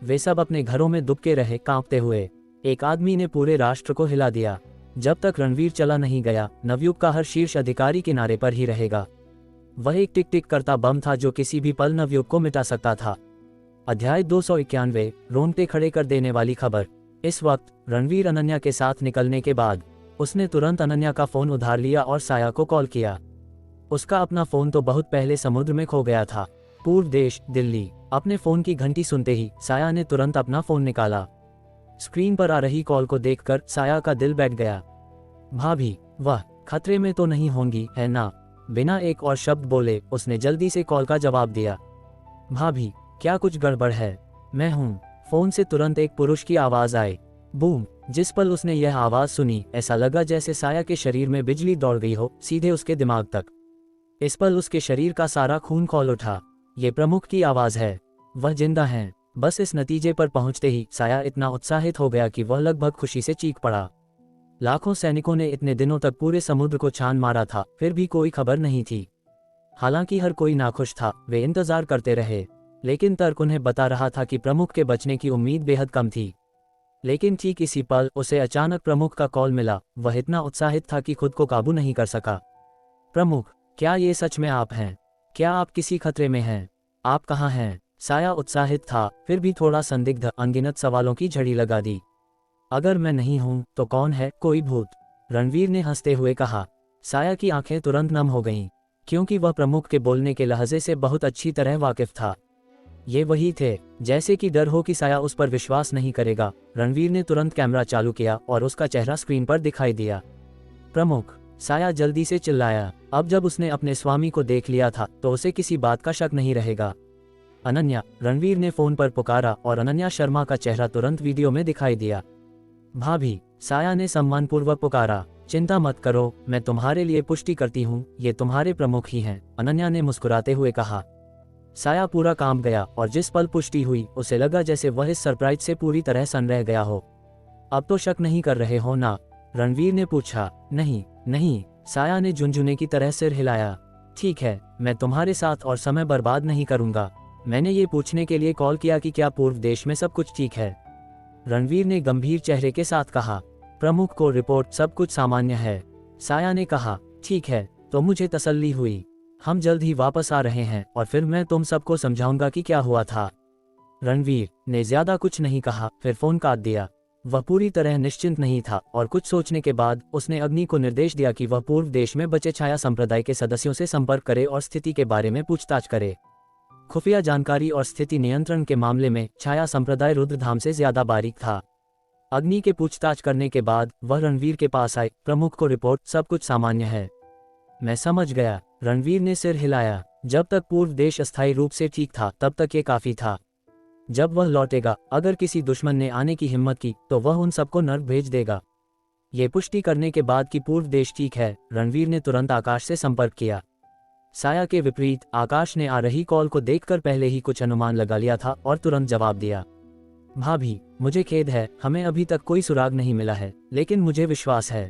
वे सब अपने घरों में दुबके रहे, कांपते हुए। एक आदमी ने पूरे राष्ट्र को हिला दिया। जब तक रणवीर चला नहीं गया, नवयुग का हर शीर्ष अधिकारी किनारे पर ही रहेगा। वह एक टिक टिक करता बम था जो किसी भी पल नवयुग को मिटा सकता था। अध्याय 291, रोंगटे खड़े कर देने वाली खबर। इस वक्त रणवीर अनन्या के साथ निकलने के बाद उसने तुरंत अनन्या का फोन उधार लिया और साया को कॉल किया। उसका अपना फोन तो बहुत पहले समुद्र में खो गया था। पूर्व देश दिल्ली। अपने फोन की घंटी सुनते ही साया ने तुरंत अपना फोन निकाला। स्क्रीन पर आ रही कॉल को देखकर साया का दिल बैठ गया। भाभी, वह खतरे में तो नहीं होंगी, है ना? बिना एक और शब्द बोले उसने जल्दी से कॉल का जवाब दिया। भाभी, क्या कुछ गड़बड़ है? मैं हूँ। फोन से तुरंत एक पुरुष की आवाज आई। बूम! जिस पल उसने यह आवाज सुनी, ऐसा लगा जैसे साया के शरीर में बिजली दौड़ गई हो, सीधे उसके दिमाग तक। इस पल उसके शरीर का सारा खून खौल उठा। ये प्रमुख की आवाज है, वह जिंदा हैं। बस इस नतीजे पर पहुंचते ही साया इतना उत्साहित हो गया कि वह लगभग खुशी से चीख पड़ा। लाखों सैनिकों ने इतने दिनों तक पूरे समुद्र को छान मारा था, फिर भी कोई खबर नहीं थी। हालांकि हर कोई नाखुश था, वे इंतजार करते रहे, लेकिन तर्क उन्हें बता रहा था कि प्रमुख के बचने की उम्मीद बेहद कम थी। लेकिन ठीक इसी पल उसे अचानक प्रमुख का कॉल मिला। वह इतना उत्साहित था कि खुद को काबू नहीं कर सका। प्रमुख, क्या ये सच में आप हैं? क्या आप किसी खतरे में हैं? आप कहाँ हैं? साया उत्साहित था, फिर भी थोड़ा संदिग्ध। अनगिनत सवालों की झड़ी लगा दी। अगर मैं नहीं हूं तो कौन है? कोई भूत? रणवीर ने हंसते हुए कहा। साया की आंखें तुरंत नम हो गईं, क्योंकि वह प्रमुख के बोलने के लहजे से बहुत अच्छी तरह वाकिफ था। ये वही थे, जैसे कि डर हो कि साया उस पर विश्वास नहीं करेगा। रणवीर ने तुरंत कैमरा चालू किया और उसका चेहरा स्क्रीन पर दिखाई दिया। प्रमुख, साया जल्दी से चिल्लाया। अब जब उसने अपने स्वामी को देख लिया था तो उसे किसी बात का शक नहीं रहेगा। अनन्या, रणवीर ने फोन पर पुकारा और अनन्या शर्मा का चेहरा तुरंत वीडियो में दिखाई दिया। भाभी, साया ने सम्मानपूर्वक पुकारा। चिंता मत करो, मैं तुम्हारे लिए पुष्टि करती हूँ, ये तुम्हारे प्रमुख ही हैं, अनन्या ने मुस्कुराते हुए कहा। साया पूरा कांप गया और जिस पल पुष्टि हुई उसे लगा जैसे वह इस सरप्राइज से पूरी तरह सन्न रह गया हो। अब तो शक नहीं कर रहे हो ना? रणवीर ने पूछा। नहीं नहीं, साया ने झुनझुने की तरह सिर हिलाया। ठीक है, मैं तुम्हारे साथ और समय बर्बाद नहीं करूंगा। मैंने ये पूछने के लिए कॉल किया कि क्या पूर्व देश में सब कुछ ठीक है? रणवीर ने गंभीर चेहरे के साथ कहा। प्रमुख को रिपोर्ट सब कुछ सामान्य है। साया ने कहा। ठीक है, तो मुझे तसल्ली हुई। हम जल्द ही वापस आ रहे हैं और फिर मैं तुम सबको समझाऊंगा कि क्या हुआ था। रणवीर ने ज्यादा कुछ नहीं कहा, फिर फोन काट दिया। वह पूरी तरह निश्चिंत नहीं था और कुछ सोचने के बाद उसने अग्नि को निर्देश दिया कि वह पूर्व देश में बचे छाया संप्रदाय के सदस्यों से संपर्क करे और स्थिति के बारे में पूछताछ करे। खुफिया जानकारी और स्थिति नियंत्रण के मामले में छाया संप्रदाय रुद्रधाम से ज्यादा बारीक था। अग्नि के पूछताछ करने के बाद वह रणवीर के पास आए। प्रमुख को रिपोर्ट सब कुछ सामान्य है। मैं समझ गया, रणवीर ने सिर हिलाया। जब तक पूर्व देश अस्थायी रूप से ठीक था तब तक ये काफी था। जब वह लौटेगा, अगर किसी दुश्मन ने आने की हिम्मत की तो वह उन सबको नर्क भेज देगा। ये पुष्टि करने के बाद कि पूर्व देश ठीक है, रणवीर ने तुरंत आकाश से संपर्क किया। साया के विपरीत आकाश ने आ रही कॉल को देखकर पहले ही कुछ अनुमान लगा लिया था और तुरंत जवाब दिया। भाभी, मुझे खेद है, हमें अभी तक कोई सुराग नहीं मिला है, लेकिन मुझे विश्वास है।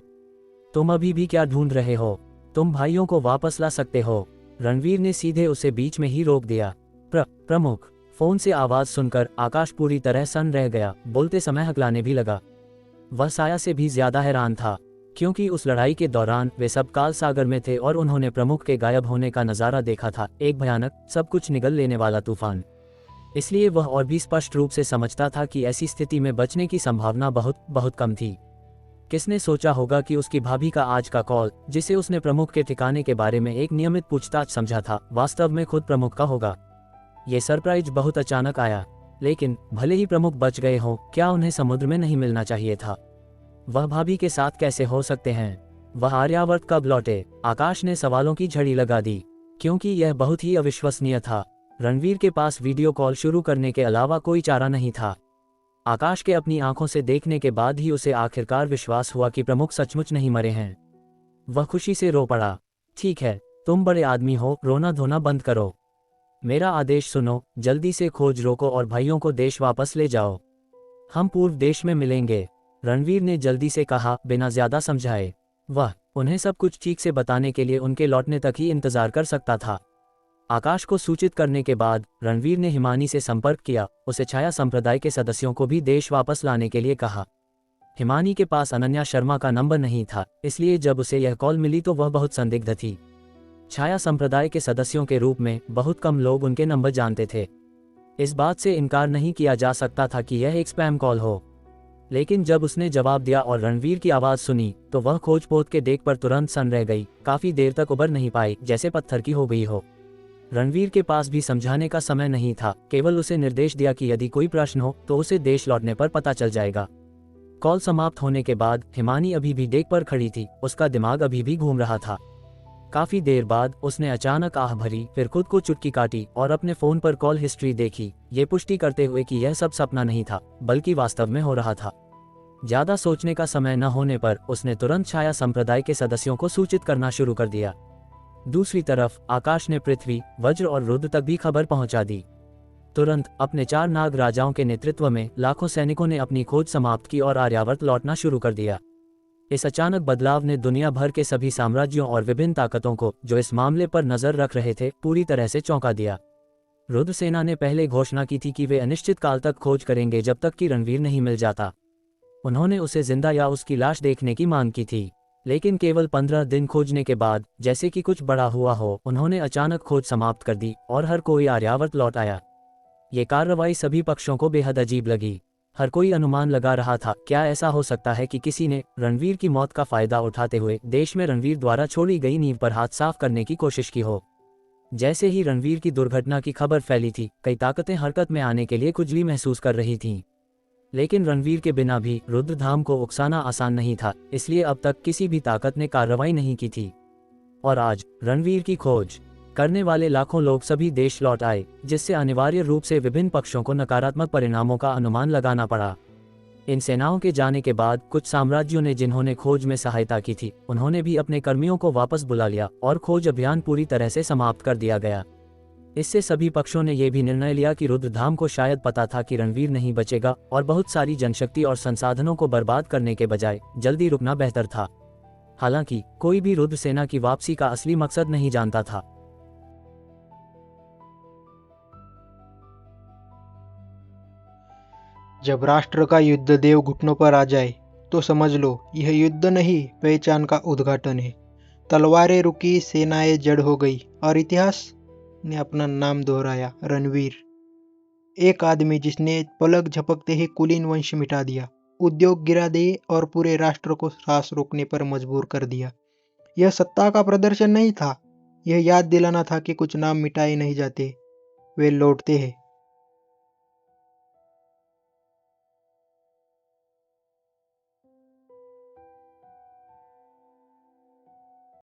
तुम अभी भी क्या ढूंढ रहे हो? तुम भाइयों को वापस ला सकते हो। रणवीर ने सीधे उसे बीच में ही रोक दिया। प्रमुख, फोन से आवाज सुनकर आकाश पूरी तरह सन्न रह गया, बोलते समय हकलाने भी लगा। वह साया से भी ज्यादा हैरान था, क्योंकि उस लड़ाई के दौरान वे सब काल सागर में थे और उन्होंने प्रमुख के गायब होने का नजारा देखा था, एक भयानक, सब कुछ निगल लेने वाला तूफान। इसलिए वह और भी स्पष्ट रूप से समझता था कि ऐसी स्थिति में बचने की संभावना बहुत बहुत कम थी। किसने सोचा होगा कि उसकी भाभी का आज का कॉल, जिसे उसने प्रमुख के ठिकाने के बारे में एक नियमित पूछताछ समझा था, वास्तव में खुद प्रमुख का होगा। ये सरप्राइज बहुत अचानक आया, लेकिन भले ही प्रमुख बच गए हों, क्या उन्हें समुद्र में नहीं मिलना चाहिए था? वह भाभी के साथ कैसे हो सकते हैं? वह आर्यावर्त कब लौटे? आकाश ने सवालों की झड़ी लगा दी, क्योंकि यह बहुत ही अविश्वसनीय था। रणवीर के पास वीडियो कॉल शुरू करने के अलावा कोई चारा नहीं था। आकाश के अपनी आंखों से देखने के बाद ही उसे आखिरकार विश्वास हुआ कि प्रमुख सचमुच नहीं मरे हैं। वह खुशी से रो पड़ा। ठीक है, तुम बड़े आदमी हो, रोना धोना बंद करो। मेरा आदेश सुनो, जल्दी से खोज रोको और भाइयों को देश वापस ले जाओ। हम पूर्व देश में मिलेंगे, रणवीर ने जल्दी से कहा, बिना ज्यादा समझाए। वह उन्हें सब कुछ ठीक से बताने के लिए उनके लौटने तक ही इंतजार कर सकता था। आकाश को सूचित करने के बाद रणवीर ने हिमानी से संपर्क किया, उसे छाया संप्रदाय के सदस्यों को भी देश वापस लाने के लिए कहा। हिमानी के पास अनन्या शर्मा का नंबर नहीं था, इसलिए जब उसे यह कॉल मिली तो वह बहुत संदिग्ध थी। छाया संप्रदाय के सदस्यों के रूप में बहुत कम लोग उनके नंबर जानते थे। इस बात से इनकार नहीं किया जा सकता था कि यह एक स्पैम कॉल हो। लेकिन जब उसने जवाब दिया और रणवीर की आवाज़ सुनी तो वह खोज पोत के देख पर तुरंत सन रह गई। काफ़ी देर तक उबर नहीं पाई, जैसे पत्थर की हो गई हो। रणवीर के पास भी समझाने का समय नहीं था, केवल उसे निर्देश दिया कि यदि कोई प्रश्न हो तो उसे देश लौटने पर पता चल जाएगा। कॉल समाप्त होने के बाद हिमानी अभी भी डेक पर खड़ी थी, उसका दिमाग अभी भी घूम रहा था। काफी देर बाद उसने अचानक आह भरी, फिर खुद को चुटकी काटी और अपने फोन पर कॉल हिस्ट्री देखी, ये पुष्टि करते हुए कि यह सब सपना नहीं था बल्कि वास्तव में हो रहा था। ज्यादा सोचने का समय न होने पर उसने तुरंत छाया संप्रदाय के सदस्यों को सूचित करना शुरू कर दिया। दूसरी तरफ आकाश ने पृथ्वी, वज्र और रुद्र तक भी खबर पहुंचा दी। तुरंत अपने 4 नाग राजाओं के नेतृत्व में लाखों सैनिकों ने अपनी खोज समाप्त की और आर्यावर्त लौटना शुरू कर दिया। इस अचानक बदलाव ने दुनिया भर के सभी साम्राज्यों और विभिन्न ताकतों को, जो इस मामले पर नजर रख रहे थे, पूरी तरह से चौंका दिया। रुद्र सेना ने पहले घोषणा की थी कि वे अनिश्चित काल तक खोज करेंगे जब तक कि रणवीर नहीं मिल जाता। उन्होंने उसे जिंदा या उसकी लाश देखने की मांग की थी। लेकिन केवल 15 दिन खोजने के बाद, जैसे कि कुछ बड़ा हुआ हो, उन्होंने अचानक खोज समाप्त कर दी और हर कोई आर्यावर्त लौट आया। ये कार्रवाई सभी पक्षों को बेहद अजीब लगी। हर कोई अनुमान लगा रहा था, क्या ऐसा हो सकता है कि किसी ने रणवीर की मौत का फायदा उठाते हुए देश में रणवीर द्वारा छोड़ी गई नींव पर हाथ साफ करने की कोशिश की हो। जैसे ही रणवीर की दुर्घटना की खबर फैली थी, कई ताकतें हरकत में आने के लिए खुजली महसूस कर रही थीं। लेकिन रणवीर के बिना भी रुद्रधाम को उकसाना आसान नहीं था, इसलिए अब तक किसी भी ताकत ने कार्रवाई नहीं की थी। और आज रणवीर की खोज करने वाले लाखों लोग सभी देश लौट आए, जिससे अनिवार्य रूप से विभिन्न पक्षों को नकारात्मक परिणामों का अनुमान लगाना पड़ा। इन सेनाओं के जाने के बाद कुछ साम्राज्यों ने जिन्होंने खोज में सहायता की थी, उन्होंने भी अपने कर्मियों को वापस बुला लिया और खोज अभियान पूरी तरह से समाप्त कर दिया गया। इससे सभी पक्षों ने यह भी निर्णय लिया कि रुद्रधाम को शायद पता था कि रणवीर नहीं बचेगा और बहुत सारी जनशक्ति और संसाधनों को बर्बाद करने के बजाय जल्दी रुकना बेहतर था। हालांकि कोई भी रुद्र सेना की वापसी का असली मकसद नहीं जानता था। जब राष्ट्र का युद्ध देव घुटनों पर आ जाए तो समझ लो यह युद्ध नहीं, पहचान का उद्घाटन है। तलवारें रुकी, सेनाएं जड़ हो गई और इतिहास ने अपना नाम दोहराया, रणवीर। एक आदमी जिसने पलक झपकते ही कुलीन वंश मिटा दिया, उद्योग गिरा दिए और पूरे राष्ट्र को सांस रोकने पर मजबूर कर दिया। यह सत्ता का प्रदर्शन नहीं था, यह याद दिलाना था कि कुछ नाम मिटाए नहीं जाते, वे लौटते हैं।